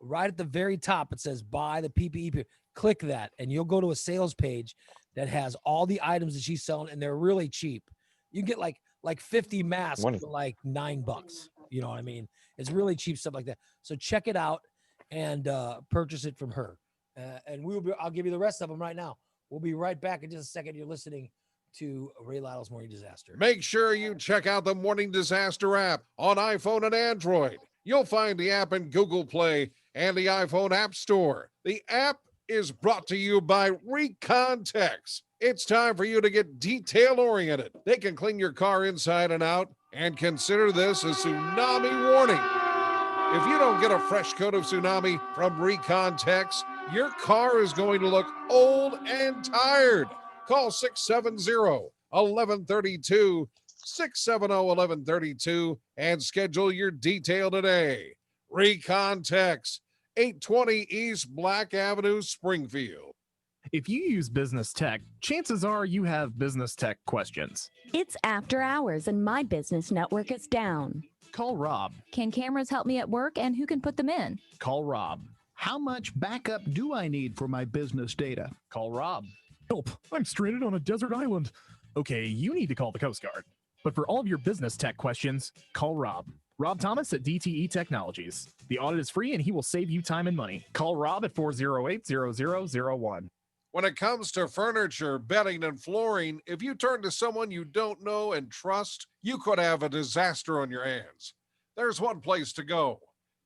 Right at the very top, it says buy the PPE. Click that, and you'll go to a sales page that has all the items that she's selling, and they're really cheap. You can get like 50 masks for like $9. You know what I mean? It's really cheap stuff like that. So check it out and purchase it from her. And I'll give you the rest of them right now. We'll be right back in just a second. You're listening to Ray Lytle's Morning Disaster. Make sure you check out the Morning Disaster app on iPhone and Android. You'll find the app in Google Play and the iPhone App Store. The app is brought to you by Recontex. It's time for you to get detail-oriented. They can clean your car inside and out, and consider this a tsunami warning. If you don't get a fresh coat of Tsunami from Recontex, your car is going to look old and tired. Call 670-1132, 670-1132, and schedule your detail today. Recontex, 820 East Black Avenue, Springfield. If you use business tech, chances are you have business tech questions. It's after hours and my business network is down. Call Rob. Can cameras help me at work, and who can put them in? Call Rob. How much backup do I need for my business data? Call Rob. Help, I'm stranded on a desert island. Okay, you need to call the Coast Guard. But for all of your business tech questions, call Rob. Rob Thomas at DTE Technologies. The audit is free and he will save you time and money. Call Rob at 408-0001. When it comes to furniture, bedding, and flooring, if you turn to someone you don't know and trust, you could have a disaster on your hands. There's one place to go: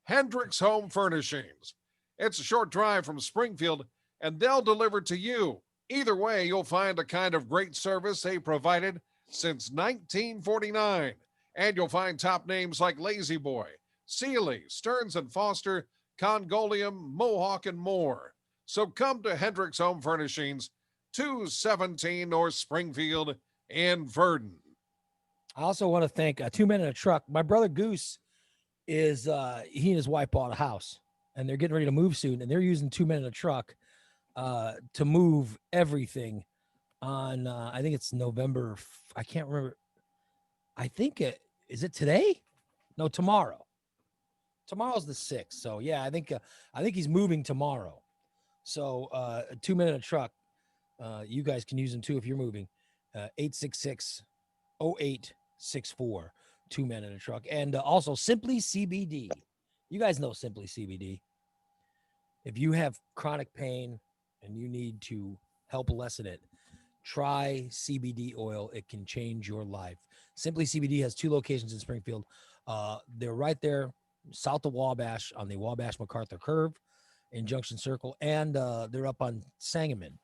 Hendricks Home Furnishings. It's a short drive from Springfield, and they'll deliver to you. Either way, you'll find a kind of great service they provided since 1949. And you'll find top names like Lazy Boy, Sealy, Stearns & Foster, Congolium, Mohawk, and more. So come to Hendricks Home Furnishings, 217 North Springfield in Verdon. I also want to thank 2 Men in a Truck. My brother Goose he and his wife bought a house, and they're getting ready to move soon, and they're using 2 Men in a Truck to move everything on, I think it's November. I can't remember. I think is it today? No, tomorrow. Tomorrow's the 6th. So yeah, I think he's moving tomorrow. So 2 Men in a Truck. You guys can use them too if you're moving. 866-0864. 2 Men in a Truck. And also Simply CBD. You guys know Simply CBD. If you have chronic pain and you need to help lessen it, try CBD oil. It can change your life. Simply CBD has 2 locations in Springfield. They're right there south of Wabash on the Wabash-MacArthur curve in Junction Circle, and they're up on Sangamon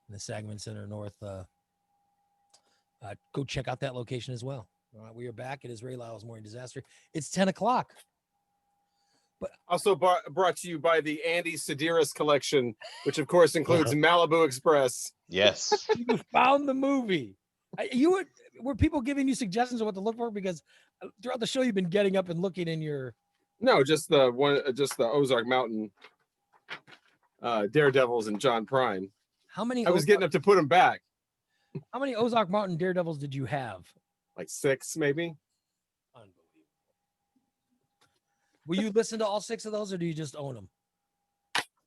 in the Sangamon Center North. Go check out that location as well. All right, we are back. It is Ray Lytle's Morning Disaster. It's 10 o'clock. But also brought to you by the Andy Sedaris collection, which of course includes Malibu Express. Yes. You found the movie. Were people giving you suggestions of what to look for? Because throughout the show, you've been getting up and looking in your. No, just the Ozark Mountain Daredevils and John Prine. How many? I was getting up to put them back. How many Ozark Mountain Daredevils did you have? Like 6, maybe. Will you listen to all 6 of those, or do you just own them?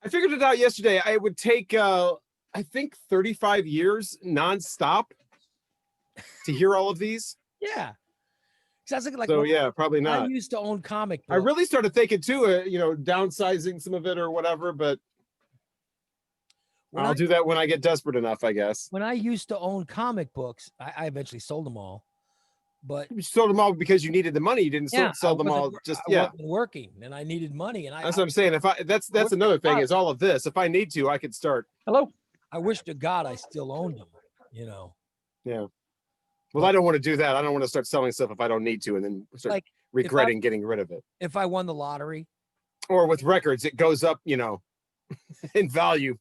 I figured it out yesterday. I would take, I think 35 years nonstop to hear all of these. Yeah. Sounds like So yeah, probably I not. used to own comic books. I really started thinking too, downsizing some of it or whatever, but I'll do that when I get desperate enough, I guess. When I used to own comic books, I eventually sold them all. But you sold them all because you needed the money. You didn't sell them all just I wasn't working, and I needed money, and That's what I'm saying. If that's another thing is all of this. If I need to, I could start. Hello. I wish to God I still owned them. Yeah. Well, I don't want to do that. I don't want to start selling stuff if I don't need to, and then start regretting getting rid of it. If I won the lottery, or with records, it goes up, in value.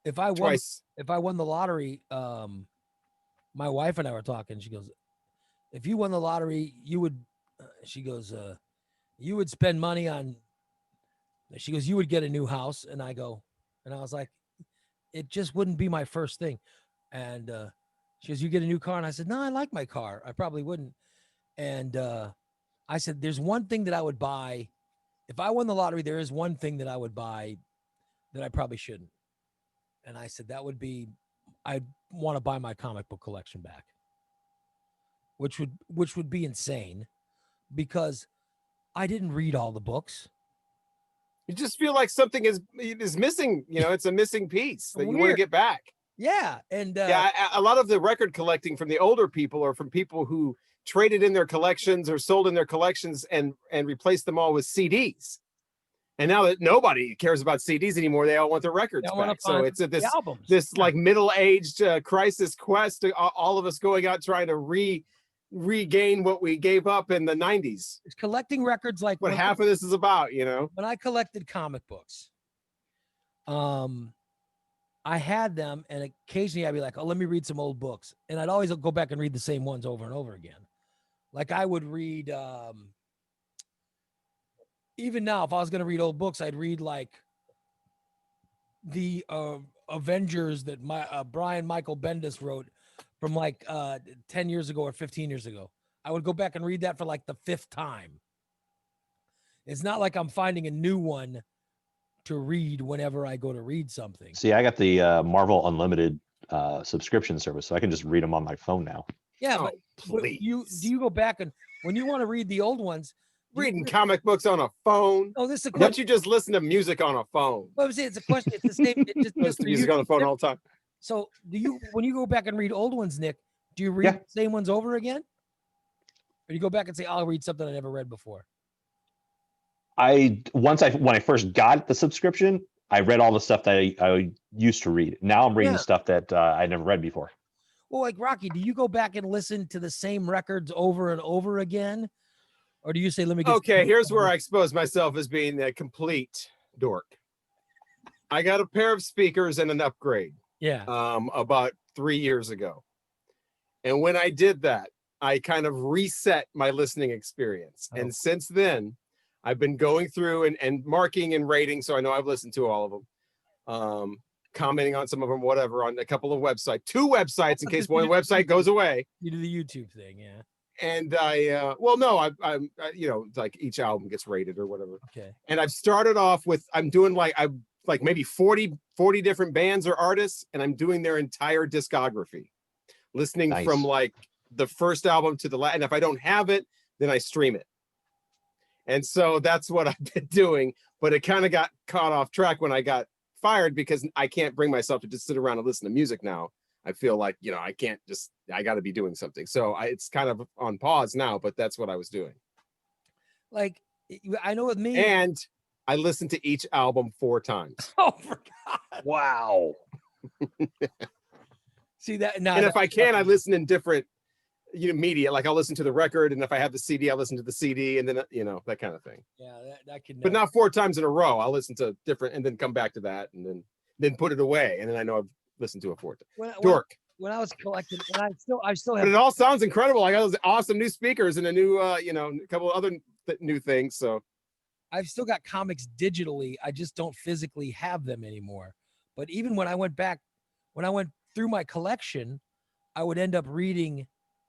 If I won, twice. if I won the lottery, my wife and I were talking. She goes, "If you won the lottery, you would," she goes, "you would spend money on." She goes, "You would get a new house," and I was like, "It just wouldn't be my first thing," and she goes, "You get a new car," and I said, "No, I like my car. I probably wouldn't," and I said, "There's one thing that I would buy if I won the lottery. There is one thing that I would buy that I probably shouldn't." And I said, that would be, I'd want to buy my comic book collection back, which would be insane because I didn't read all the books. You just feel like something is missing. It's a missing piece that you want to get back. Yeah. And a lot of the record collecting from the older people or from people who traded in their collections or sold in their collections and replaced them all with CDs. And now that nobody cares about CDs anymore, they all want their records back. So it's this like middle-aged crisis quest. All of us going out trying to regain what we gave up in the 90s. It's collecting records like what half of this is about, When I collected comic books, I had them, and occasionally I'd be like, "Oh, let me read some old books," and I'd always go back and read the same ones over and over again. Like I would read. Even now, if I was going to read old books, I'd read like the Avengers that Brian Michael Bendis wrote from like 10 years ago or 15 years ago. I would go back and read that for like the 5th time. It's not like I'm finding a new one to read whenever I go to read something. See, I got the Marvel Unlimited subscription service, so I can just read them on my phone now. Yeah, but do you go back and when you want to read the old ones? Reading comic books on a phone. Oh, this is a question. Don't you just listen to music on a phone? Well, it's a question. It's the same. It's just music on the phone all the time. So, when you go back and read old ones, Nick, do you read the same ones over again, or do you go back and say, "I'll read something I never read before"? When I first got the subscription, I read all the stuff that I used to read. Now I'm reading stuff that I never read before. Well, like Rocky, do you go back and listen to the same records over and over again? Or do you say, let me get... Okay, here's where I expose myself as being a complete dork. I got a pair of speakers and an upgrade. Yeah. About 3 years ago. And when I did that, I kind of reset my listening experience. And since then, I've been going through and marking and rating. So I know I've listened to all of them. Commenting on some of them, whatever, on a couple of websites. 2 websites in case one website goes away. You do the YouTube thing, yeah. And I'm like each album gets rated or whatever. Okay. And I've started off with, I'm doing like maybe 40 different bands or artists, and I'm doing their entire discography, listening from like the first album to the last. And if I don't have it, then I stream it. And so that's what I've been doing. But it kind of got caught off track when I got fired because I can't bring myself to just sit around and listen to music now. I feel like, I got to be doing something. So it's kind of on pause now, but that's what I was doing. Like, I know with me. And I listened to each album 4 times. Oh, for God. Wow. See that? And if I can, I listen in different media. Like I'll listen to the record. And if I have the CD, I'll listen to the CD and then, that kind of thing. Yeah, that can. But not 4 times in a row. I'll listen to different and then come back to that and then put it away. And then I know I've listened to it 4 times. Dork. When I was collecting, and I still have. But it all sounds incredible. I got those awesome new speakers and a new, a couple of other new things. So I've still got comics digitally. I just don't physically have them anymore. But even when I went through my collection, I would end up reading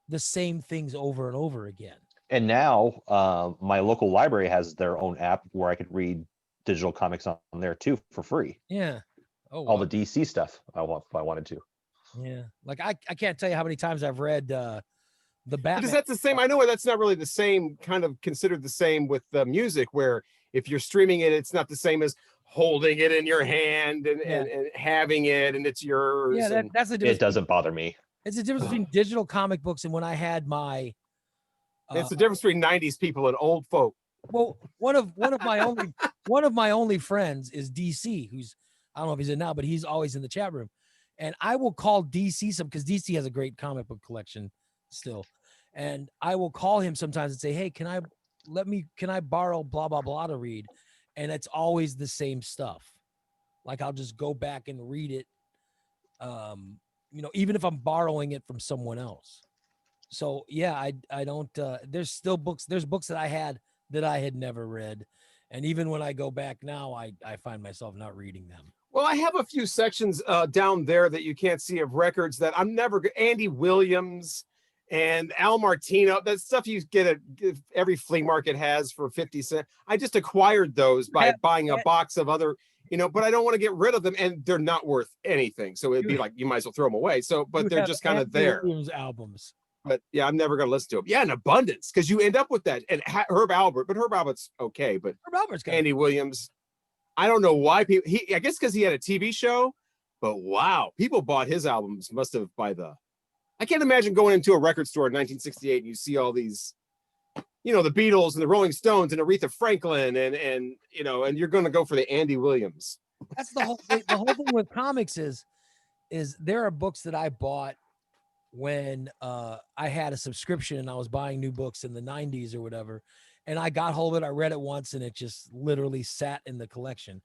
the same things over and over again. And now my local library has their own app where I could read digital comics on there too for free. Yeah. Oh, All wow. the DC stuff if I wanted to. Yeah. Like I can't tell you how many times I've read the Batman. Because that's the same. I know that's not really the same kind of considered the same with the music, where if you're streaming it, it's not the same as holding it in your hand and having it and it's yours. Yeah, and that's the difference. It doesn't bother me. It's the difference between digital comic books and when I had my. It's the difference between 90s people and old folk. Well, one of my only friends is DC, who's I don't know if he's in now, but he's always in the chat room, and I will call DC because DC has a great comic book collection still, and I will call him sometimes and say, hey, can I borrow blah blah blah to read, and it's always the same stuff. Like I'll just go back and read it, even if I'm borrowing it from someone else. So yeah, I don't. There's still books. There's books that I had never read, and even when I go back now, I find myself not reading them. Well, I have a few sections down there that you can't see of records that I'm never. Andy Williams and Al Martino. That stuff you get at every flea market has for 50 cents. I just acquired those by buying a box of other. But I don't want to get rid of them, and they're not worth anything. So it'd be like you might as well throw them away. So, but they're just kind of there. Williams albums. But yeah, I'm never going to listen to him. Yeah, in abundance, because you end up with that. And Herb Albert, but Herb Albert's okay. But Herb Albert's good. Andy Williams, I don't know why people. I guess because he had a TV show. But wow, people bought his albums. Must have I can't imagine going into a record store in 1968 and you see all these, the Beatles and the Rolling Stones and Aretha Franklin and you're going to go for the Andy Williams. That's the whole thing. The whole thing with comics is there are books that I bought when I had a subscription and I was buying new books in the 90s or whatever, and I got hold of it. I read it once and it just literally sat in the collection.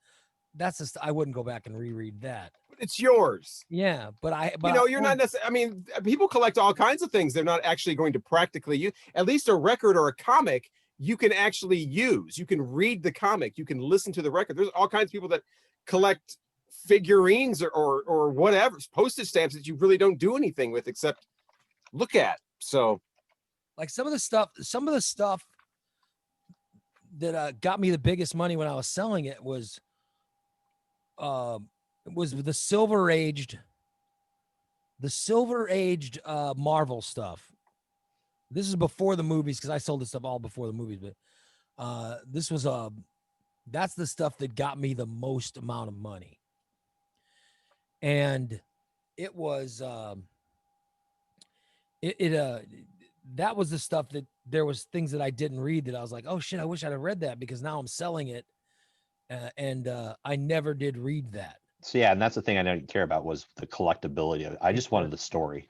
That's just, I wouldn't go back and reread that. But it's yours. Yeah, but you're not necessarily. I mean, people collect all kinds of things. They're not actually going to practically use. At least a record or a comic you can actually use. You can read the comic. You can listen to the record. There's all kinds of people that collect figurines or whatever, postage stamps that you really don't do anything with except look at. So like some of the stuff that got me the biggest money when I was selling it was the silver aged Marvel stuff. This is before the movies, because I sold this stuff all before the movies, but that's the stuff that got me the most amount of money. And it was that was the stuff that there was things that I didn't read that I was like, oh shit, I wish I'd have read that, because now I'm selling it. And I never did read that. So yeah, and that's the thing I didn't care about was the collectability of it. I just wanted the story.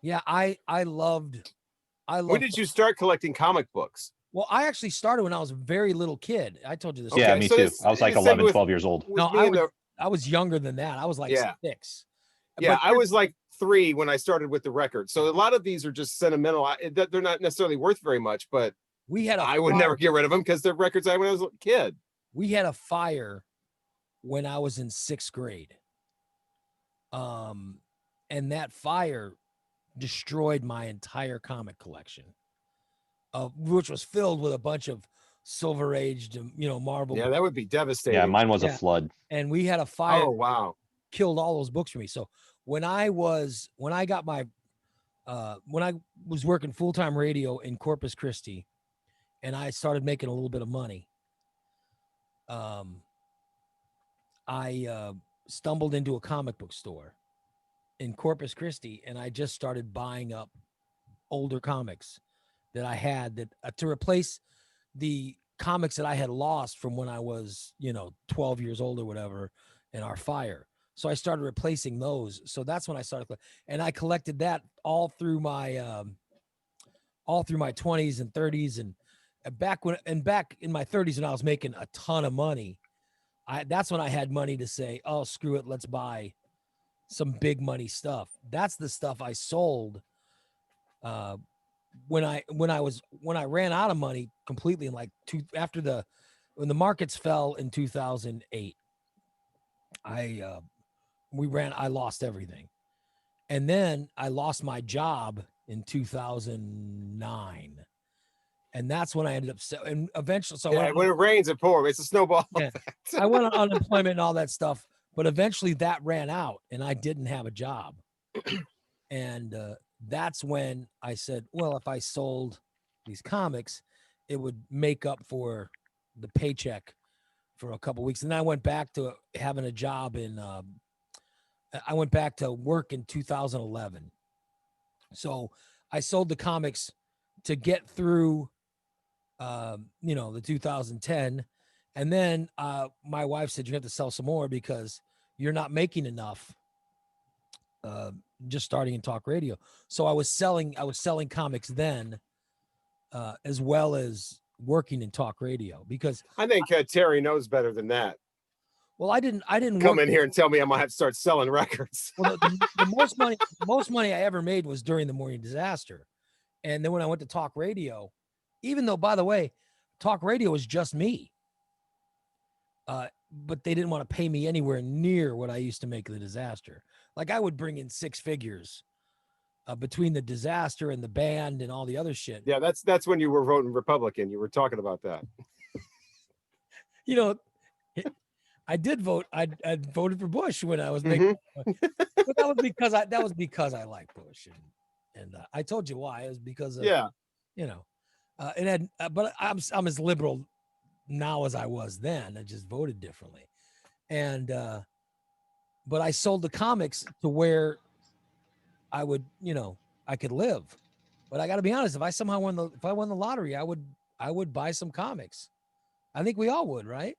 Yeah, I loved. When did you start collecting comic books? Well, I actually started when I was a very little kid. I told you this. Yeah, me too. I was like 11, 12 years old. No, I was younger than that. I was like 6. Yeah, I was like 3 when I started with the record. So a lot of these are just sentimental. They're not necessarily worth very much, but I would never get rid of them because they're records I when I was a kid. We had a fire when I was in 6th grade. And that fire destroyed my entire comic collection, which was filled with a bunch of silver aged, Marvel. Yeah, that would be devastating. Yeah, mine was a flood. And we had a fire. Oh, wow. Killed all those books for me. So when I was working full-time radio in Corpus Christi and I started making a little bit of money, I stumbled into a comic book store in Corpus Christi, and I just started buying up older comics that I had that to replace the comics that I had lost from when I was, 12 years old or whatever in our fire. So I started replacing those. So that's when I started, and I collected that all through my 20s and 30s, and back in my 30s when I was making a ton of money. That's when I had money to say, oh, screw it, let's buy some big money stuff. That's the stuff I sold when I ran out of money completely in when the markets fell in 2008. I lost everything. And then I lost my job in 2009. And that's when I ended up. And eventually, so Yeah, when it rains, it pours. It's a snowball. Yeah. I went on unemployment and all that stuff, but eventually that ran out, and I didn't have a job. And that's when I said, well, if I sold these comics, it would make up for the paycheck for a couple weeks. And then I went back to having a job I went back to work in 2011. So I sold the comics to get through, the 2010. And then my wife said, you have to sell some more because you're not making enough just starting in talk radio. So I was selling comics then as well as working in talk radio because I think Terry knows better than that. Well, I didn't come in here and tell me I'm gonna have to start selling records. Well, the most money I ever made was during the Morning Disaster. And then when I went to talk radio, even though, by the way, talk radio was just me, but they didn't want to pay me anywhere near what I used to make the Disaster. Like I would bring in six figures between the Disaster and the band and all the other shit. Yeah, that's when you were voting Republican. You were talking about that. I did vote. I voted for Bush when I was making, but that was because I like Bush, and I told you why. It was because of, but I'm as liberal now as I was then. I just voted differently, and but I sold the comics to where I would, I could live. But I got to be honest, if I won the lottery, I would buy some comics. I think we all would, right?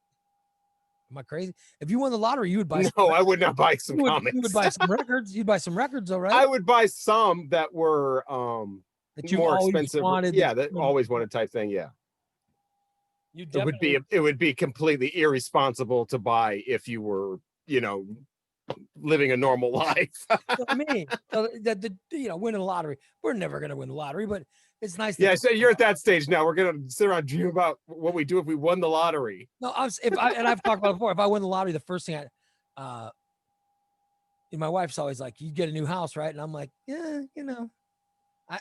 Am I crazy? If you won the lottery, you would buy. No, I would not buy some comics. You would buy some records. You'd buy some records, all right? I would buy some that were that you more always expensive. wanted. Yeah, that always wanted type thing. Yeah. It would be completely irresponsible to buy if you were, living a normal life. I mean, winning the lottery. We're never going to win the lottery, but it's nice. Yeah, so you're at that stage now. We're gonna sit around and dream about what we do if we won the lottery. No, and I've talked about it before. If I win the lottery, the first thing my wife's always like, "You get a new house, right?" And I'm like, "Yeah,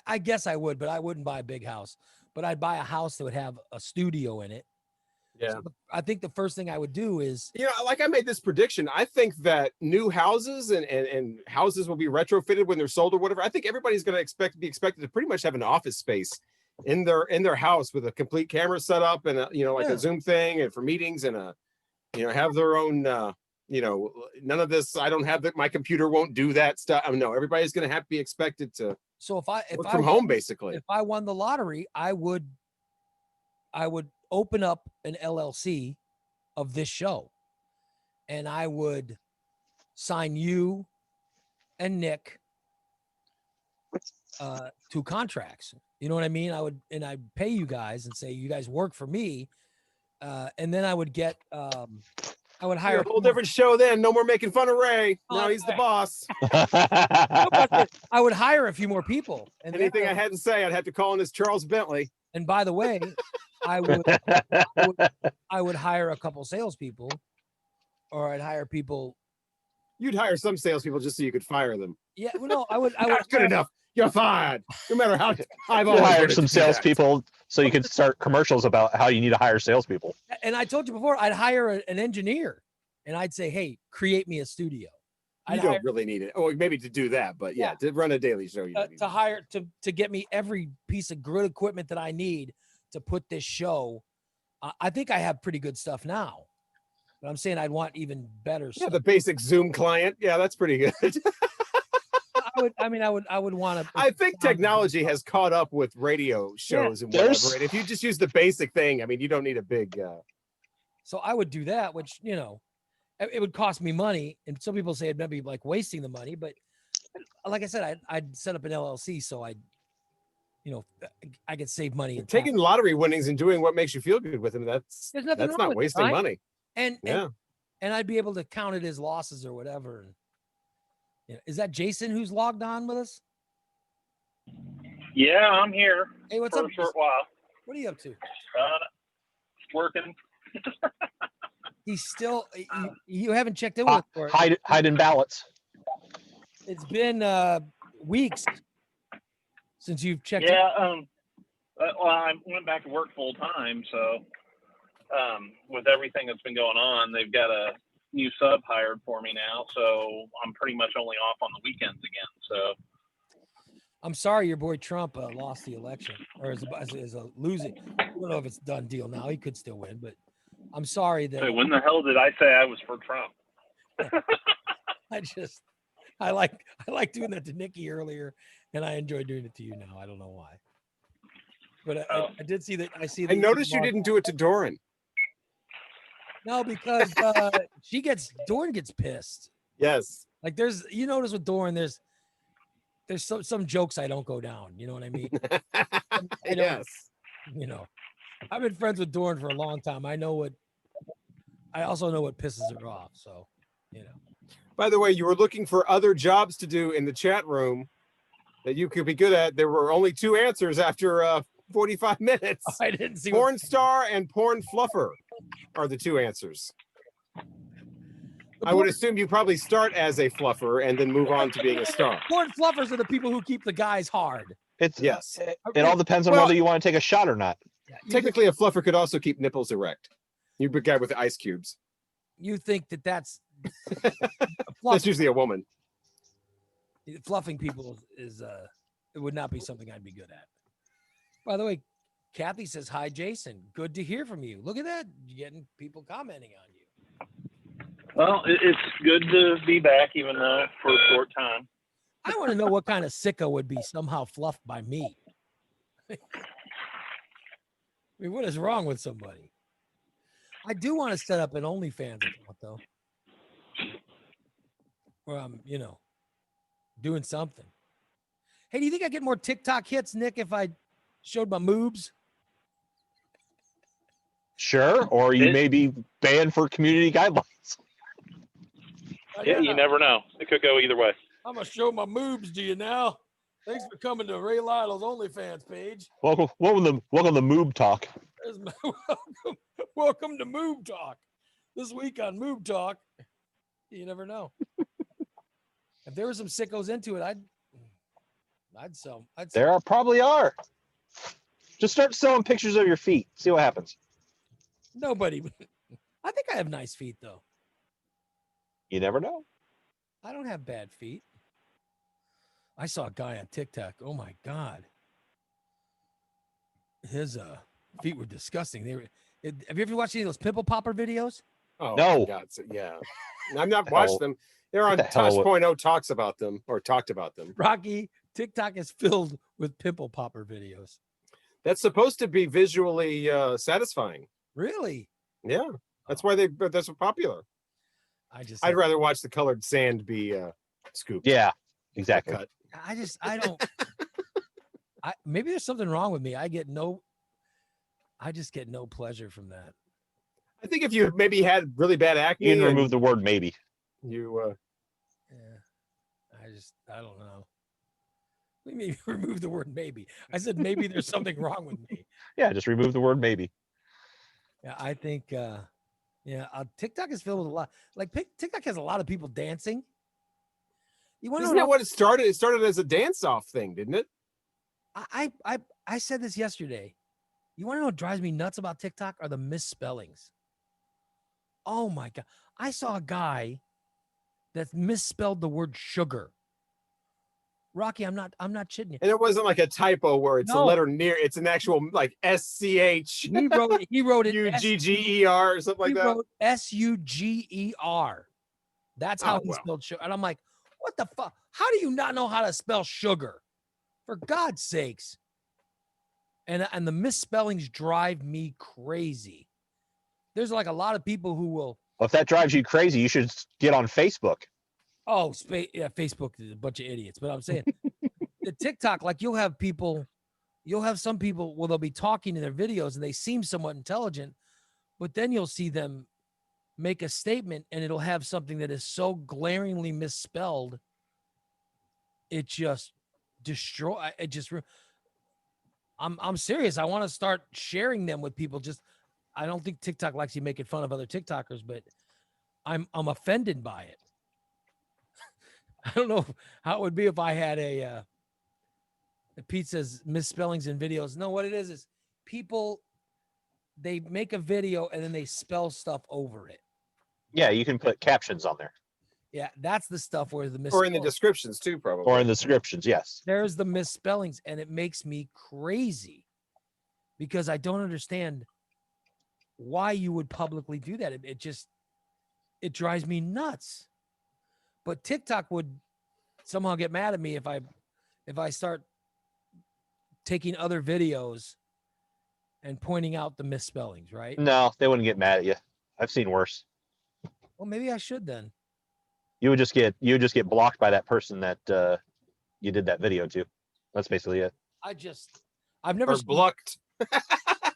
I guess I would, but I wouldn't buy a big house. But I'd buy a house that would have a studio in it." Yeah. So I think the first thing I would do is, like I made this prediction. I think that new houses and houses will be retrofitted when they're sold or whatever. I think everybody's going to be expected to pretty much have an office space in their house with a complete camera set up and a Zoom thing and for meetings and have their own none of this. I don't have that. My computer won't do that stuff. No, everybody's going to have to be expected to. So if I work from home, basically, if I won the lottery, I would open up an LLC of this show, and I would sign you and Nick to contracts. You know what I mean? I'd pay you guys and say, you guys work for me. And then I would get, I would hire a whole different show then. No more making fun of Ray. Now he's the boss. I would hire a few more people. And anything I had to say, I'd have to call in as Charles Bentley. And by the way, I would hire a couple salespeople, or I'd hire people. You'd hire some salespeople just so you could fire them. Yeah, well, no, I would. Not good enough. You're fired. No matter how I've always hired some salespeople so you can start commercials about how you need to hire salespeople. And I told you before, I'd hire an engineer, and I'd say, "Hey, create me a studio." You don't really need it. Or maybe to do that, but yeah, to run a daily show, you don't need to hire to get me every piece of good equipment that I need to put this show. I think I have pretty good stuff now, but I'm saying I'd want even better stuff. Yeah, the basic Zoom client. Yeah, that's pretty good. I would want to. I think technology has caught up with radio shows and whatever. And if you just use the basic thing, I mean, you don't need a big. So I would do that, which it would cost me money, and some people say it'd maybe like wasting the money, but like I said, I'd set up an LLC so I could save money. Taking lottery winnings and doing what makes you feel good with them, that's not wasting money. And I'd be able to count it as losses or whatever. Is that Jason who's logged on with us? Yeah, I'm here. Hey, what's for up? a short while. What are you up to? Working. He's still. You haven't checked in with him. Hiding ballots. It's been weeks since you've checked. Yeah. Well, I went back to work full time, so with everything that's been going on, they've got a new sub hired for me now, so I'm pretty much only off on the weekends again. So I'm sorry your boy Trump lost the election, or is a losing. I don't know if it's a done deal now. He could still win, but I'm sorry that. when the hell did I say I was for Trump? I like doing that to Nikki earlier, and I enjoy doing it to you now. I don't know why, but I did see that. I noticed you didn't do it to Doran. No, because Doran gets pissed. Yes. Like you notice with Doran, there's some jokes I don't go down. You know what I mean? Yes. You know, I've been friends with Doran for a long time. I also know what pisses her off. So, you know. By the way, you were looking for other jobs to do in the chat room that you could be good at. There were only 2 answers after 45 minutes. I didn't see porn star and porn fluffer are the 2 answers. I would assume you probably start as a fluffer and then move on to being a star. Porn fluffers are the people who keep the guys hard. Yes. It all depends on whether you want to take a shot or not. Technically, a fluffer could also keep nipples erect. You big guy with the ice cubes. You think that's that's usually a woman. Fluffing people is it would not be something I'd be good at. By the way, Kathy says, hi, Jason. Good to hear from you. Look at that. You're getting people commenting on you. Well, it's good to be back, even though for a short time. I want to know what kind of sicko would be somehow fluffed by me. I mean, what is wrong with somebody? I do want to set up an OnlyFans account, though. Where I'm, doing something. Hey, do you think I get more TikTok hits, Nick, if I showed my moobs? Sure, or you may be banned for community guidelines. Yeah, you never know. It could go either way. I'm going to show my moobs to you now. Thanks for coming to Ray Lytle's OnlyFans page. Welcome to Moob Talk. Welcome to Moob Talk. This week on Moob Talk, you never know. If there were some sickos into it, I'd sell. There probably are. Just start selling pictures of your feet. See what happens. Nobody. I think I have nice feet, though. You never know. I don't have bad feet. I saw a guy on TikTok. Oh my God. His feet were disgusting. Have you ever watched any of those pimple popper videos? Oh, no. My God. Yeah. I've not watched them. They're on Tosh.0 talks about them or talked about them. Rocky, TikTok is filled with pimple popper videos. That's supposed to be visually satisfying. Really? Yeah. That's why that's so popular. I'd rather watch the colored sand be scooped. Yeah, exactly. Cut. I don't. Maybe there's something wrong with me. I just get no pleasure from that. I think if you maybe had really bad acne, you can remove the word maybe. You. I don't know. Maybe remove the word maybe. I said maybe there's something wrong with me. Yeah, just remove the word maybe. Yeah, I think. TikTok is filled with a lot. Like TikTok has a lot of people dancing. You want to know? Isn't that what it started? It started as a dance-off thing, didn't it? I said this yesterday. You want to know what drives me nuts about TikTok are the misspellings. Oh my God. I saw a guy that misspelled the word sugar. Rocky, I'm not chitting you. And it wasn't like a typo where it's a letter near, it's an actual like SCH. He wrote it UGGER or something like that. He wrote SUGER. That's how he spelled sugar. And I'm like, what the fuck? How do you not know how to spell sugar? For God's sakes. And the misspellings drive me crazy. There's like a lot of people who will. Well, if that drives you crazy, you should get on Facebook. Oh, Facebook is a bunch of idiots. But I'm saying the TikTok, like you'll have some people, they'll be talking in their videos and they seem somewhat intelligent, but then you'll see them make a statement and it'll have something that is so glaringly misspelled. It just I'm serious. I want to start sharing them with people. I don't think TikTok likes you making fun of other TikTokers, but I'm offended by it. I don't know how it would be if I had a Pete says misspellings in videos. No, what it is people, they make a video and then they spell stuff over it. Yeah, you can put captions on there. Yeah, that's the stuff where the Or in the misspellings. descriptions too, probably. Or in the descriptions, yes. There's the misspellings, and it makes me crazy because I don't understand why you would publicly do that. It drives me nuts. But TikTok would somehow get mad at me if I start taking other videos and pointing out the misspellings, right? No, they wouldn't get mad at you. I've seen worse. Well, maybe I should then. You would just get blocked by that person that you did that video to. That's basically it. I've never blocked.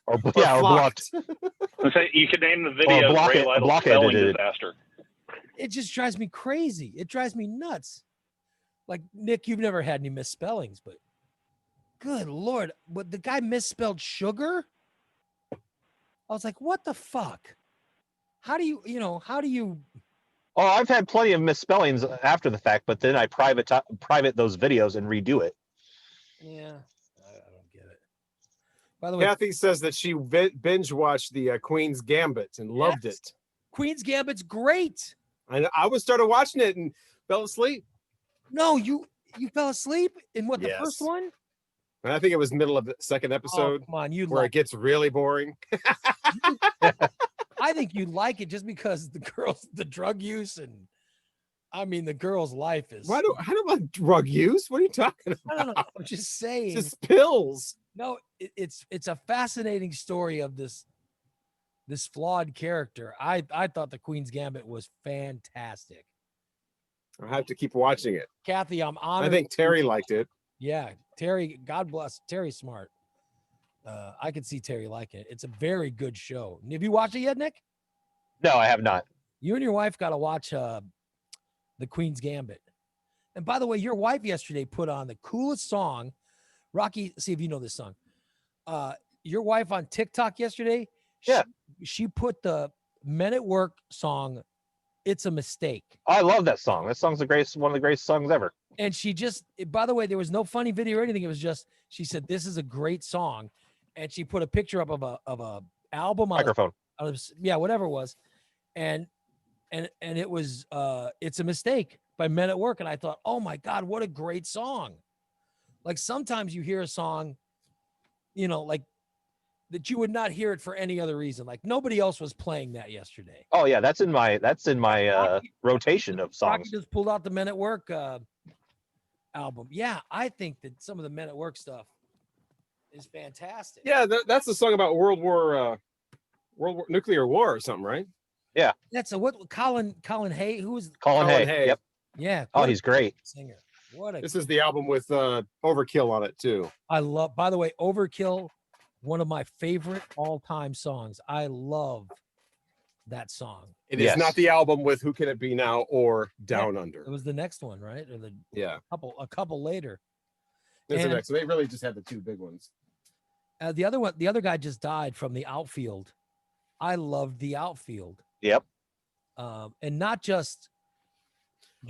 Or blocked. Say you could name the video Ray Lytle spelling disaster. It just drives me crazy. It drives me nuts. Like, Nick, you've never had any misspellings, but good Lord, but the guy misspelled sugar. I was like, what the fuck? How do you? Oh, I've had plenty of misspellings after the fact, but then I private those videos and redo it. Yeah, I don't get it. By the way, Kathy says that she binge watched the Queen's Gambit and loved it. Queen's Gambit's great. I was started watching it and fell asleep. No, you fell asleep in what, the Yes. first one? And I think it was middle of the second episode. Come on, you where like it gets really boring. I think you like it just because the drug use, and I mean the girl's life is. I don't like drug use. What are you talking about? I don't know. I'm just saying. It's just pills. No, it's a fascinating story of this flawed character. I thought the Queen's Gambit was fantastic. I have to keep watching it. Kathy, I'm honored. I think Terry liked it. Yeah, Terry. God bless. Terry's smart. I could see Terry liking it. It's a very good show. Have you watched it yet, Nick? No, I have not. You and your wife got to watch the Queen's Gambit. And by the way, your wife yesterday put on the coolest song. Rocky, see if you know this song. Your wife on TikTok yesterday. Yeah. She put the Men at Work song, "It's a Mistake." I love that song. That song's one of the greatest songs ever. And she just, by the way, there was no funny video or anything. It was just, she said, "This is a great song." And she put a picture up of a album on Microphone. Yeah, whatever it was. And it was "It's a Mistake" by Men at Work. And I thought, oh my God, what a great song. Like sometimes you hear a song, like that you would not hear it for any other reason. Like nobody else was playing that yesterday. Oh yeah, that's in my rotation of songs. Rocky just pulled out the Men at Work album. Yeah, I think that some of the Men at Work stuff is fantastic. Yeah, that's the song about World War nuclear war or something, right? Yeah. That's what Colin Hay, who is Colin Hay. Yep. Yeah. Oh, he's great. Singer. This is the album with Overkill on it too. I love, by the way, Overkill, one of my favorite all-time songs. I love that song. It is not the album with Who Can It Be Now or Down Under. It was the next one, right? Or a couple later. It's the next. They really just had the two big ones. The other guy just died from The Outfield. I loved The Outfield. Yep. And not just.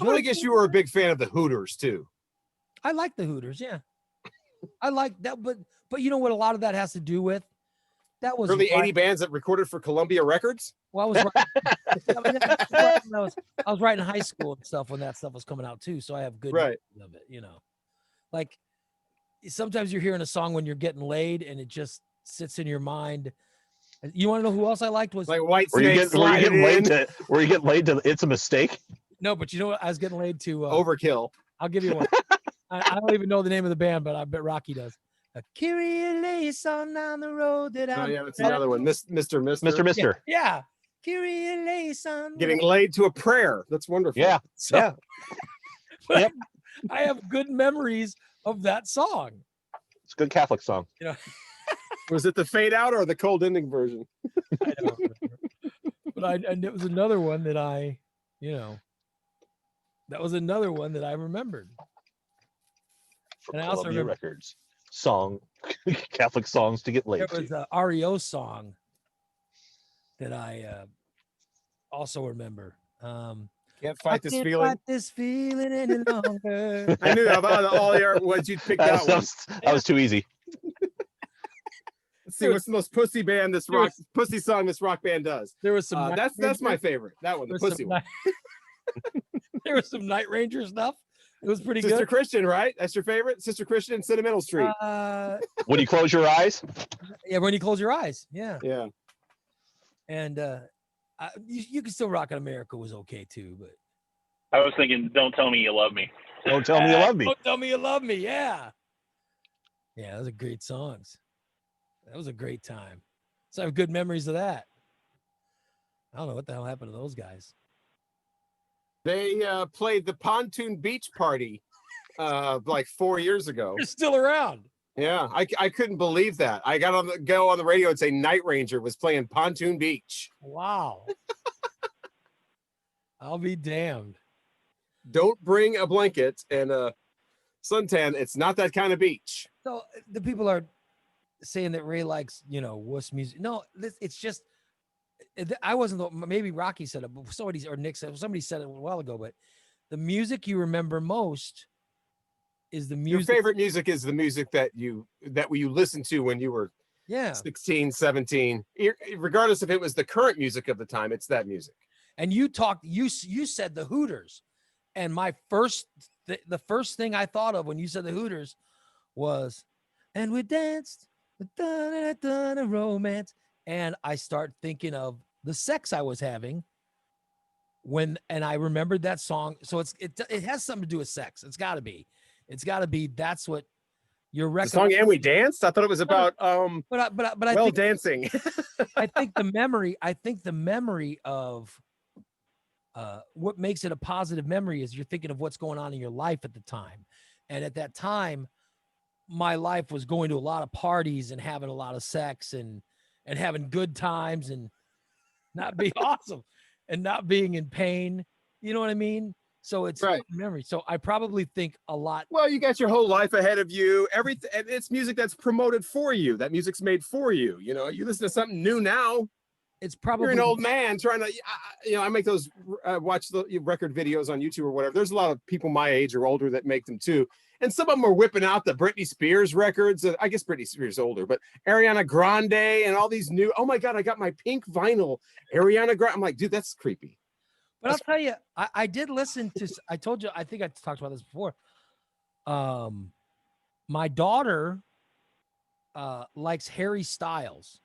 I guess you were a big fan of the Hooters too. I like the Hooters, yeah. I like that, but you know what? A lot of that has to do with that was really 80 bands that recorded for Columbia Records. Well, I was I was writing high school and stuff when that stuff was coming out too, so I have good memories of it. Like sometimes you're hearing a song when you're getting laid and it just sits in your mind. You want to know who else I liked was like White Were you getting laid to "It's a Mistake"? No, but you know what? I was getting laid to Overkill. I'll give you one. I don't even know the name of the band, but I bet Rocky does. Kyrie eleison down the road that Oh yeah, that's another one. Mr. Yeah. Kyrie eleison. Getting laid to a prayer. That's wonderful. Yeah. So, yep. I have good memories of that song. It's a good Catholic song. Was it the fade out or the cold ending version? I don't remember. But it was another one that that was another one that I remembered. For And I also Columbia remember Records song, Catholic songs to get laid there was to. an REO song that I also remember. Can't Can't fight this can't feeling. fight this feeling any longer. I knew of all your ones you'd pick that one. That was too easy. Let's see what's the most pussy band pussy song this rock band does. There was some. That's my favorite. That one, the pussy one. There was some Night Ranger stuff. It was pretty Sister good. Christian, right? That's your favorite? Sister Christian, Sentimental Street. When you close your eyes? Yeah, when you close your eyes. Yeah. Yeah. And you can still rock in America was okay too, but I was thinking, don't tell me you love me. Don't tell me you love me. Don't tell me you love me. Yeah. Yeah, those are great songs. That was a great time. So I have good memories of that. I don't know what the hell happened to those guys. They played the Pontoon Beach Party like 4 years ago. They're still around. Yeah, I couldn't believe that. I got on the radio and say Night Ranger was playing Pontoon Beach. Wow. I'll be damned. Don't bring a blanket and a suntan. It's not that kind of beach. So the people are saying that Ray likes, wuss music. No, it's just, I wasn't, maybe Rocky said it, but somebody, or Nick said, somebody said it a while ago, but the music you remember most is the music. Your favorite music is the music that you listened to when you were 16, 17, regardless if it was the current music of the time, it's that music. And you said the Hooters, and the first thing I thought of when you said the Hooters was, and we danced, a romance, and I start thinking of the sex I was having and I remembered that song. So it has something to do with sex. It's got to be. That's what your record. The song "And We Danced." I thought it was about but I think dancing. I think the memory of what makes it a positive memory is you're thinking of what's going on in your life at the time. And at that time, my life was going to a lot of parties and having a lot of sex and having good times and not being awesome and not being in pain. You know what I mean? So it's right. Memory. So I probably think a lot. Well, you got your whole life ahead of you. Everything, and it's music that's promoted for you. That music's made for you. You listen to something new now. It's probably you're an old man trying to. I make those watch the record videos on YouTube or whatever. There's a lot of people my age or older that make them too. And some of them are whipping out the Britney Spears records. I guess Britney Spears is older, but Ariana Grande and all these new. Oh my God, I got my pink vinyl Ariana Grande. I'm like, dude, that's creepy. But I'll tell you, I did listen to. I told you, I think I talked about this before. My daughter likes Harry Styles,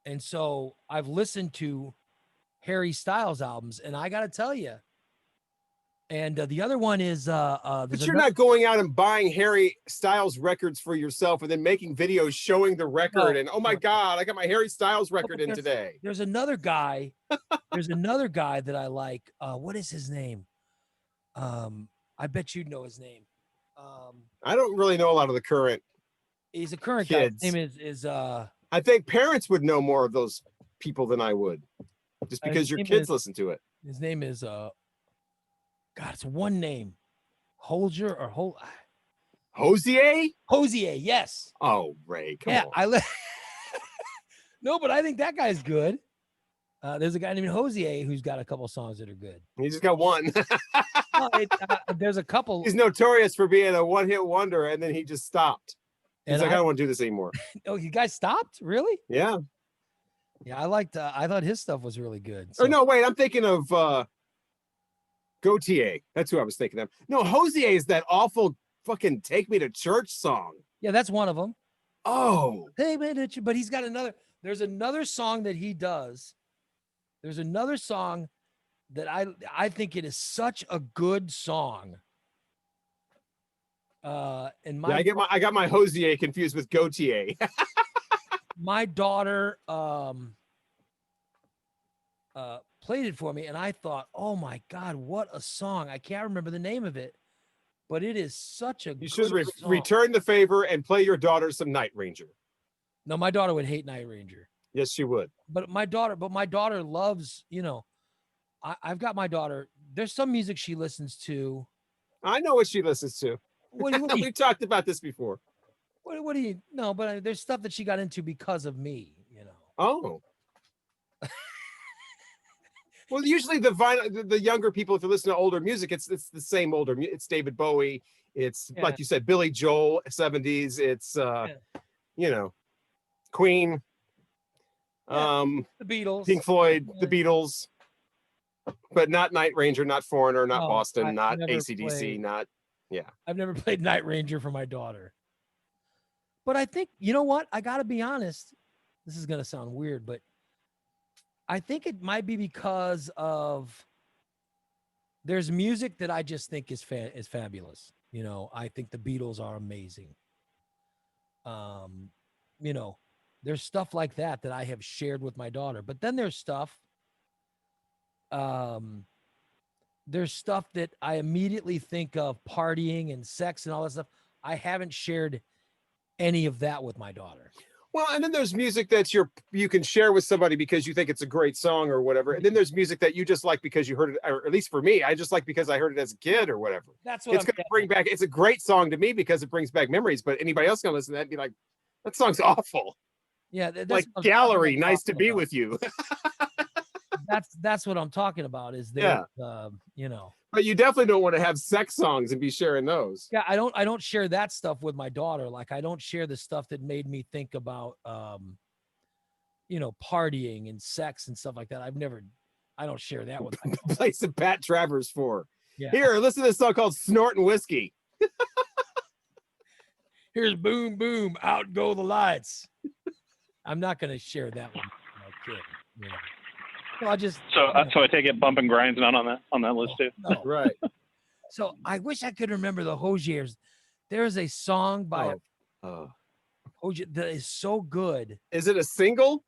and so I've listened to Harry Styles albums, and I got to tell you. And the other one is but you're not going out and buying Harry Styles records for yourself and then making videos showing the record and oh my God, I got my Harry Styles record in today. There's another guy. There's another guy that I like. What is his name? I bet you'd know his name. I don't really know a lot of the current. He's a current kids. guy. His name is I think parents would know more of those people than I would, just because your kids listen to it. His name is God, it's one name. Hosier or Hosier? Hosier, yes. Oh, Ray, come on. No, but I think that guy's good. There's a guy named Hosier who's got a couple songs that are good. He just got one. There's a couple. He's notorious for being a one-hit wonder, and then he just stopped. He's like, I don't want to do this anymore. Oh, you guys stopped? Really? Yeah. Yeah, I thought his stuff was really good. So. Or no, wait, I'm thinking of Gautier. That's who I was thinking of. No, Hosier is that awful fucking "Take Me to Church" song. Yeah, that's one of them. Oh, hey man, but he's got another. There's another song that he does. There's another song that I think it is such a good song. And I got my Hosier confused with Gautier. My daughter played it for me, and I thought, oh my God, what a song. I can't remember the name of it, but it is such a You should return the favor and play your daughter some Night Ranger. No, my daughter would hate Night Ranger. Yes, she would. But my daughter loves, I've got my daughter. There's some music she listens to. I know what she listens to. We talked about this before. What do you know? But there's stuff that she got into because of me, Oh. Well, usually the vinyl, the younger people, if you listen to older music, it's the same older. It's David Bowie. It's like you said, Billy Joel, 70s. It's you know, Queen, the Beatles, Pink Floyd, the Beatles, but not Night Ranger, not Foreigner, not Boston, not AC/DC, not I've never played Night Ranger for my daughter. But I think, you know what? I got to be honest. This is going to sound weird, but I think it might be because of there's music that I just think is fabulous. You know, I think the Beatles are amazing. You know, there's stuff like that I have shared with my daughter. But then there's stuff that I immediately think of partying and sex and all that stuff. I haven't shared any of that with my daughter. Well, and then there's music that you can share with somebody because you think it's a great song or whatever. And then there's music that you just like because you heard it, or at least for me, I just like because I heard it as a kid or whatever. That's what it's going to bring back. It's a great song to me because it brings back memories. But anybody else gonna listen to that and be like, that song's awful. Yeah, that's like Gallery, nice to be with you. that's what I'm talking about. Is there, you know. But you definitely don't want to have sex songs and be sharing those. Yeah, I don't share that stuff with my daughter. Like I don't share the stuff that made me think about you know, partying and sex and stuff like that. I don't share that with my daughter. Play some Pat Travers for. Yeah. Here, listen to this song called Snortin' Whiskey. Here's Boom Boom, Out Go the Lights. I'm not gonna share that one with my kid, you know. So I just so I take it Bump and Grind's not on that list too. No. Right. So I wish I could remember the Hoziers. There is a song by Hozier that is so good. Is it a single?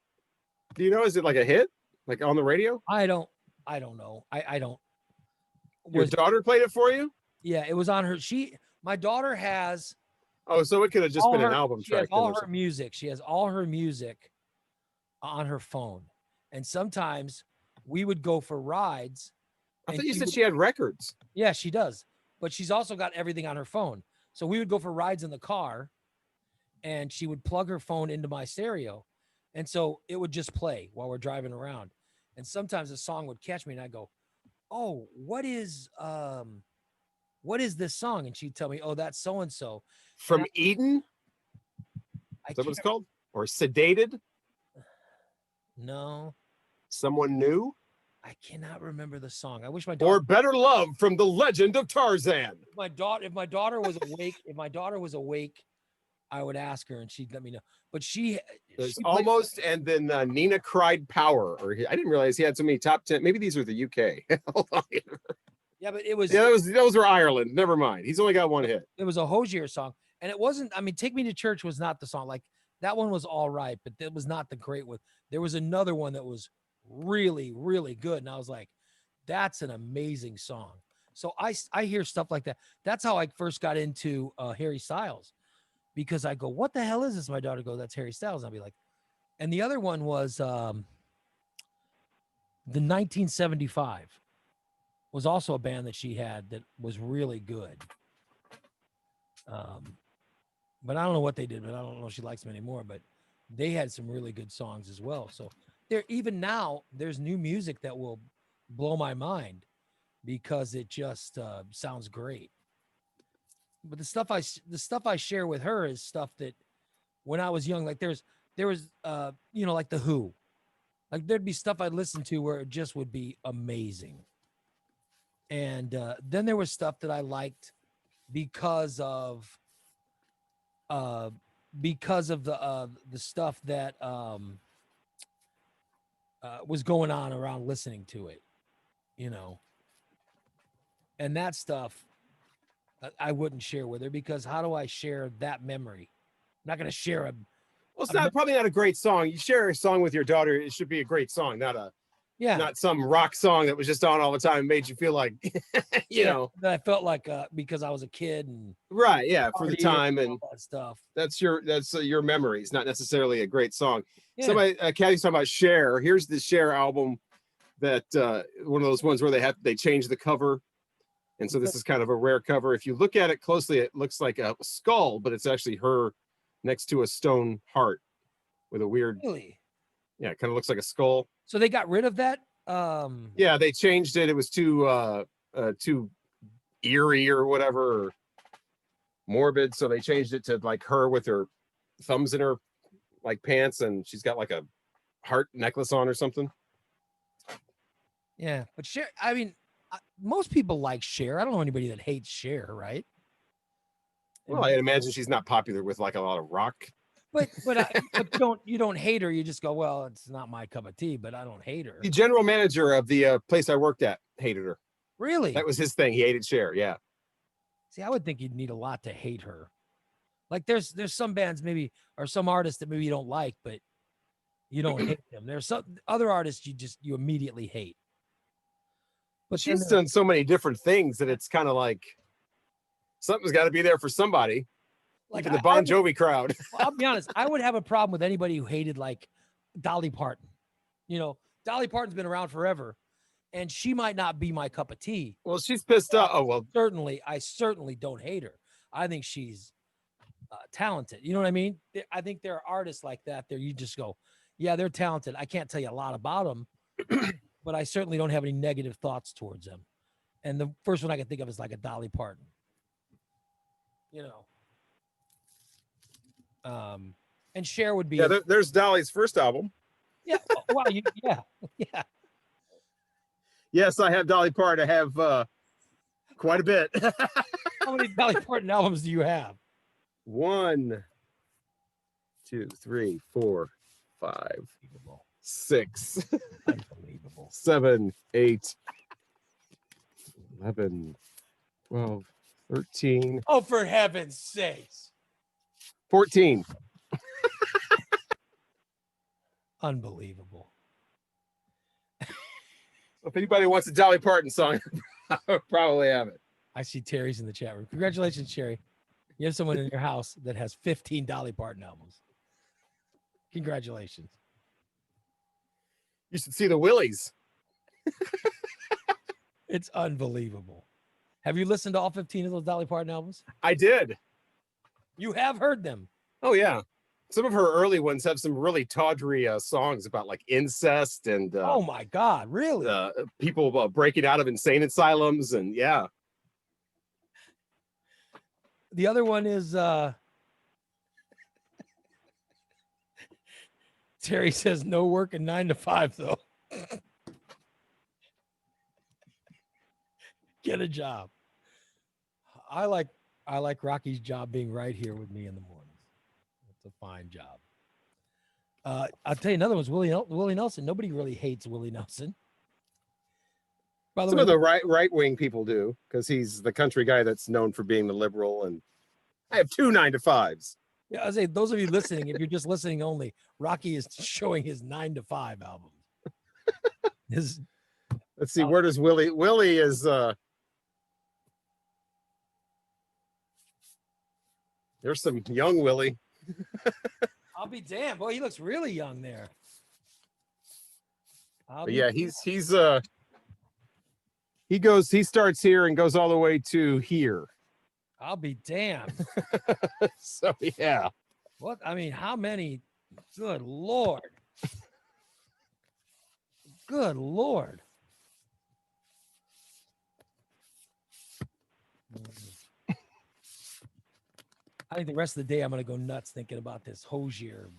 Do you know? Is it like a hit? Like on the radio? I don't know. I don't. Your daughter played it for you? Yeah, it was on her. My daughter has. Oh, so it could have just been an album track. She has all her music. She has all her music on her phone. And sometimes we would go for rides. I thought you said she had records. Yeah, she does. But she's also got everything on her phone. So we would go for rides in the car and she would plug her phone into my stereo. And so it would just play while we're driving around. And sometimes a song would catch me and I'd go, oh, what is this song? And she'd tell me, oh, that's so-and-so. From Eden? Is that what it's called? Or Sedated? No. Someone New? I cannot remember the song. I wish my daughter. Or Better Love from The Legend of Tarzan. If my daughter was awake, I would ask her and she'd let me know. But There's Almost, and then Nina Cried Power. Or I didn't realize he had so many top 10. Maybe these are the UK. Hold on. Yeah, but it was. Yeah, those were Ireland. Never mind. He's only got one hit. It was a Hozier song, and it wasn't. I mean, Take Me to Church was not the song. Like that one was all right, but that was not the great one. There was another one that was really, really good, and I was like, "That's an amazing song." So I hear stuff like that. That's how I first got into Harry Styles, because I go, "What the hell is this?" My daughter goes, "That's Harry Styles." And I'll be like, and the other one was the 1975. Was also a band that she had that was really good. But I don't know what they did, but I don't know if she likes them anymore, but they had some really good songs as well. So even now, there's new music that will blow my mind because it just sounds great. But the stuff I share with her is stuff that when I was young, like there was you know, like the Who. Like there'd be stuff I'd listen to where it just would be amazing. And then there was stuff that I liked because of the stuff that was going on around listening to it, you know. And that stuff I wouldn't share with her because how do I share that memory? I'm not going to share a. Well, it's probably not a great song. You share a song with your daughter, it should be a great song, not some rock song that was just on all the time and made you feel like, you know. That I felt like because I was a kid and right, yeah, for the time and all that stuff. That's your memories, not necessarily a great song. Yeah. Somebody, Kathy's talking about Cher. Here's the Cher album that one of those ones where they change the cover, and so this is kind of a rare cover. If you look at it closely, it looks like a skull, but it's actually her next to a stone heart with a weird. Really? Yeah, it kind of looks like a skull. So they got rid of that Yeah, they changed it. It was too eerie or whatever, or morbid. So they changed it to like her with her thumbs in her like pants, and she's got like a heart necklace on or something. Yeah, but Cher, I mean, most people like Cher. I don't know anybody that hates Cher, right? Well, I'd imagine she's not popular with like a lot of rock. But you don't hate her. You just go, well, it's not my cup of tea, but I don't hate her. The general manager of the place I worked at hated her. Really? That was his thing. He hated Cher. Yeah. See, I would think you'd need a lot to hate her. Like there's some bands maybe, or some artists that maybe you don't like, but you don't hate them. There's some other artists you immediately hate. But she's done so many different things that it's kind of like something's got to be there for somebody. Like even the Bon Jovi crowd. Well, I'll be honest. I would have a problem with anybody who hated like Dolly Parton. You know, Dolly Parton's been around forever, and she might not be my cup of tea. Well, she's pissed off. Oh well, I certainly don't hate her. I think she's talented. You know what I mean? I think there are artists like that. There, you just go, yeah, they're talented. I can't tell you a lot about them, but I certainly don't have any negative thoughts towards them. And the first one I can think of is like a Dolly Parton. You know. And Cher would be. Yeah, there's Dolly's first album. Yeah. Wow. Yeah. Yes, I have Dolly Parton. I have quite a bit. How many Dolly Parton albums do you have? 1, 2, 3, 4, 5, 6, 7, 8, 11, 12, 13. Oh, for heaven's sakes. 14. Unbelievable. If anybody wants a Dolly Parton song, I'll probably have it. I see Terry's in the chat room. Congratulations, Terry. You have someone in your house that has 15 Dolly Parton albums. Congratulations. You should see the Willies. It's unbelievable. Have you listened to all 15 of those Dolly Parton albums? I did. You have heard them. Oh, yeah. Some of her early ones have some really tawdry songs about like incest and oh my God, really? People breaking out of insane asylums, and yeah. The other one is Terry says no working 9 to 5 though. Get a job. I like Rocky's job being right here with me in the morning. It's a fine job. I'll tell you another one's Willie Nelson. Nobody really hates Willie Nelson. By the Some way, of the right-wing people do, because he's the country guy that's known for being the liberal. And I have 2 9 to 5s. Yeah, I say those of you listening, if you're just listening only, Rocky is showing his 9 to 5 album. Let's see, where does Willie is there's some young Willie. I'll be damned. Boy, he looks really young there. Yeah, he starts here and goes all the way to here. I'll be damned. So yeah. What? I mean, how many? Good Lord. Good Lord. I think the rest of the day I'm going to go nuts thinking about this Hozier.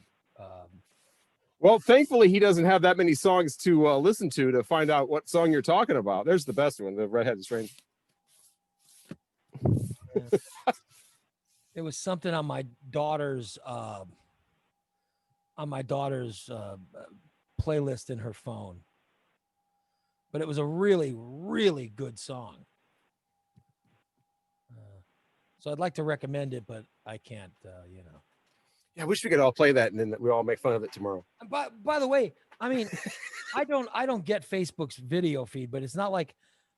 Well, thankfully he doesn't have that many songs to listen to find out what song you're talking about. There's the best one, the Redheaded Stranger. It was something on my daughter's playlist in her phone, but it was a really, really good song. So I'd like to recommend it, but I can't, Yeah, I wish we could all play that and then we all make fun of it tomorrow. By the way, I mean, I don't get Facebook's video feed, but it's not like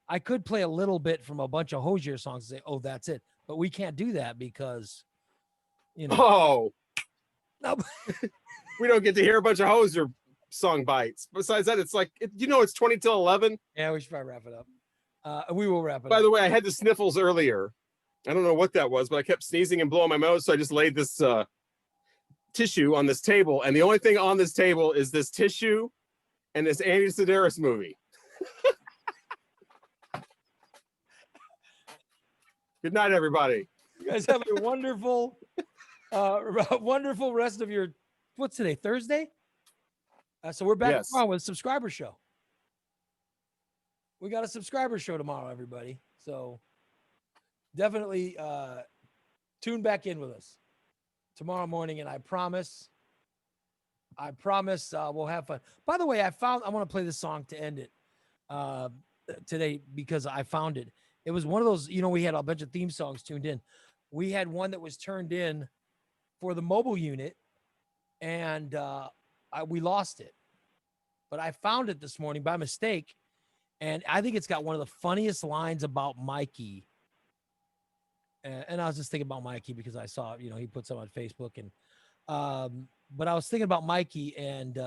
I could play a little bit from a bunch of Hozier songs and say, oh, that's it. But we can't do that because, Oh. No. We don't get to hear a bunch of Hozier song bites. Besides that, it's like, it's 20 till 11. Yeah, we should probably wrap it up. We will wrap it up. By the way, I had the sniffles earlier. I don't know what that was, but I kept sneezing and blowing my nose. So I just laid this tissue on this table. And the only thing on this table is this tissue and this Andy Sedaris movie. Good night, everybody. You guys have a wonderful, wonderful rest of your. What's today? Thursday. So we're back tomorrow with a subscriber show. We got a subscriber show tomorrow, everybody. So definitely tune back in with us tomorrow morning, and I promise we'll have fun. By the way, I want to play this song to end it today because I found it. It was one of those, we had a bunch of theme songs tuned in. We had one that was turned in for the mobile unit, and we lost it. But I found it this morning by mistake, and I think it's got one of the funniest lines about Mikey. And I was just thinking about Mikey because I saw, he put some on Facebook, and but I was thinking about Mikey and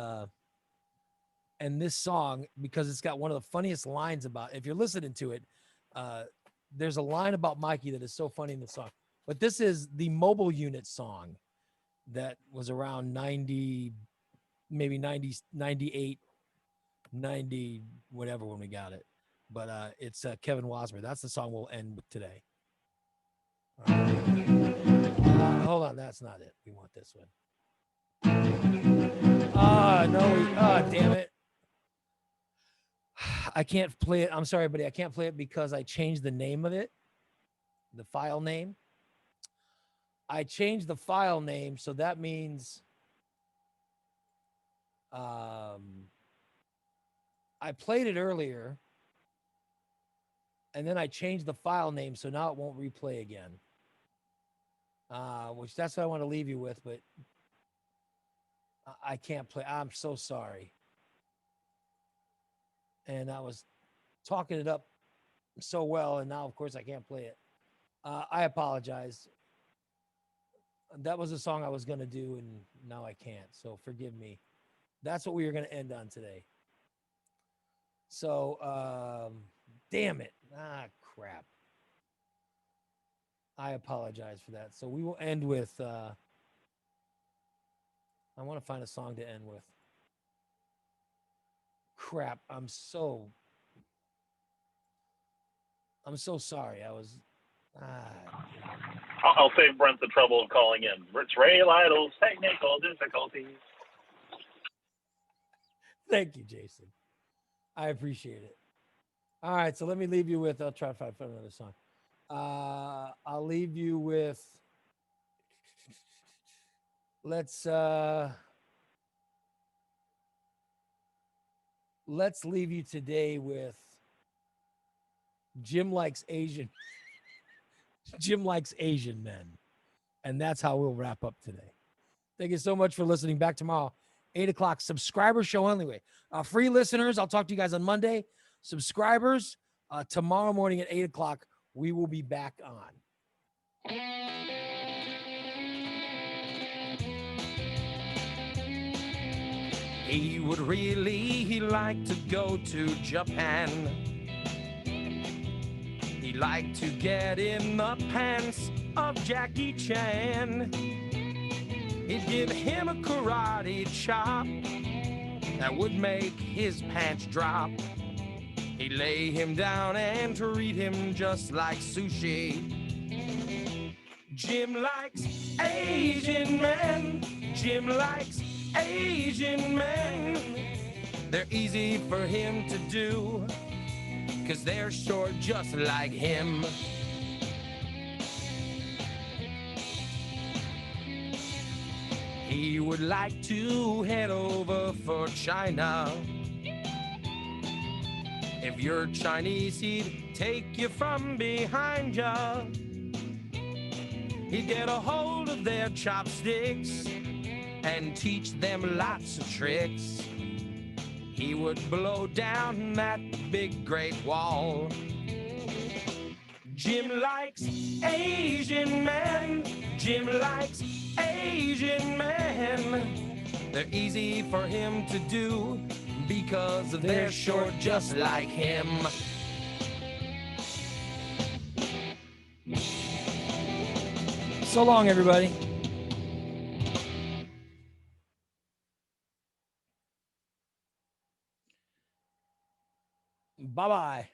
this song because it's got one of the funniest lines about. If you're listening to it, there's a line about Mikey that is so funny in the song. But this is the mobile unit song that was around 90, maybe 90, 98, 90, whatever when we got it. But it's Kevin Wasmer. That's the song we'll end with today. Hold on, that's not it. We want this one. Damn it. I can't play it. I'm sorry, buddy. I can't play it because I changed the name of it, the file name. I changed the file name, so that means I played it earlier, and then I changed the file name, so now it won't replay again. Which that's what I want to leave you with, but I can't play. I'm so sorry. And I was talking it up so well, and now, of course, I can't play it. I apologize. That was a song I was going to do, and now I can't, so forgive me. That's what we were going to end on today. So, damn it. Crap. I apologize for that. So we will end with, I want to find a song to end with. Crap. I'm so sorry. I was, I'll save Brent the trouble of calling in. It's Ray Lytle's technical difficulties. Thank you, Jason. I appreciate it. All right, so let me leave you with, I'll try to find another song. I'll leave you with, let's leave you today with Jim likes Asian men. And that's how we'll wrap up today. Thank you so much for listening. Back tomorrow, 8 o'clock, subscriber show anyway. Free listeners, I'll talk to you guys on Monday. Subscribers, tomorrow morning at 8 o'clock, we will be back on. He would really like to go to Japan. He'd like to get in the pants of Jackie Chan. He'd give him a karate chop that would make his pants drop. He'd lay him down and treat him just like sushi. Jim likes Asian men. Jim likes Asian men. They're easy for him to do, 'cause they're short just like him. He would like to head over for China. If you're Chinese, he'd take you from behind ya. He'd get a hold of their chopsticks and teach them lots of tricks. He would blow down that big Great Wall. Jim likes Asian men. Jim likes Asian men. They're easy for him to do, because they're short just like him. So long, everybody. Bye bye.